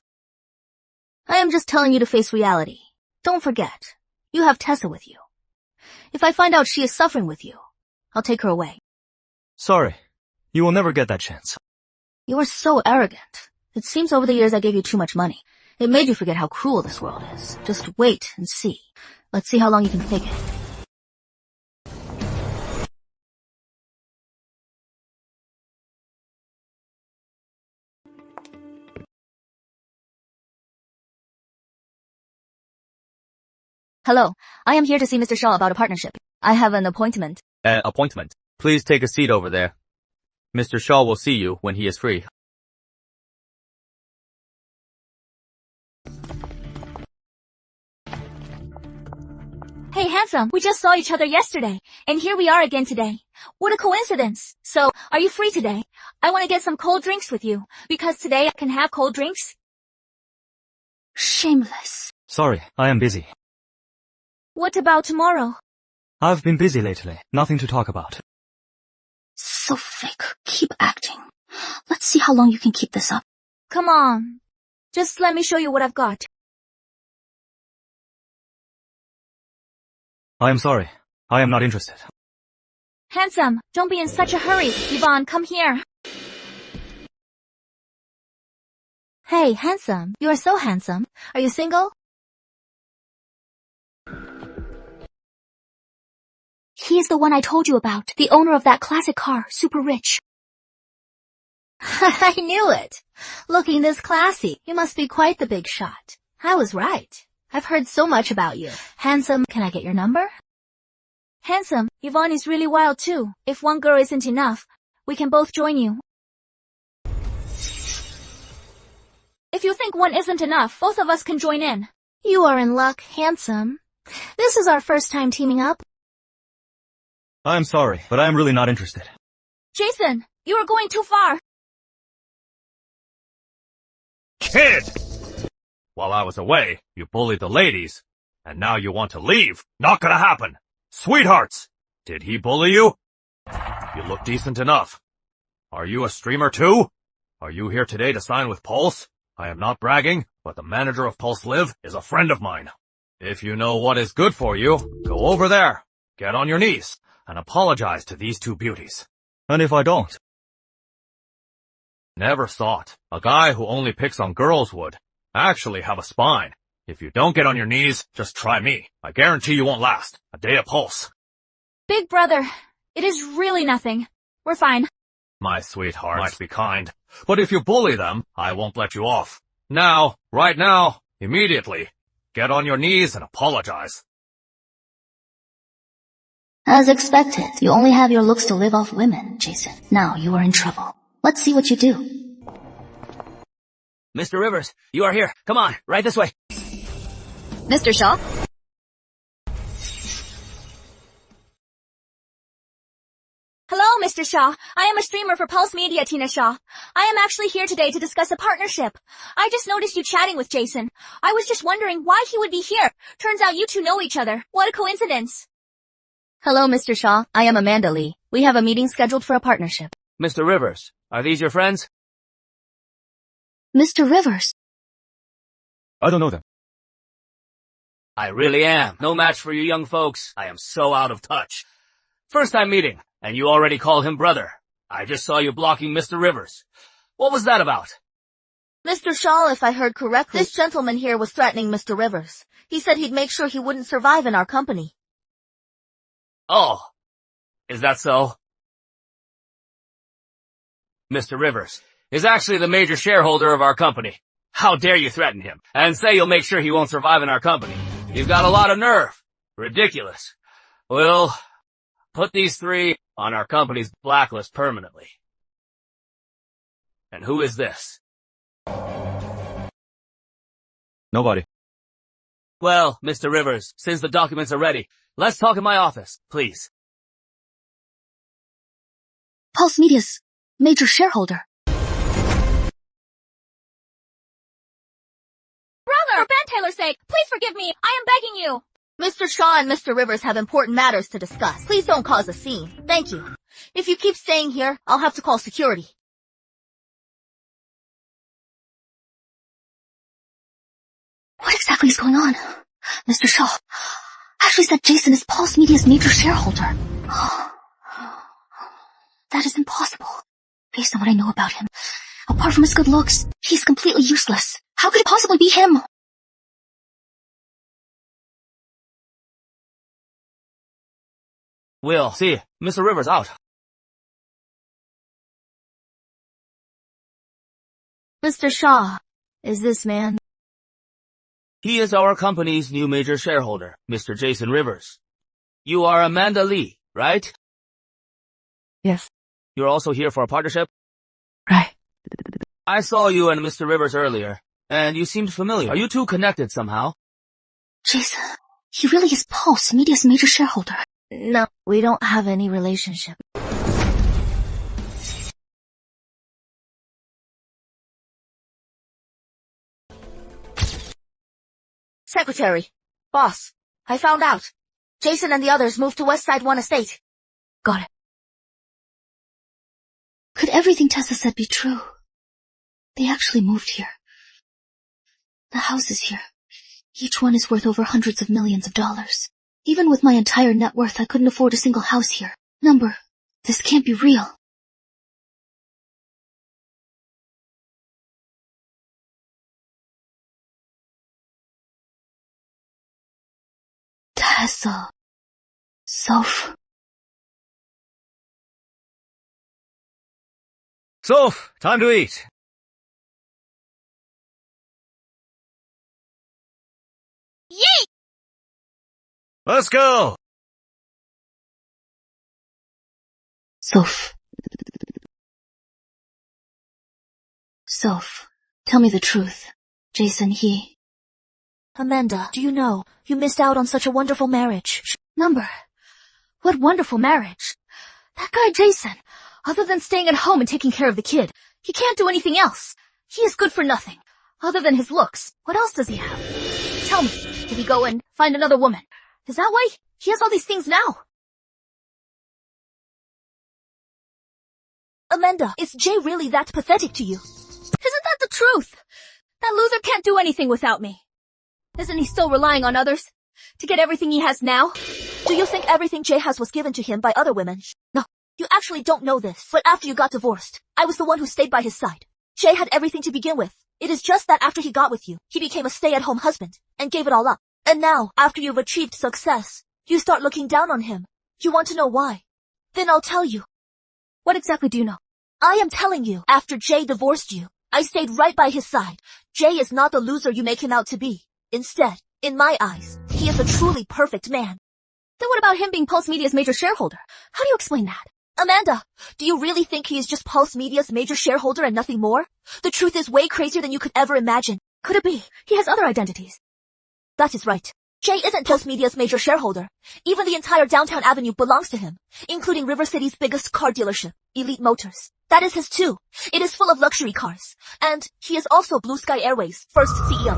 I am just telling you to face reality. Don't forget, you have Tessa with you. If I find out she is suffering with you, I'll take her away. Sorry. You will never get that chance. You are so arrogant. It seems over the years I gave you too much money. It made you forget how cruel this world is. Just wait and see. Let's see how long you can fake it. Hello, I am here to see Mr. Shaw about a partnership. I have an appointment. Appointment. Please take a seat over there. Mr. Shaw will see you when he is free. Hey, handsome, we just saw each other yesterday, and here we are again today. What a coincidence. So, are you free today? I want to get some cold drinks with you, because today I can have cold drinks. Shameless. Sorry, I am busy. What about tomorrow? I've been busy lately. Nothing to talk about. So fake. Keep acting. Let's see how long you can keep this up. Come on. Just let me show you what I've got. I am sorry. I am not interested. Handsome, don't be in such a hurry. Yvonne, come here. Hey, handsome. You are so handsome. Are you single? He is the one I told you about. The owner of that classic car, super rich. I knew it. Looking this classy, you must be quite the big shot. I was right. I've heard so much about you. Handsome, can I get your number? Handsome, Yvonne is really wild too. If one girl isn't enough, we can both join you. If you think one isn't enough, both of us can join in. You are in luck, handsome. This is our first time teaming up. I am sorry, but I am really not interested. Jason, you are going too far. kid! While I was away, you bullied the ladies, and now you want to leave. Not gonna happen. Sweethearts, did he bully you? You look decent enough. Are you a streamer too? Are you here today to sign with Pulse? I am not bragging, but the manager of Pulse Live is a friend of mine. If you know what is good for you, go over there, get on your knees, and apologize to these two beauties. And if I don't? Never thought. A guy who only picks on girls would actually have a spine. If you don't get on your knees, just try me. I guarantee you won't last. A day of Pulse. Big brother, it is really nothing. We're fine. My sweetheart might be kind, but if you bully them, I won't let you off. Now, right now, immediately, get on your knees and apologize. As expected, you only have your looks to live off women, Jason. Now you are in trouble. Let's see what you do. Mr. Rivers, you are here. Come on, right this way. Mr. Shaw? Hello, Mr. Shaw. I am a streamer for Pulse Media, Tina Shaw. I am actually here today to discuss a partnership. I just noticed you chatting with Jason. I was just wondering why he would be here. Turns out you two know each other. What a coincidence. Hello, Mr. Shaw. I am Amanda Lee. We have a meeting scheduled for a partnership. Mr. Rivers, are these your friends? Mr. Rivers. I don't know them. I really am. No match for you young folks. I am so out of touch. First time meeting, and you already call him brother. I just saw you blocking Mr. Rivers. What was that about? Mr. Shaw, if I heard correctly, this gentleman here was threatening Mr. Rivers. He said he'd make sure he wouldn't survive in our company. Oh, is that so? Mr. Rivers is actually the major shareholder of our company. How dare you threaten him and say you'll make sure he won't survive in our company? You've got a lot of nerve. Ridiculous. We'll put these three on our company's blacklist permanently. And who is this? Nobody. Well, Mr. Rivers, since the documents are ready, let's talk in my office, please. Pulse Media's major shareholder. Brother, for Ben Taylor's sake, please forgive me. I am begging you. Mr. Shaw and Mr. Rivers have important matters to discuss. Please don't cause a scene. Thank you. If you keep staying here, I'll have to call security. What exactly is going on? Mr. Shaw actually said Jason is Pulse Media's major shareholder. That is impossible. Based on what I know about him, apart from his good looks, he's completely useless. How could it possibly be him? We'll see. Mr. Rivers out. Mr. Shaw, is this man? He is our company's new major shareholder, Mr. Jason Rivers. You are Amanda Lee, right? Yes. You're also here for a partnership? Right. I saw you and Mr. Rivers earlier, and you seemed familiar. Are you two connected somehow? Jason, he really is Pulse Media's major shareholder. No, we don't have any relationship. Secretary. Boss. I found out. Jason and the others moved to West Side 1 Estate. Got it. Could everything Tessa said be true? They actually moved here. The houses here. Each one is worth over hundreds of millions of dollars. Even with my entire net worth, I couldn't afford a single house here. Number, this can't be real. Tessa. Soph. Soph, time to eat. Yeet! Let's go. Soph. Soph, tell me the truth. Jason, he... Amanda, do you know, you missed out on such a wonderful marriage. Number. What wonderful marriage. That guy Jason, other than staying at home and taking care of the kid, he can't do anything else. He is good for nothing. Other than his looks, what else does he have? Tell me, did he go and find another woman? Is that why he has all these things now? Amanda, is Jay really that pathetic to you? Isn't that the truth? That loser can't do anything without me. Isn't he still relying on others to get everything he has now? Do you think everything Jay has was given to him by other women? No, you actually don't know this, but after you got divorced, I was the one who stayed by his side. Jay had everything to begin with. It is just that after he got with you, he became a stay-at-home husband and gave it all up. And now, after you've achieved success, you start looking down on him. You want to know why? Then I'll tell you. What exactly do you know? I am telling you, after Jay divorced you, I stayed right by his side. Jay is not the loser you make him out to be. Instead, in my eyes, he is a truly perfect man. Then what about him being Pulse Media's major shareholder? How do you explain that? Amanda, do you really think he is just Pulse Media's major shareholder and nothing more? The truth is way crazier than you could ever imagine. Could it be? He has other identities. That is right. Jay isn't Pulse Media's major shareholder. Even the entire Downtown Avenue belongs to him, including River City's biggest car dealership, Elite Motors. That is his too. It is full of luxury cars. And he is also Blue Sky Airways' first CEO.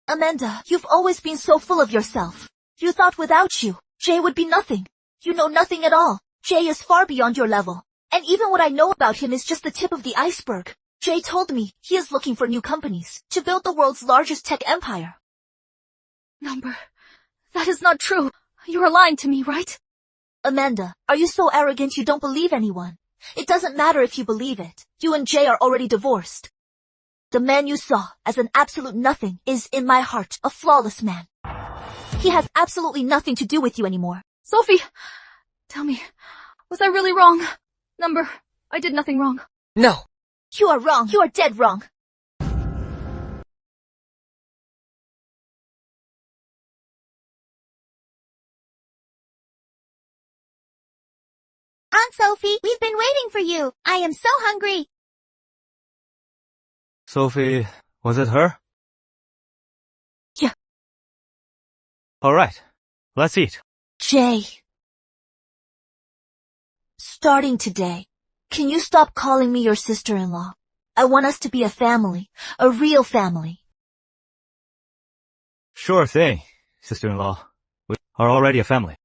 Amanda, you've always been so full of yourself. You thought without you, Jay would be nothing. You know nothing at all. Jay is far beyond your level. And even what I know about him is just the tip of the iceberg. Jay told me he is looking for new companies to build the world's largest tech empire. Number, that is not true. You are lying to me, right? Amanda, are you so arrogant you don't believe anyone? It doesn't matter if you believe it. You and Jay are already divorced. The man you saw as an absolute nothing is, in my heart, a flawless man. He has absolutely nothing to do with you anymore. Sophie, tell me, was I really wrong? Number, I did nothing wrong. No. You are wrong. You are dead wrong. Aunt Sophie, we've been waiting for you. I am so hungry. Sophie, was it her? Yeah. Alright, let's eat. Jay. Starting today, can you stop calling me your sister-in-law? I want us to be a family, a real family. Sure thing, sister-in-law. We are already a family.